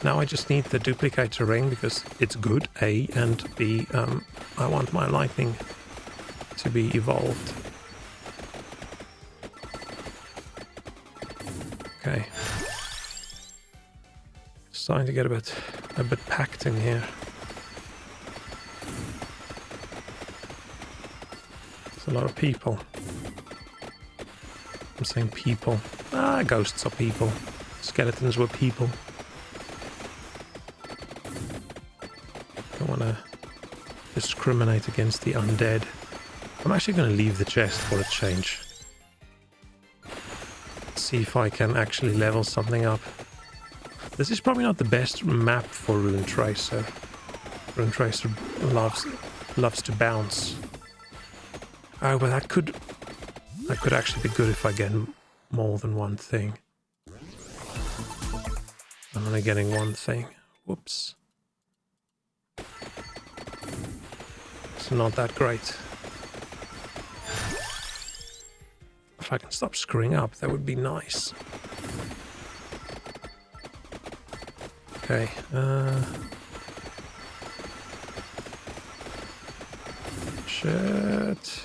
Now I just need the duplicator ring because it's good, A, and B, I want my lightning to be evolved. Okay. Starting to get a bit packed in here. There's a lot of people. I'm saying people. Ah, ghosts are people. Skeletons were people. Don't want to discriminate against the undead. I'm actually going to leave the chest for a change. See if I can actually level something up. This is probably not the best map for Rune Tracer. Rune Tracer loves to bounce. Oh, but that could actually be good if I get more than one thing. I'm only getting one thing. Whoops. It's not that great. If I can stop screwing up, that would be nice. Okay, shit.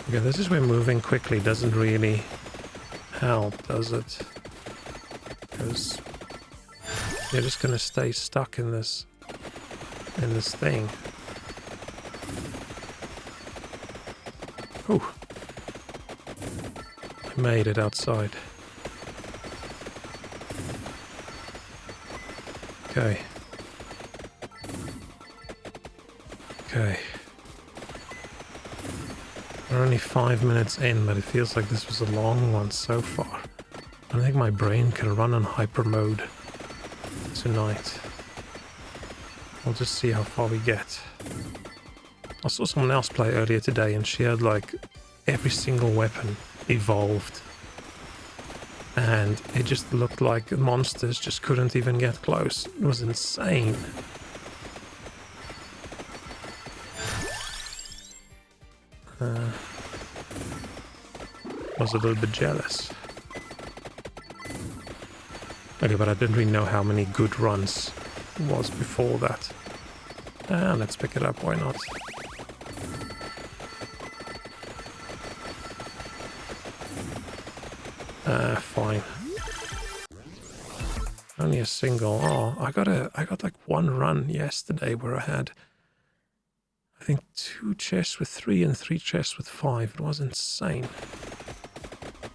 Okay, this is where moving quickly doesn't really help, does it? Because you're just gonna stay stuck in this thing. Oh, I made it outside. Okay. Okay. We're only 5 minutes in, but it feels like this was a long one so far. I don't think my brain can run on hyper mode tonight. We'll just see how far we get. I saw someone else play earlier today and she had like every single weapon evolved. And it just looked like the monsters just couldn't even get close. It was insane. Was a little bit jealous. Okay, but I didn't really know how many good runs was before that. Let's pick it up, why not? Fine. Only a single. Oh, I got like one run yesterday where I had, I think, 2 chests with 3 and 3 chests with 5. It was insane.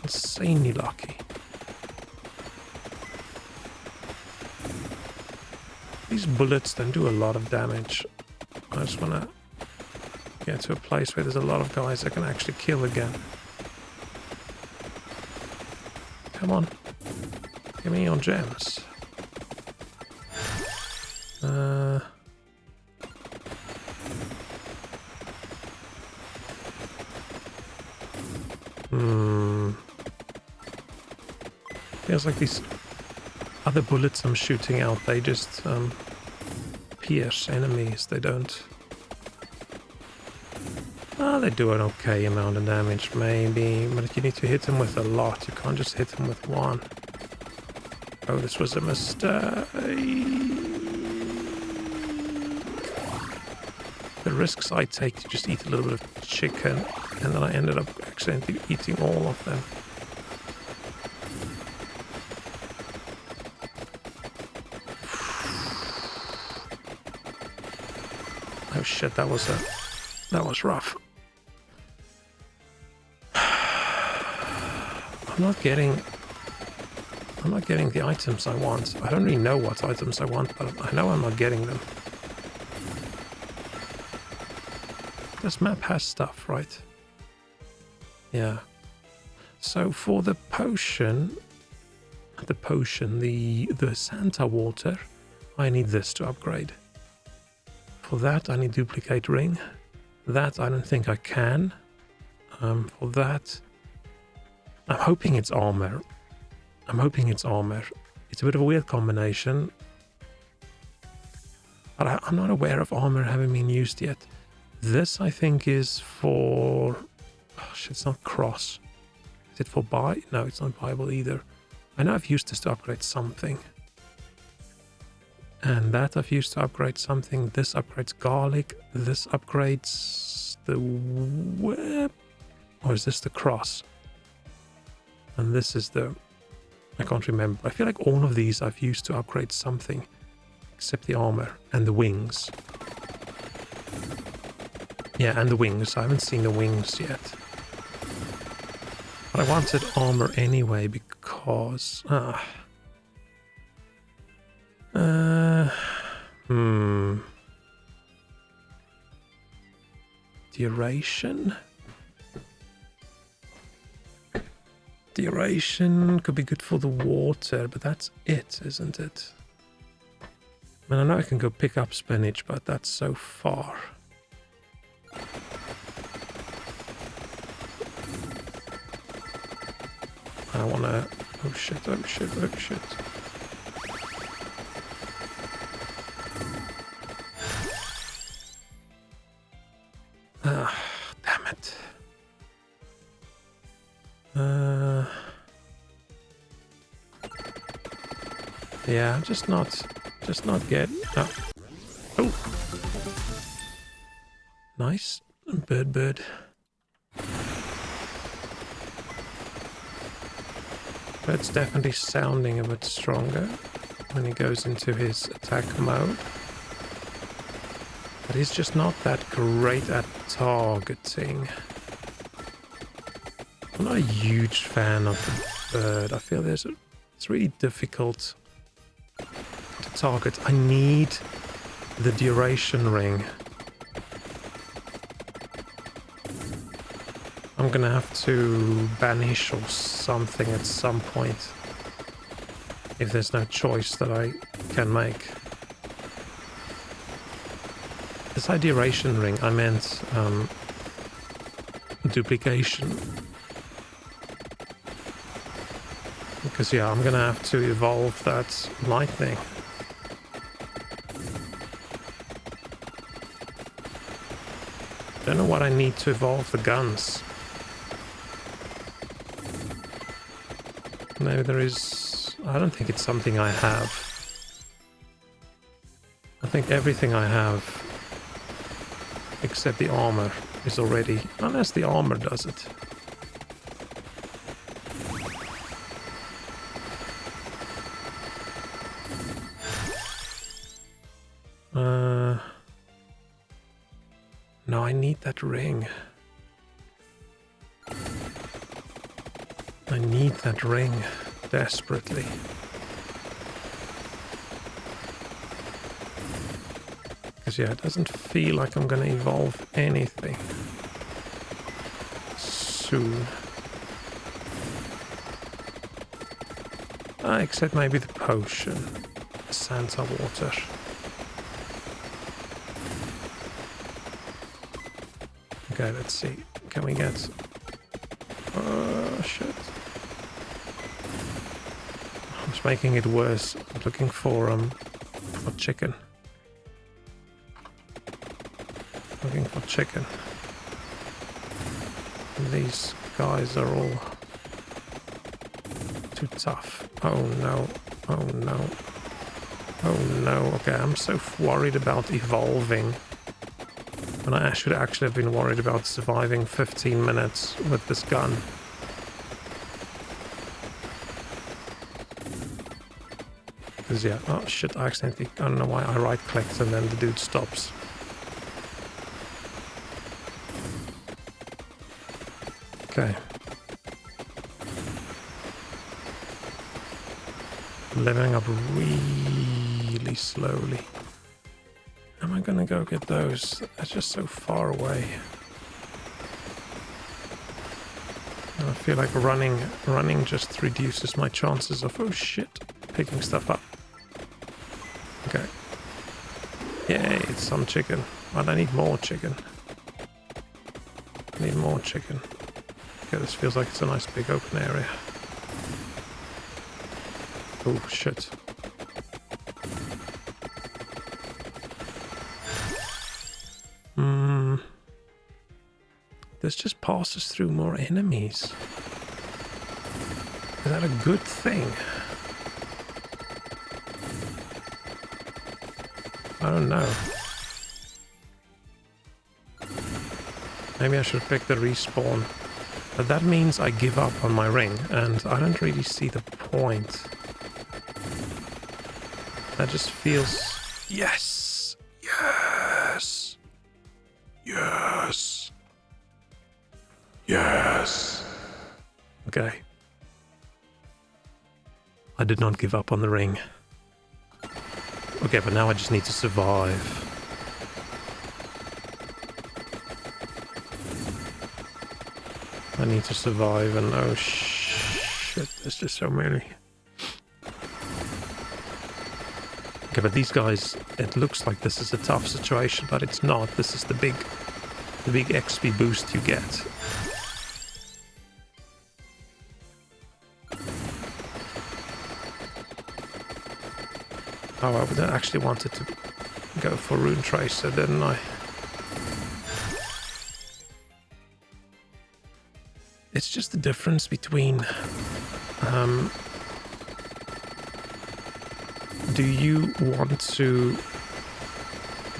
Insanely lucky. These bullets don't do a lot of damage. I just want to get to a place where there's a lot of guys I can actually kill again. Come on. Give me your gems. Feels like these other bullets I'm shooting out, they just pierce enemies. They don't... Oh, they do an okay amount of damage, maybe. But you need to hit them with a lot. You can't just hit them with one. Oh, this was a mistake. The risks I take to just eat a little bit of chicken, and then I ended up accidentally eating all of them. Oh shit, that was rough. I'm not getting the items I want. I don't really know what items I want, but I know I'm not getting them. This map has stuff, right? Yeah. So for the potion, the Santa water, I need this to upgrade. For that, I need duplicate ring. That I don't think I can. For that, I'm hoping it's armor. It's a bit of a weird combination. But I'm not aware of armor having been used yet. This, I think, is for... Oh, shit, it's not cross. Is it for buy? No, it's not Bible either. I know I've used this to upgrade something. And that I've used to upgrade something. This upgrades garlic. This upgrades the web. Or is this the cross? And this is the... I can't remember. I feel like all of these I've used to upgrade something. Except the armor and the wings. Yeah, and the wings. I haven't seen the wings yet. But I wanted armor anyway because... Duration? Duration could be good for the water, but that's it, isn't it? I mean, I know I can go pick up spinach, but that's so far. I wanna... Oh shit, oh shit, oh shit. Ah, damn it. Yeah, just not get... Oh. Oh! Nice. Bird. Bird's definitely sounding a bit stronger when he goes into his attack mode. But he's just not that great at targeting. I'm not a huge fan of the bird. I feel it's really difficult to target. I need the duration ring. I'm gonna have to banish or something at some point. If there's no choice that I can make. This duration ring, I meant duplication. Because yeah, I'm gonna have to evolve that lightning. Don't know what I need to evolve the guns. Maybe there is... I don't think it's something I have. I think everything I have, except the armor, is already... Unless the armor does it. No, I need that ring. I need that ring desperately. Because yeah, it doesn't feel like I'm gonna evolve anything soon. Except maybe the potion. Santa water. Okay, let's see. Can we get... Oh, shit. I'm just making it worse. I'm looking for chicken. Looking for chicken. These guys are all too tough. Oh no. Oh no. Oh no. Okay, I'm so worried about evolving. And I should actually have been worried about surviving 15 minutes with this gun. Because yeah, oh shit, I accidentally, I don't know why I right clicked and then the dude stops. Okay. Leveling up really slowly. Am I gonna go get those? That's just so far away. And I feel like running just reduces my chances of, oh shit, picking stuff up. Okay. Yay, it's some chicken. But I need more chicken. I need more chicken. Okay, this feels like it's a nice big open area. Oh shit. This just passes through more enemies. Is that a good thing? I don't know. Maybe I should pick the respawn. But that means I give up on my ring, and I don't really see the point. That just feels... Yes! Yes! Yes! Yes! Okay. I did not give up on the ring. Okay, but now I just need to survive. I need to survive, and oh shit, there's just so many. Okay, but these guys, it looks like this is a tough situation, but it's not. This is the big XP boost you get. Oh, I actually wanted to go for Rune Tracer, didn't I? It's just the difference between... do you want to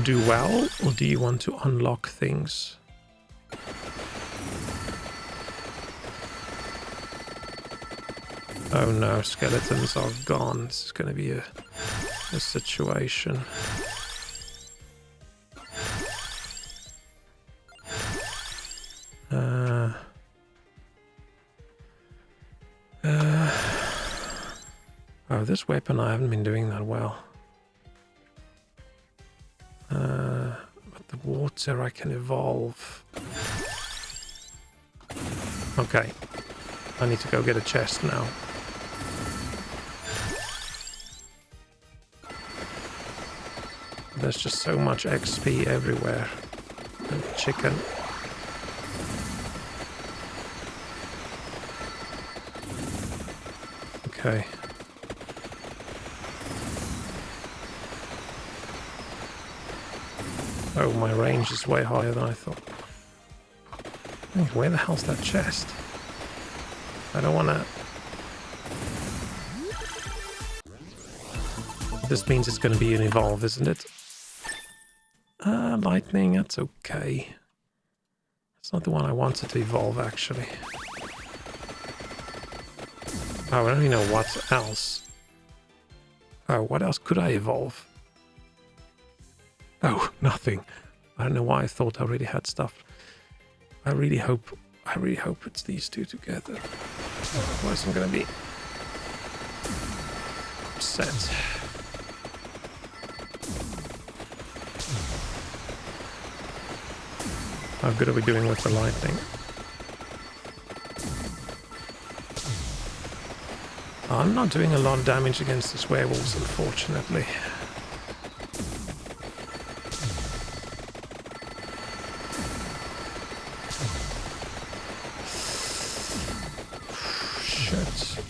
do well, or do you want to unlock things? Oh no, skeletons are gone. This is going to be a situation. Oh, this weapon, I haven't been doing that well. But the water I can evolve. Okay. I need to go get a chest now. There's just so much XP everywhere. And chicken. Okay. Oh, my range is way higher than I thought. Hey, where the hell's that chest? I don't want to... This means it's going to be an evolve, isn't it? Lightning, that's okay. It's not the one I wanted to evolve, actually. Oh, I don't even know what else. Oh, what else could I evolve? Oh, nothing. I don't know why I thought I already had stuff. I really hope it's these two together. Otherwise I'm gonna be upset. How good are we doing with the lightning? I'm not doing a lot of damage against these werewolves, unfortunately. Shit.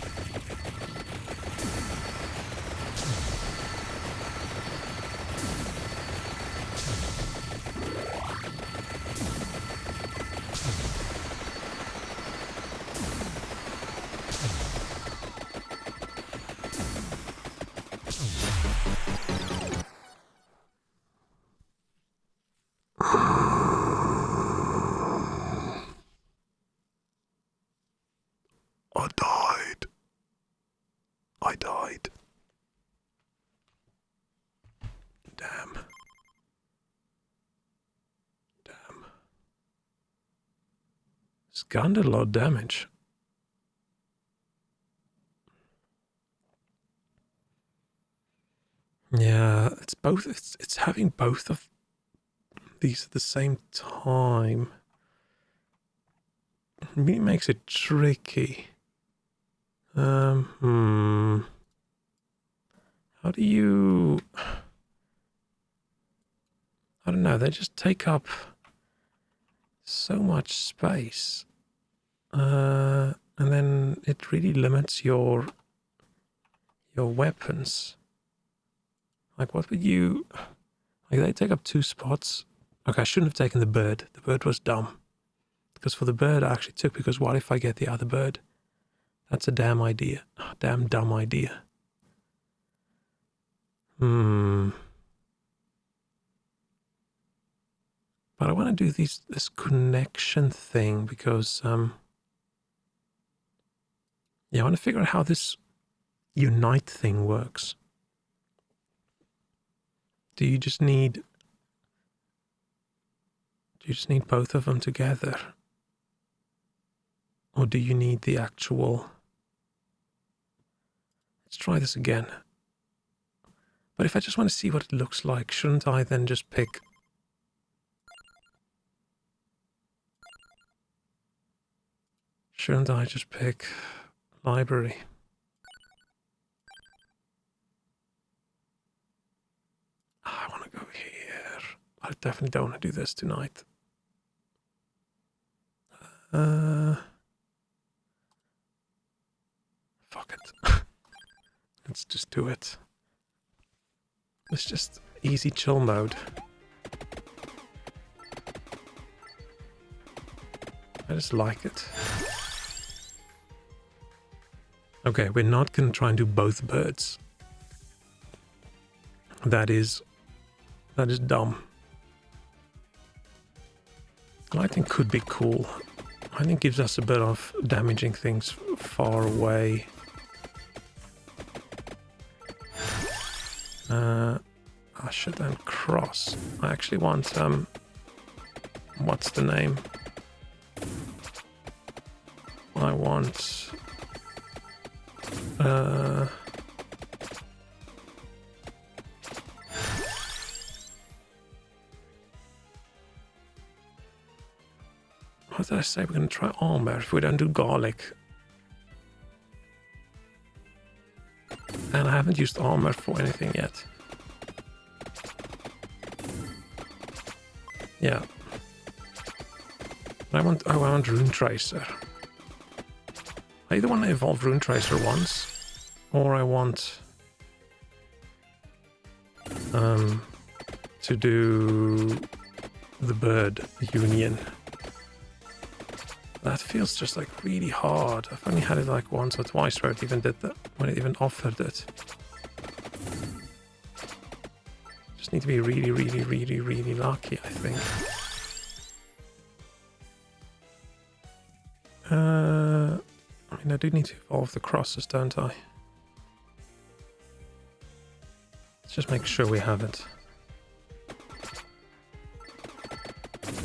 I died. Damn. It's gun did a lot of damage. Yeah, it's both. It's having both of these at the same time. It really makes it tricky. How do you... I don't know, they just take up so much space. And then it really limits your weapons. Like, what would you... Like, they take up 2 spots. Okay, I shouldn't have taken the bird. The bird was dumb. Because for the bird, I actually took, because what if I get the other bird? That's a damn idea. Damn dumb idea. But I want to do this connection thing because, yeah, I want to figure out how this unite thing works. Do you just need both of them together? Or do you need the actual... Let's try this again. But if I just want to see what it looks like, shouldn't I then just pick... Shouldn't I just pick library? I want to go here. I definitely don't want to do this tonight. Fuck it. Let's just do it. It's just easy chill mode. I just like it. Okay, we're not going to try and do both birds. That is dumb. Lightning could be cool. I think gives us a bit of damaging things far away. I should then cross. I actually want, what's the name? I want, what did I say? We're going to try armor if we don't do garlic. And I haven't used armor for anything yet. Yeah. I want Rune Tracer. I either want to evolve Rune Tracer once, or I want to do the bird union. That feels just like really hard. I've only had it like once or twice where it even did that, when it even offered it. Just need to be really, really, really, really lucky, I think. I mean, I do need to evolve the crosses, don't I? Let's just make sure we have it.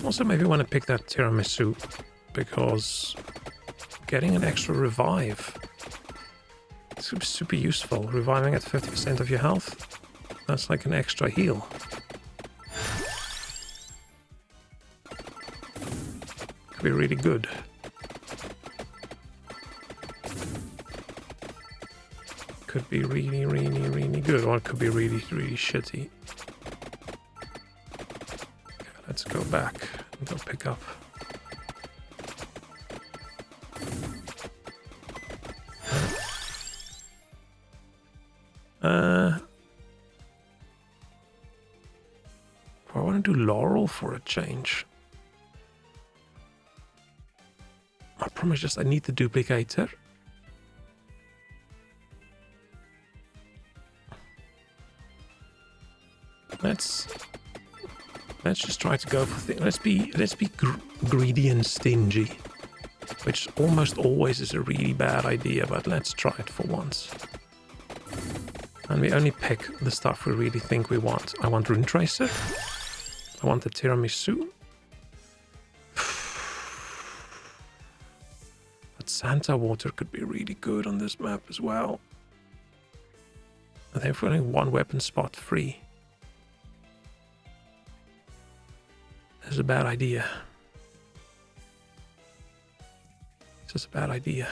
Also maybe want to pick that tiramisu, because getting an extra revive is super useful. Reviving at 50% of your health, that's like an extra heal. Could be really good. Could be really, really, really good, or it could be really, really shitty. Okay, let's go back and go pick up. I want to do Laurel for a change. I promise, just I need the duplicator. Let's just try to go for things. Let's be greedy and stingy, which almost always is a really bad idea. But let's try it for once. And we only pick the stuff we really think we want. I want Rune Tracer. I want the tiramisu. But Santa Water could be really good on this map as well. And they're only one weapon spot free. This is a bad idea. This is a bad idea.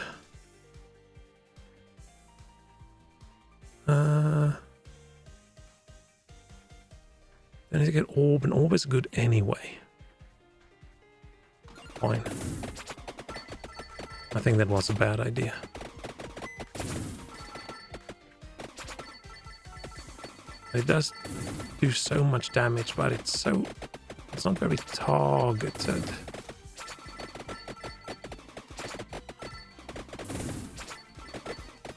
I need to get Orb, and Orb is good anyway. Fine. I think that was a bad idea. It does do so much damage, but it's not very targeted.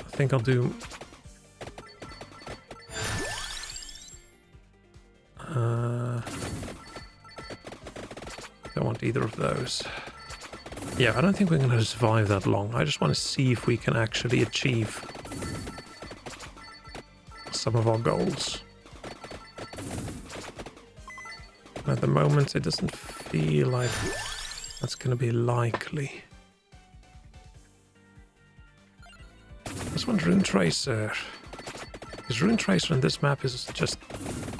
I think I'll do... don't want either of those. Yeah, I don't think we're going to survive that long. I just want to see if we can actually achieve some of our goals. At the moment, it doesn't feel like that's going to be likely. This one's Rune Tracer. Because Rune Tracer on this map is just...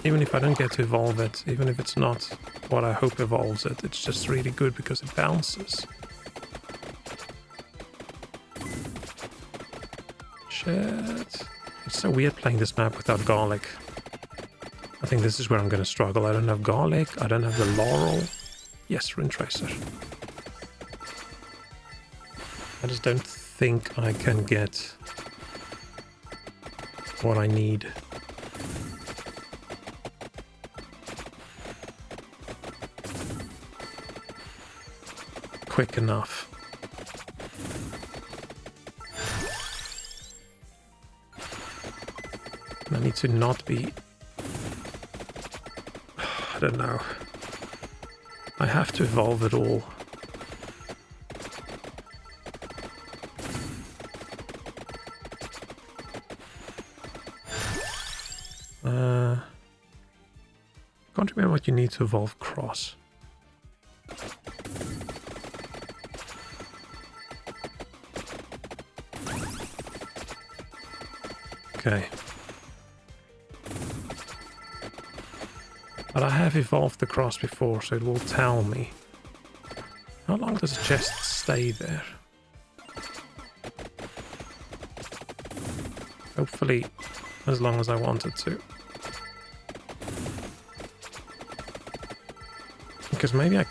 even if I don't get to evolve it, even if it's not what I hope evolves it, it's just really good because it bounces. Shit. It's so weird playing this map without garlic. I think this is where I'm going to struggle. I don't have garlic. I don't have the Laurel. Yes, Rune Tracer. I just don't think I can get what I need. Quick enough. I need to not be... I don't know. I have to evolve it all. Can't remember what you need to evolve Cross. Okay. But I have evolved the Cross before, so it will tell me. How long does a chest stay there? Hopefully, as long as I want it to. Because maybe I...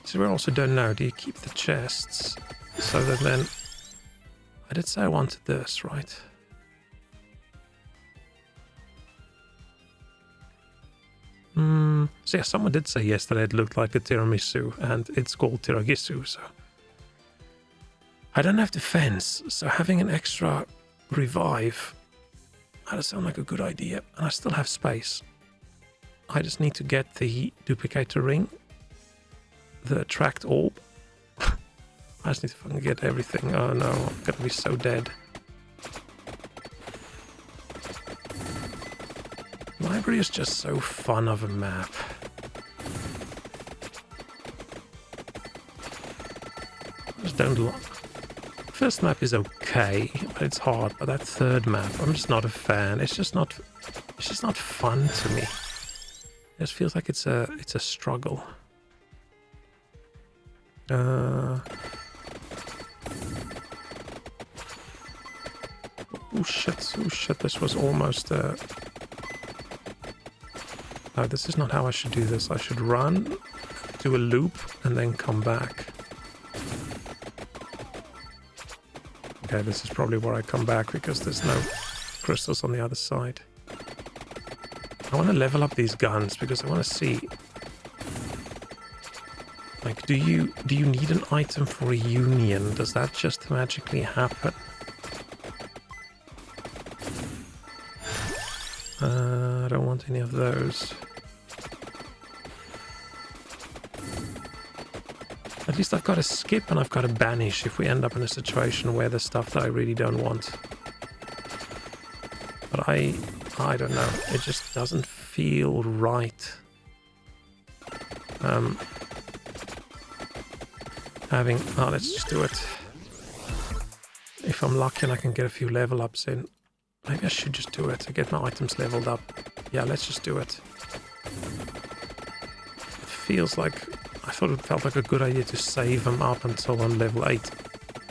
So we also don't know. Do you keep the chests so that then... I did say I wanted this, right? So yeah, someone did say yesterday it looked like a tiramisu, and it's called tiragisu, so... I don't have defense, so having an extra revive... that does sound like a good idea, and I still have space. I just need to get the duplicator ring, the attract orb. I just need to fucking get everything. Oh no, I'm gonna be so dead. Library is just so fun of a map. just don't like... First map is okay, but it's hard. But that third map, I'm just not a fan. It's just not fun to me. It just feels like it's a struggle. Oh shit, this was almost... No, this is not how I should do this. I should run, do a loop, and then come back. Okay, this is probably where I come back because there's no crystals on the other side. I want to level up these guns because I want to see... Like, do you need an item for a union? Does that just magically happen? I don't want any of those. At least I've got a skip and I've got a banish if we end up in a situation where there's stuff that I really don't want. But I don't know. It just doesn't feel right. Let's just do it. If I'm lucky and I can get a few level ups in. Maybe I should just do it to get my items leveled up. Yeah, let's just do it. It feels like... I thought it felt like a good idea to save them up until I'm level 8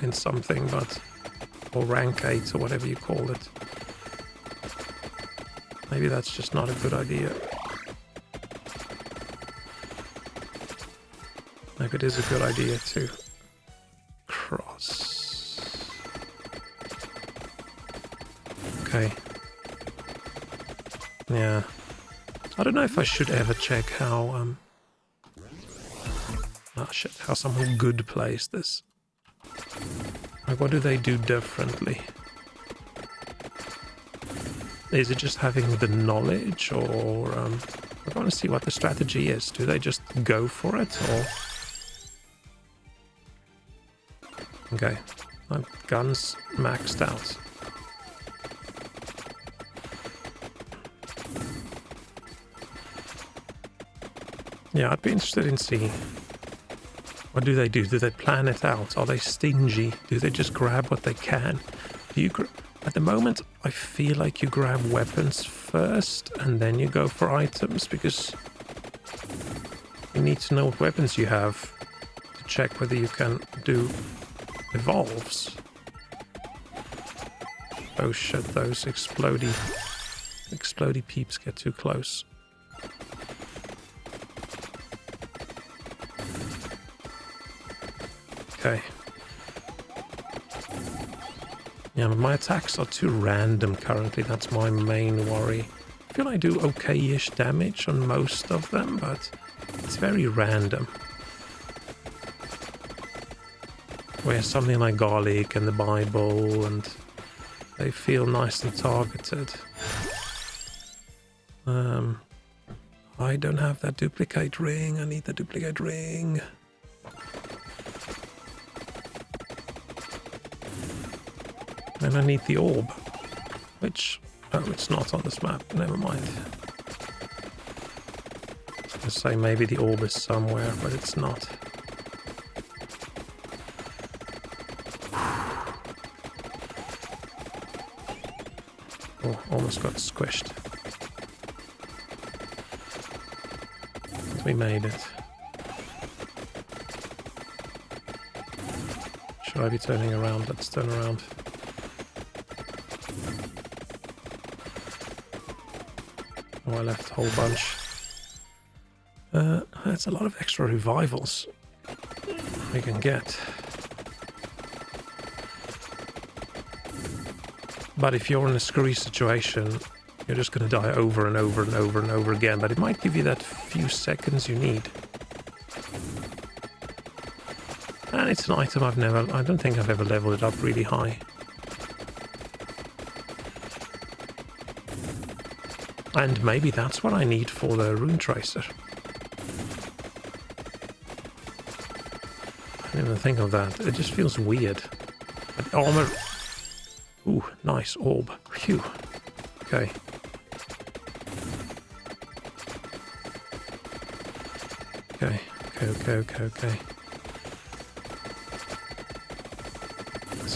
in something, but... Or rank 8 or whatever you call it. Maybe that's just not a good idea. Maybe it is a good idea to cross. Okay. Yeah. I don't know if I should ever check how, how someone good plays this. Like, what do they do differently? Is it just having the knowledge, or, I want to see what the strategy is. Do they just go for it, or... Okay. My gun's maxed out. Yeah, I'd be interested in seeing... What do they do? Do they plan it out? Are they stingy? Do they just grab what they can? Do you... At the moment, I feel like you grab weapons first, and then you go for items, because you need to know what weapons you have to check whether you can do evolves. Oh shit, those explodey peeps get too close. Okay. Yeah, but my attacks are too random currently. That's my main worry. I feel I do okay-ish damage on most of them, but it's very random. Whereas something like garlic and the Bible, and they feel nice and targeted. I don't have that duplicate ring. I need the duplicate ring. And I need the orb, which... Oh, it's not on this map. Never mind. I was going to say maybe the orb is somewhere, but it's not. Oh, almost got squished. But we made it. Should I be turning around? Let's turn around. Oh, I left a whole bunch. That's a lot of extra revivals we can get. But if you're in a screwy situation, you're just going to die over and over and over and over again. But it might give you that few seconds you need. And it's an item I don't think I've ever leveled it up really high. And maybe that's what I need for the Rune Tracer. I didn't even think of that. It just feels weird. But armor... Ooh, nice orb. Phew. Okay. Okay.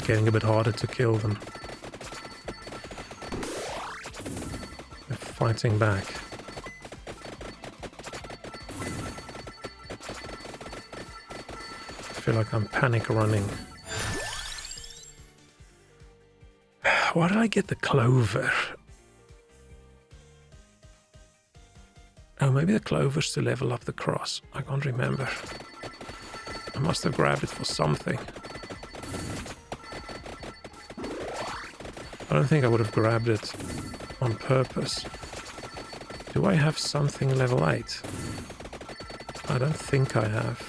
getting a bit harder to kill them. They're fighting back. I feel like I'm panic running. Why did I get the clover? Oh, maybe the clover's to level up the cross. I can't remember. I must have grabbed it for something. I don't think I would have grabbed it on purpose. Do I have something level 8? I don't think I have.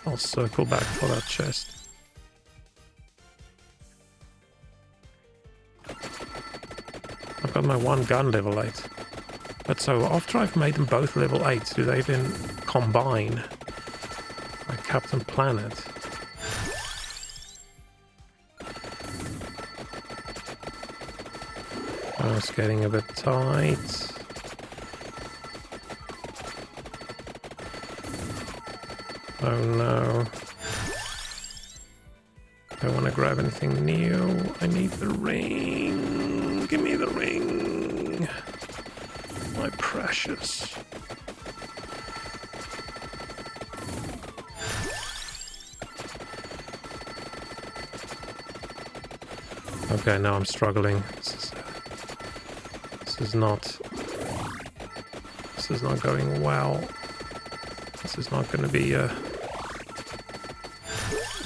I'll circle back for that chest. I've got my one gun level 8. But so after I've made them both level 8, do they then combine like Captain Planet? Oh, it's getting a bit tight. Oh no. Don't want to grab anything new. I need the ring. Give me the ring. My precious. Okay, now I'm struggling. This is not going well. This is not going to be the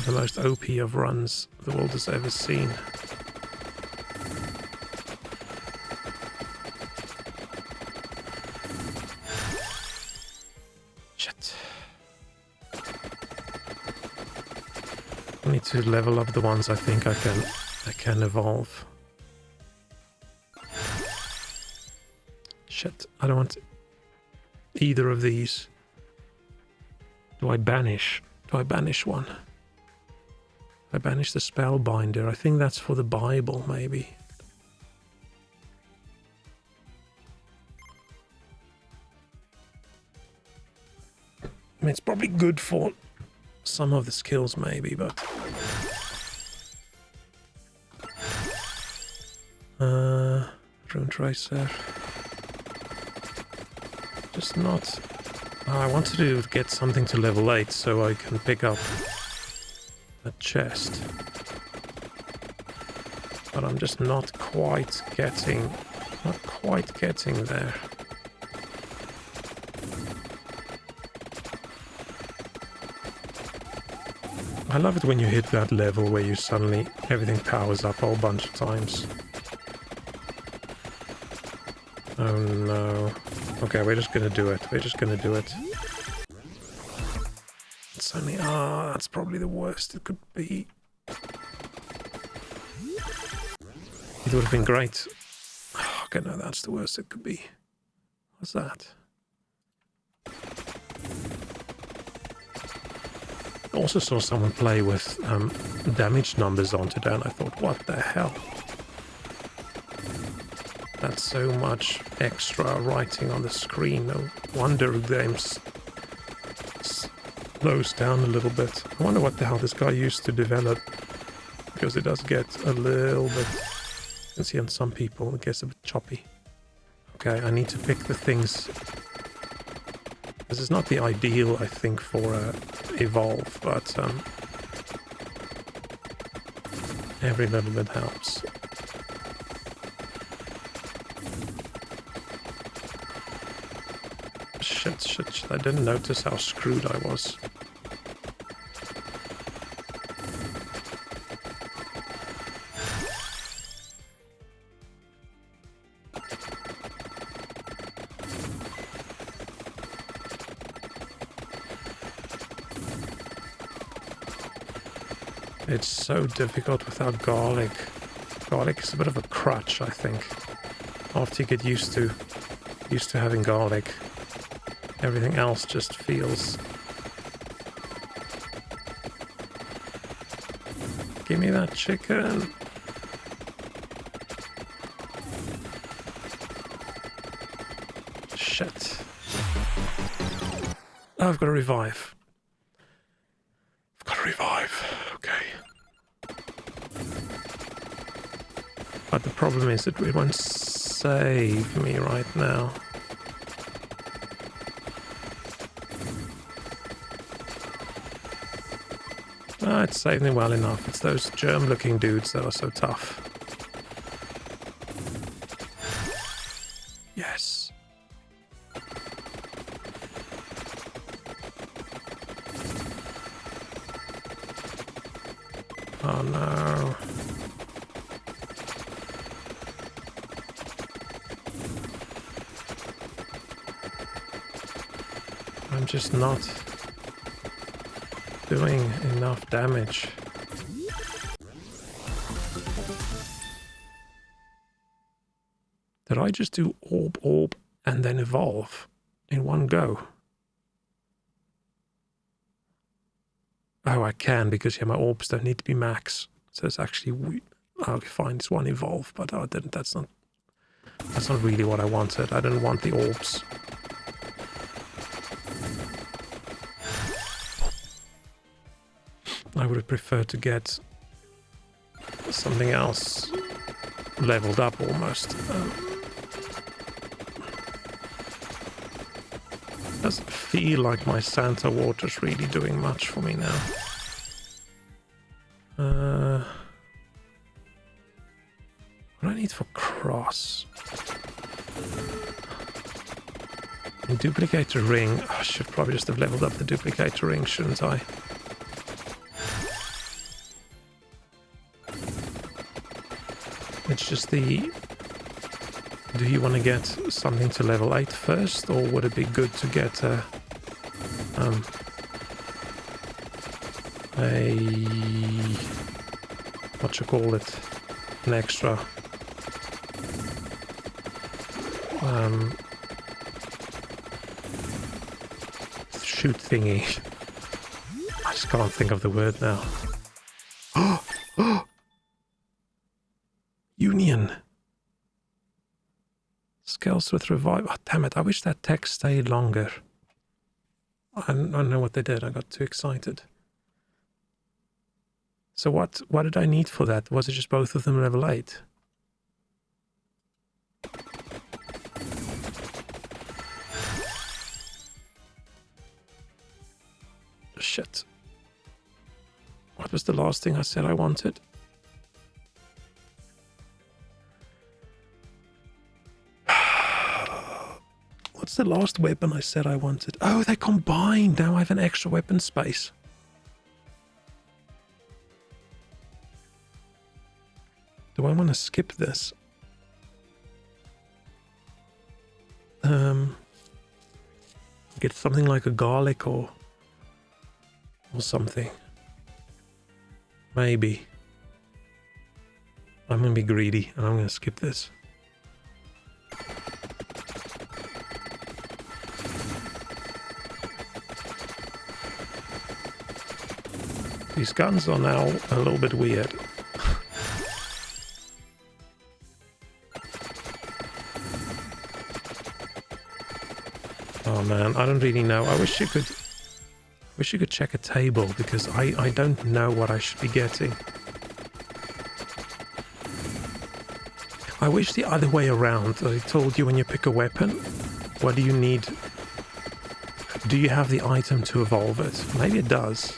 most OP of runs the world has ever seen. Shit. I need to level up the ones I think I can evolve. Shit, I don't want either of these. Do I banish? Do I banish one? I banish the Spellbinder. I think that's for the Bible, maybe. I mean, it's probably good for some of the skills, maybe, but... Rune Tracer. Just not... I wanted to get something to level 8 so I can pick up a chest. But I'm just not quite getting there. I love it when you hit that level where you suddenly, everything powers up a whole bunch of times. Oh no. Okay, we're just gonna do it. We're just gonna do it. It's only... that's probably the worst it could be. It would have been great. Okay, no, that's the worst it could be. What's that? I also saw someone play with damage numbers on today, and I thought, what the hell? That's so much extra writing on the screen. No wonder the game slows down a little bit. I wonder what the hell this guy used to develop, because it does get a little bit... You can see on some people it gets a bit choppy. Okay, I need to pick the things. This is not the ideal, I think, for Evolve, but every little bit helps. Shit, I didn't notice how screwed I was. It's so difficult without garlic. Garlic is a bit of a crutch, I think. After you get used to having garlic, everything else just feels... Give me that chicken. Shit. Oh, I've got to revive. But the problem is it won't save me right now. Ah, it saved me well enough. It's those germ-looking dudes that are so tough. Yes. Oh no. I'm just not doing enough damage. Did I just do orb, and then evolve in one go? Oh, I can, because yeah, my orbs don't need to be max. So it's actually... Okay, fine, it's one evolve, but I didn't. That's not really what I wanted. I didn't want the orbs. I would have preferred to get something else leveled up almost. Doesn't feel like my Santa water's really doing much for me now. What do I need for cross? Duplicator ring. I should probably just have leveled up the duplicator ring, shouldn't I? It's just the... Do you want to get something to level 8 first, or would it be good to get a what you call it, an extra shoot thingy? I just can't think of the word now. Union. Skills with revive. Oh, damn it. I wish that text stayed longer. I don't know what they did. I got too excited. So what did I need for that? Was it just both of them level 8? Shit. What was the last thing I said I wanted? What's the last weapon I said I wanted? Oh, they combined. Now I have an extra weapon space. Do I want to skip this? Get something like a garlic or something. Maybe. I'm gonna be greedy and I'm gonna skip this. These guns are now a little bit weird. Oh man, I don't really know. I wish you could check a table, because I don't know what I should be getting. I wish the other way around. I told you when you pick a weapon, what do you need? Do you have the item to evolve it? Maybe it does.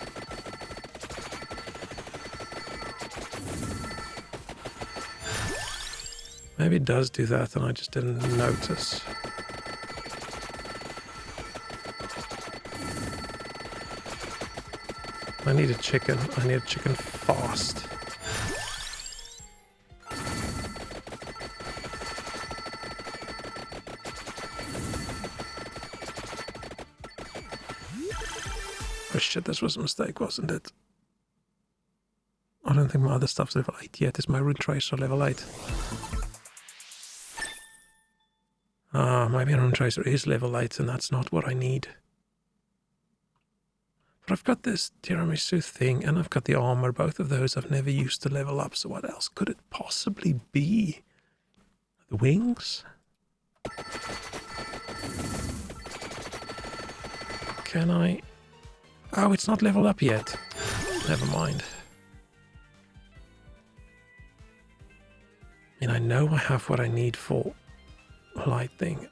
Maybe it does do that and I just didn't notice. I need a chicken. I need a chicken fast. Oh shit, this was a mistake, wasn't it? I don't think my other stuff's level 8 yet. Is my Rune Tracer level 8? Maybe a Rune Tracer is level 8 and that's not what I need. But I've got this tiramisu thing and I've got the armor. Both of those I've never used to level up, so what else could it possibly be? The wings? Can I... Oh, it's not leveled up yet. Never mind. mean, I know I have what I need for lighting,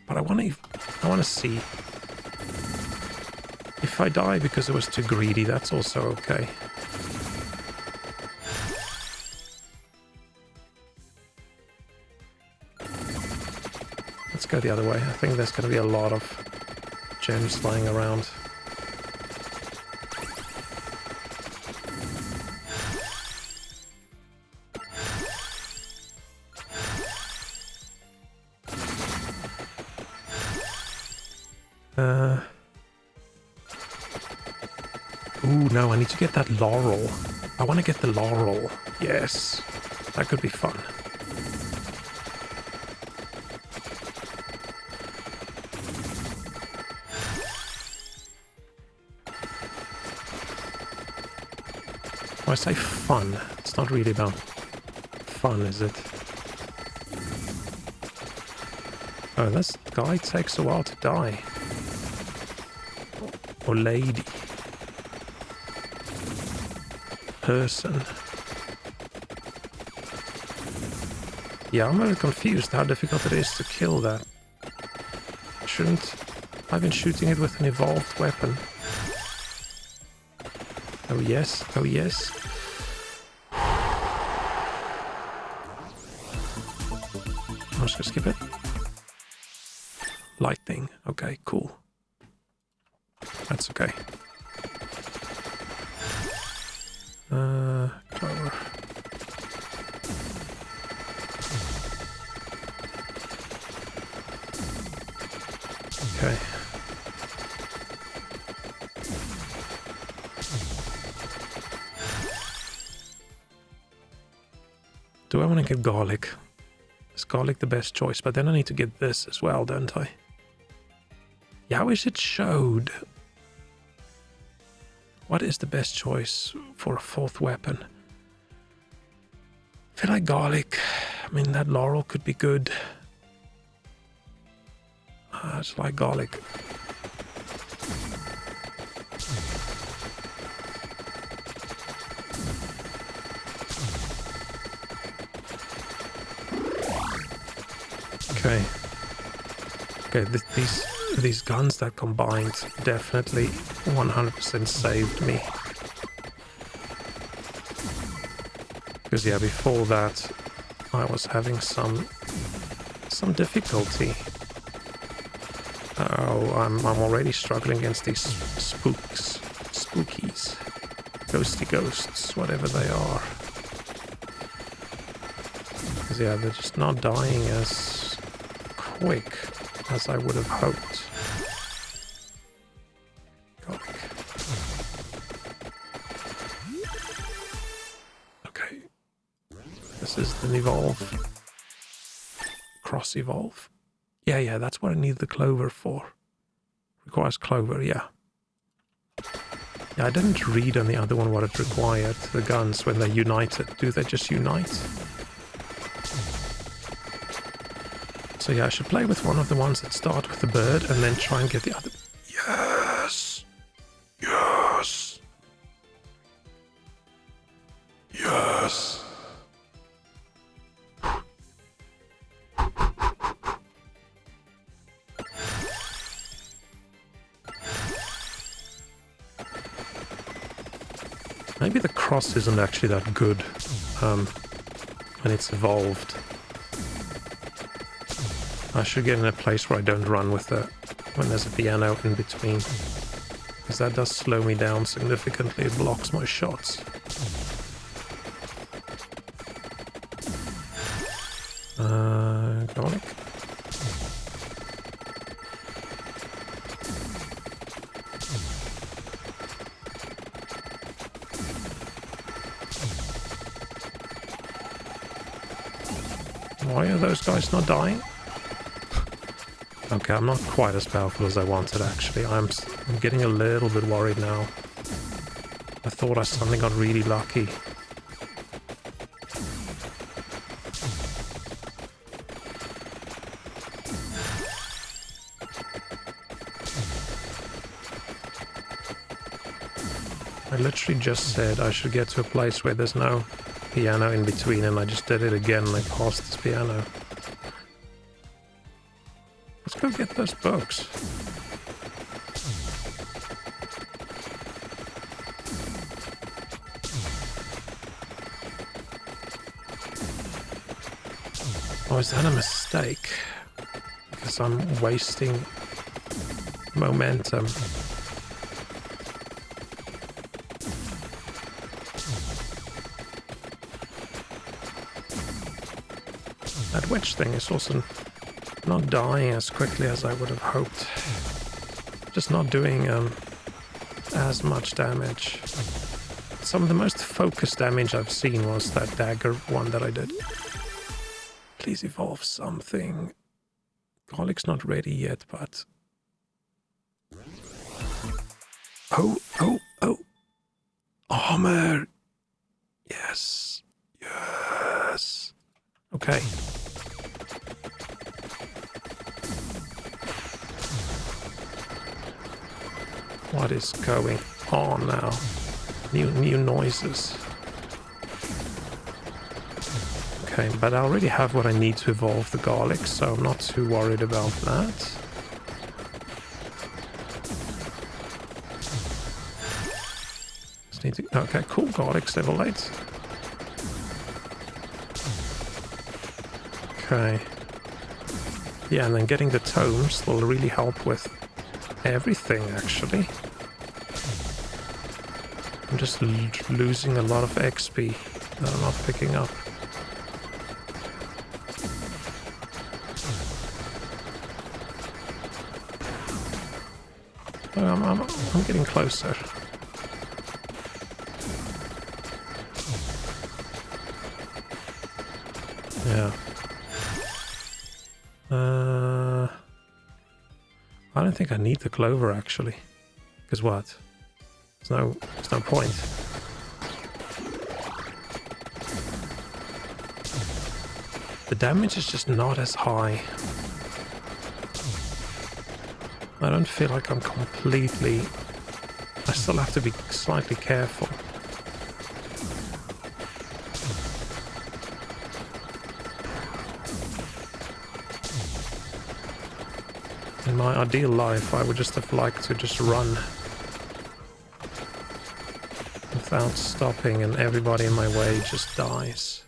but I want to see. If I die because it was too greedy, that's also okay. Let's go the other way. I think there's going to be a lot of gems lying around. Ooh, no, I need to get that laurel. I want to get the laurel. Yes, that could be fun. When I say fun, it's not really about fun, is it? Oh, this guy takes a while to die. Or lady. Person. Yeah, I'm a little confused how difficult it is to kill that. Shouldn't I been shooting it with an evolved weapon? Oh yes, oh yes. I'm just gonna skip it. Lightning. Okay, cool. That's okay. Tower. Okay. Do I want to get garlic? Is garlic the best choice? But then I need to get this as well, don't I? Yeah, I wish it showed. What is the best choice for a fourth weapon? I feel like garlic. I mean, that laurel could be good. I just like garlic. Okay. Okay, these guns that combined definitely 100% saved me. Because yeah, before that I was having some difficulty. Oh, I'm already struggling against these spookies, ghosty ghosts, whatever they are. Because yeah, they're just not dying as quick as I would have hoped. Garlic. Okay. This is the evolve. Cross evolve. Yeah, that's what I need the clover for. Requires clover, yeah. Yeah, I didn't read on the other one what it required. The guns, when they're united, do they just unite? So yeah, I should play with one of the ones that start with the bird and then try and get the other. Yes! Yes! Yes! Maybe the cross isn't actually that good when it's evolved. I should get in a place where I don't run with when there's a piano in between. Because that does slow me down significantly. It blocks my shots. Garlic. Why are those guys not dying? Okay, I'm not quite as powerful as I wanted, actually. I'm getting a little bit worried now. I thought I suddenly got really lucky. I literally just said I should get to a place where there's no piano in between, and I just did it again, and I passed this piano. Let's go get those books. Oh, is that a mistake? Because I'm wasting momentum. That witch thing is also not dying as quickly as I would have hoped. Just not doing as much damage. Some of the most focused damage I've seen was that dagger one that I did. Please evolve something. Garlic's not ready yet, but... Oh! Armor! Yes. Yes. Okay. What is going on now? New noises. Okay, but I already have what I need to evolve the garlic, so I'm not too worried about that. Just need to... Okay, cool, garlic's level 8. Okay. Yeah, and then getting the tomes will really help with everything, actually. I'm just losing a lot of XP that I'm not picking up. I'm getting closer. Yeah. I don't think I need the clover, actually. Because what? There's no point. The damage is just not as high. I don't feel like I'm completely... I still have to be slightly careful. In my ideal life, I would just have liked to just run without stopping, and everybody in my way just dies.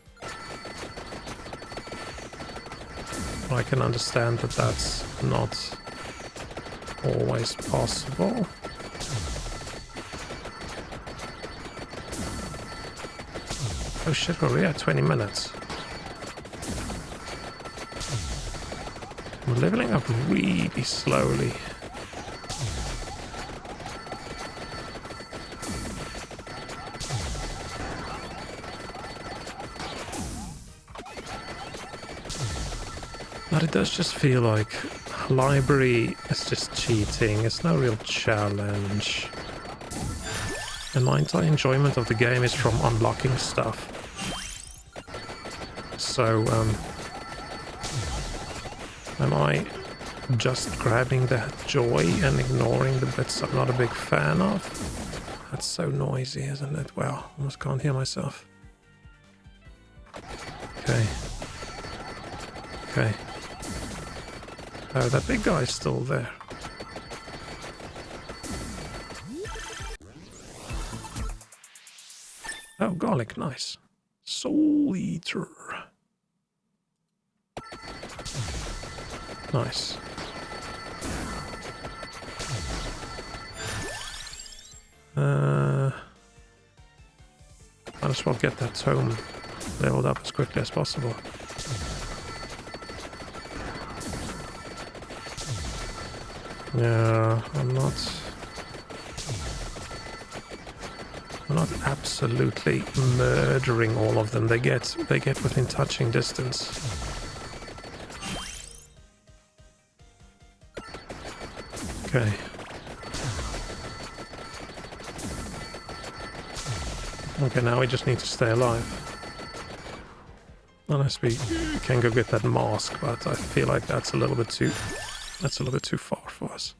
I can understand that that's not always possible. Oh shit, we're already at 20 minutes. I'm leveling up really slowly. But it does just feel like library is just cheating. It's no real challenge. And my entire enjoyment of the game is from unlocking stuff. So, am I just grabbing that joy and ignoring the bits I'm not a big fan of? That's so noisy, isn't it? Wow, almost can't hear myself. Okay. Okay. Oh, that big guy's still there. Oh, garlic, nice. Soul Eater. Nice. Might as well get that tome leveled up as quickly as possible. Yeah, I'm not absolutely murdering all of them. They get within touching distance. Okay. Okay, now we just need to stay alive. Unless we can go get that mask, but I feel like that's a little bit too far for us.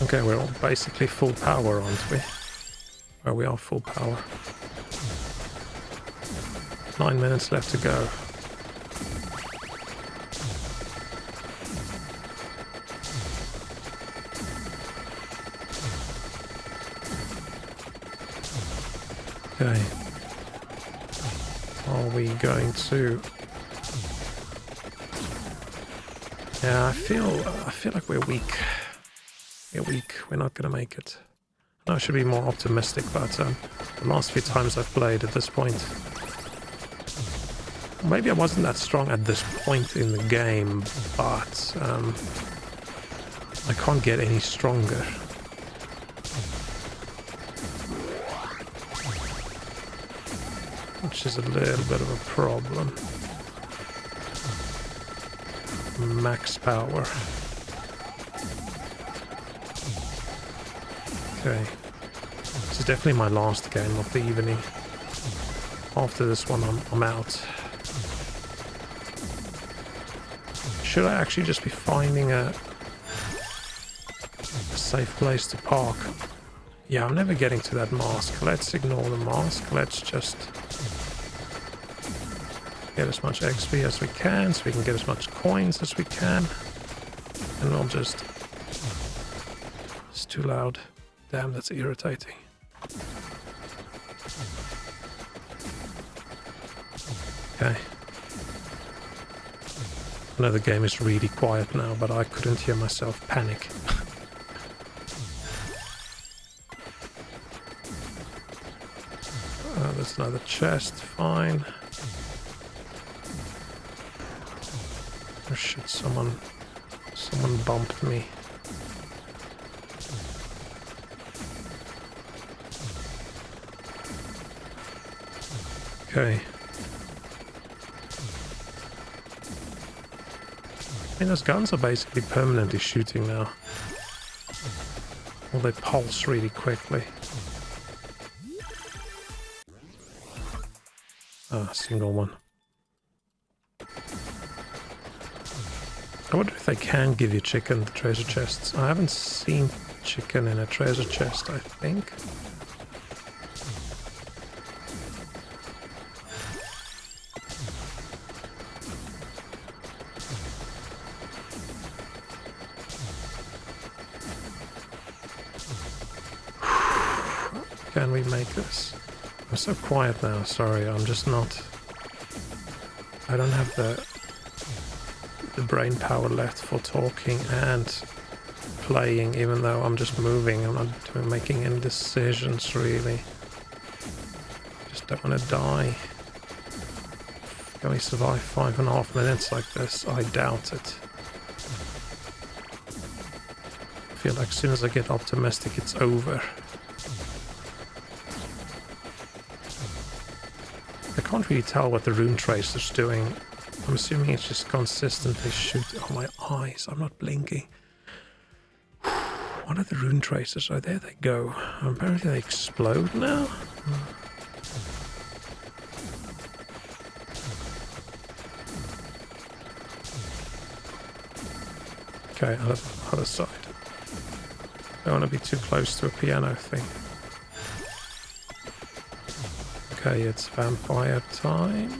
Okay, we're all basically full power, aren't we? Well, we are full power. 9 minutes left to go. Okay. Are we going to... Yeah, I feel like we're weak. We're weak. We're not gonna make it. No, I should be more optimistic, but the last few times I've played at this point, maybe I wasn't that strong at this point in the game, but I can't get any stronger. Which is a little bit of a problem. Max power. Okay. This is definitely my last game of the evening. After this one, I'm out. Should I actually just be finding a safe place to park? Yeah, I'm never getting to that mask. Let's ignore the mask. Let's just get as much XP as we can so we can get as much coins as we can. And we'll just... It's too loud. Damn, that's irritating. Okay. I know the game is really quiet now, but I couldn't hear myself panic. There's another chest, fine. Oh shit, someone bumped me. Okay. I mean, those guns are basically permanently shooting now. Well, they pulse really quickly. Ah, single one. I wonder if they can give you chicken, the treasure chests. I haven't seen chicken in a treasure chest, I think. Can we make this? I'm so quiet now, sorry, I'm just not... I don't have the brain power left for talking and playing, even though I'm just moving. I'm not making any decisions, really. Just don't want to die. Can we survive 5.5 minutes like this? I doubt it. I feel like as soon as I get optimistic, it's over. I can't really tell what the rune tracer's doing. I'm assuming it's just consistently shooting. Oh, my eyes. I'm not blinking. What are the rune tracers? Oh, there they go. Apparently they explode now. Okay, other side. Don't want to be too close to a piano thing. Okay, it's vampire time.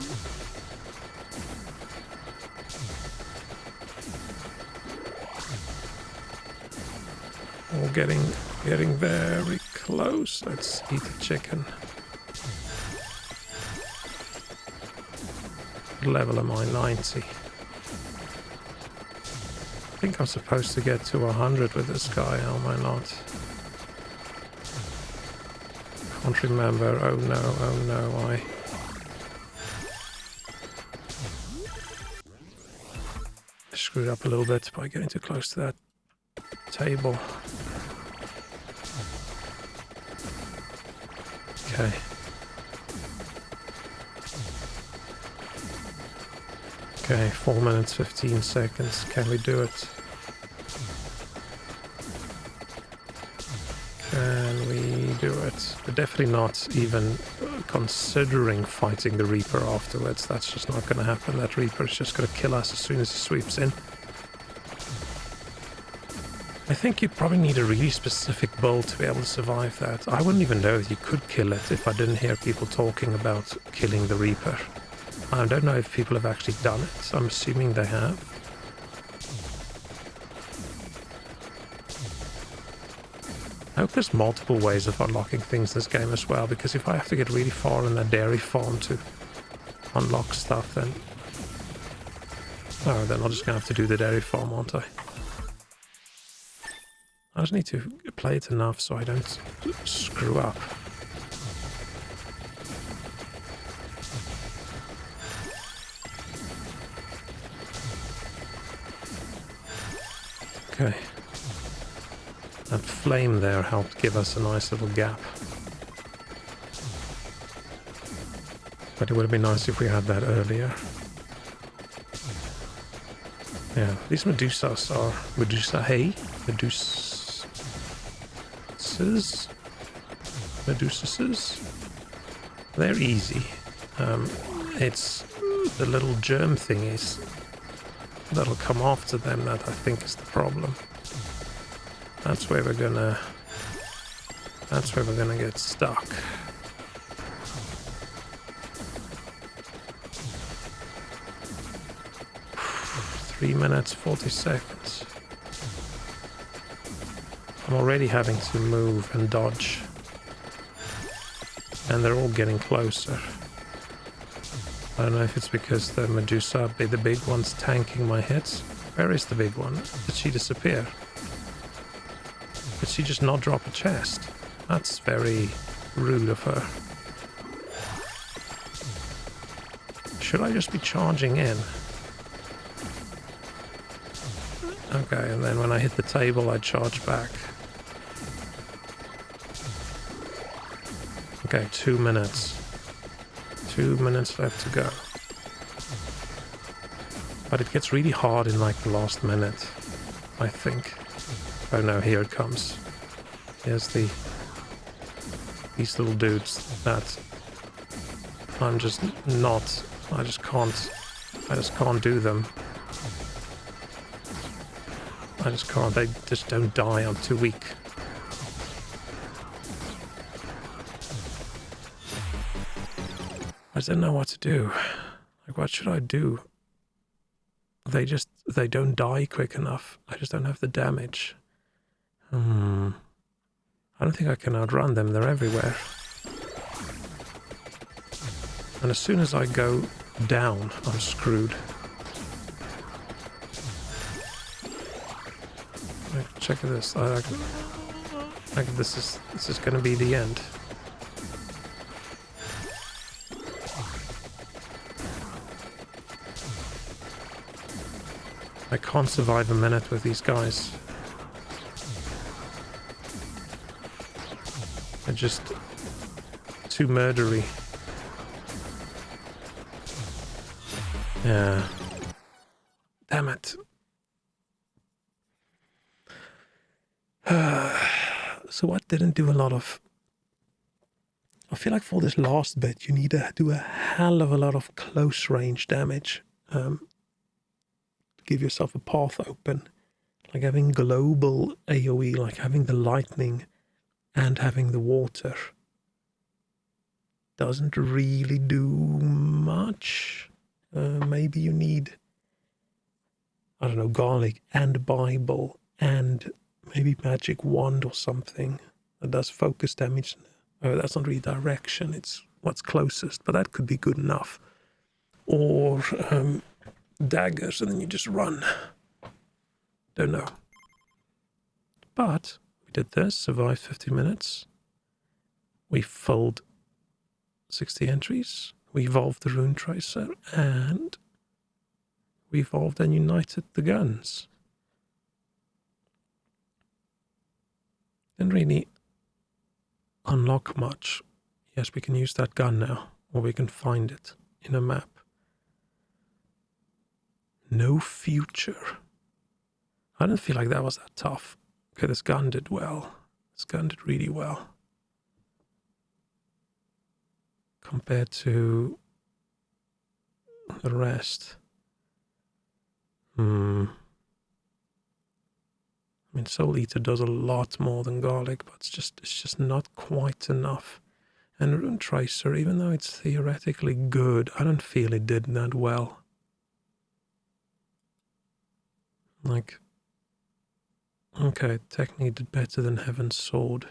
We're getting very close. Let's eat the chicken. What level am I? 90. I think I'm supposed to get to 100 with this guy. How am I not? Can't remember. Oh no, I screwed up a little bit by getting too close to that table. Okay. Okay, 4 minutes, 15 seconds. Can we do it? Can we do it? We're definitely not even considering fighting the Reaper afterwards. That's just not going to happen. That Reaper is just going to kill us as soon as he sweeps in. I think you probably need a really specific build to be able to survive that. I wouldn't even know if you could kill it if I didn't hear people talking about killing the Reaper. I don't know if people have actually done it. I'm assuming they have. I hope there's multiple ways of unlocking things in this game as well, because if I have to get really far in that dairy farm to unlock stuff, then... oh, then I'm just going to have to do the dairy farm, aren't I? I just need to play it enough so I don't screw up. Okay. That flame there helped give us a nice little gap. But it would have been nice if we had that earlier. Yeah, these Medusas are... Medusae? Medusas? They're easy. It's the little germ thingies that'll come after them that I think is the problem. That's where we're gonna get stuck. Three minutes, 40 seconds. I'm already having to move and dodge. And they're all getting closer. I don't know if it's because the Medusa, the big one's tanking my hits. Where is the big one? Did she disappear? Did she just not drop a chest? That's very rude of her. Should I just be charging in? Okay, and then when I hit the table, I charge back. Okay, 2 minutes. 2 minutes left to go. But it gets really hard in like the last minute, I think. Oh no, here it comes. Here's these little dudes that I'm just not, I just can't do them. I just can't, they just don't die, I'm too weak. I don't know what to do. Like, what should I do? They don't die quick enough. I just don't have the damage. I don't think I can outrun them. They're everywhere. And as soon as I go down, I'm screwed. Check this. This is going to be the end. I can't survive a minute with these guys. They're just too murdery. Yeah. Damn it. So what didn't do a lot of... I feel like for this last bit, you need to do a hell of a lot of close range damage. Give yourself a path open, like having global AoE, like having the lightning and having the water doesn't really do much. Maybe you need, I don't know, garlic and Bible and maybe magic wand or something that does focus damage. Oh, that's not really direction, it's what's closest, but that could be good enough. Or daggers, and then you just run. Don't know. But we did this, survived 50 minutes. We filled 60 entries. We evolved the Rune Tracer, and we evolved and united the guns. Didn't really unlock much. Yes, we can use that gun now, or we can find it in a map. No future. I don't feel like that was that tough. Okay, this gun did well. This gun did really well. Compared to the rest. Let mean, Soul Eater does a lot more than Garlic, but it's just not quite enough. And Rune Tracer, even though it's theoretically good, I don't feel it did that well. Like, okay, technically did better than Heaven's Sword.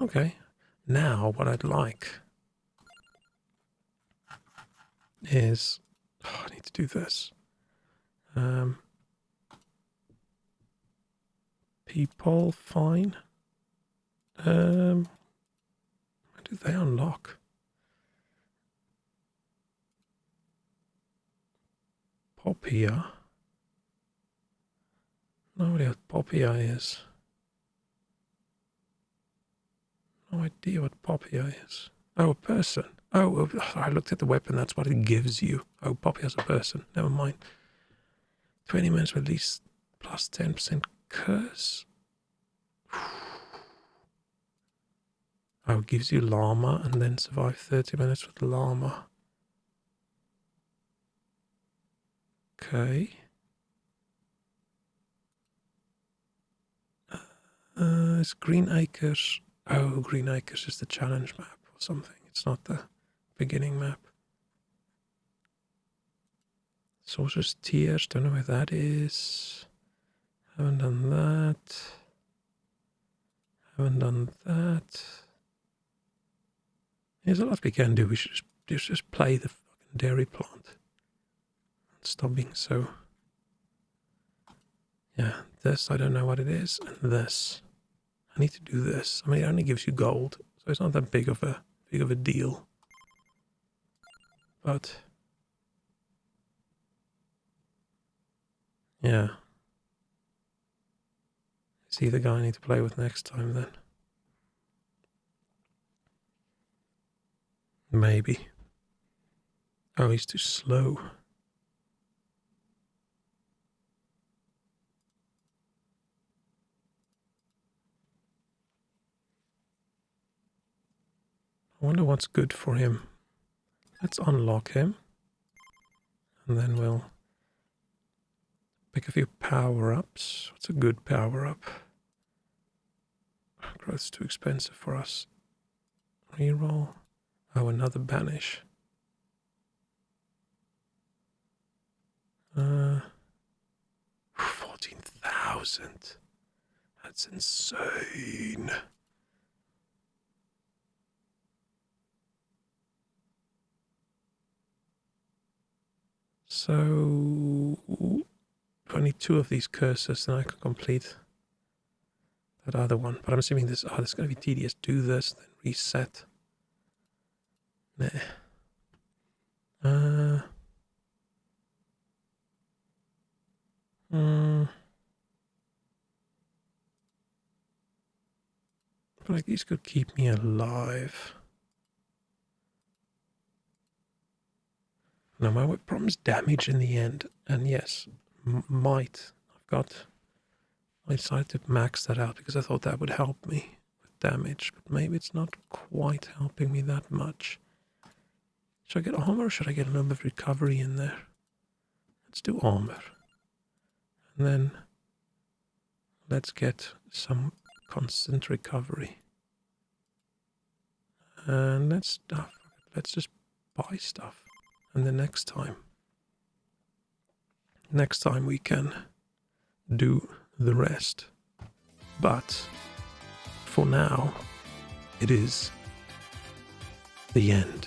Okay, now what I'd like is, oh, I need to do this. People, fine. Where do they unlock? Popia. No idea what Popia is. No idea what Popia is. Oh, a person. Oh, I looked at the weapon. That's what it gives you. Oh, Popia's a person. Never mind. 20 minutes with at least plus 10% curse. Oh, it gives you llama and then survive 30 minutes with llama. Okay. It's Green Acres. Oh, Green Acres is the challenge map or something. It's not the beginning map. Sorcerer's Tears, don't know where that is. Haven't done that. Haven't done that. There's a lot we can do. We should just play the fucking dairy plant. Stop being so... Yeah, this, I don't know what it is. And this. I need to do this. I mean, it only gives you gold, so it's not that big of a deal. But... yeah. Is he the guy I need to play with next time then? Maybe. Oh, he's too slow. I wonder what's good for him. Let's unlock him. And then we'll pick a few power-ups. What's a good power-up? Growth's too expensive for us. Reroll. Oh, another banish. 14,000. That's insane. So, if I need 2 of these curses, then I can complete that other one. But I'm assuming this, oh, this is going to be tedious. Do this, then reset. Nah. But like these could keep me alive. Now my problem is damage in the end, and yes, might. I decided to max that out because I thought that would help me with damage, but maybe it's not quite helping me that much. Should I get armor or should I get a little bit of recovery in there? Let's do armor. And then let's get some constant recovery. And let's just buy stuff. And the next time we can do the rest. But for now, it is the end.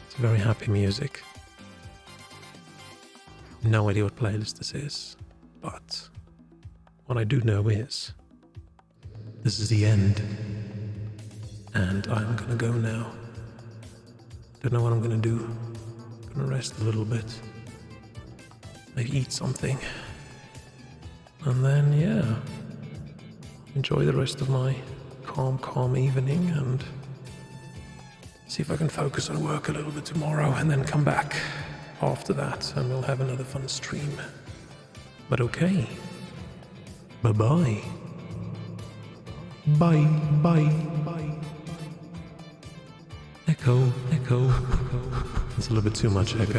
It's very happy music. No idea what playlist this is, but what I do know is this is the end, and I'm gonna go now. Don't know what I'm gonna do. Gonna rest a little bit. Maybe eat something. And then, yeah, enjoy the rest of my calm evening and see if I can focus on work a little bit tomorrow and then come back after that and we'll have another fun stream. But okay. Bye-bye. Bye. Echo. It's a little bit too much echo.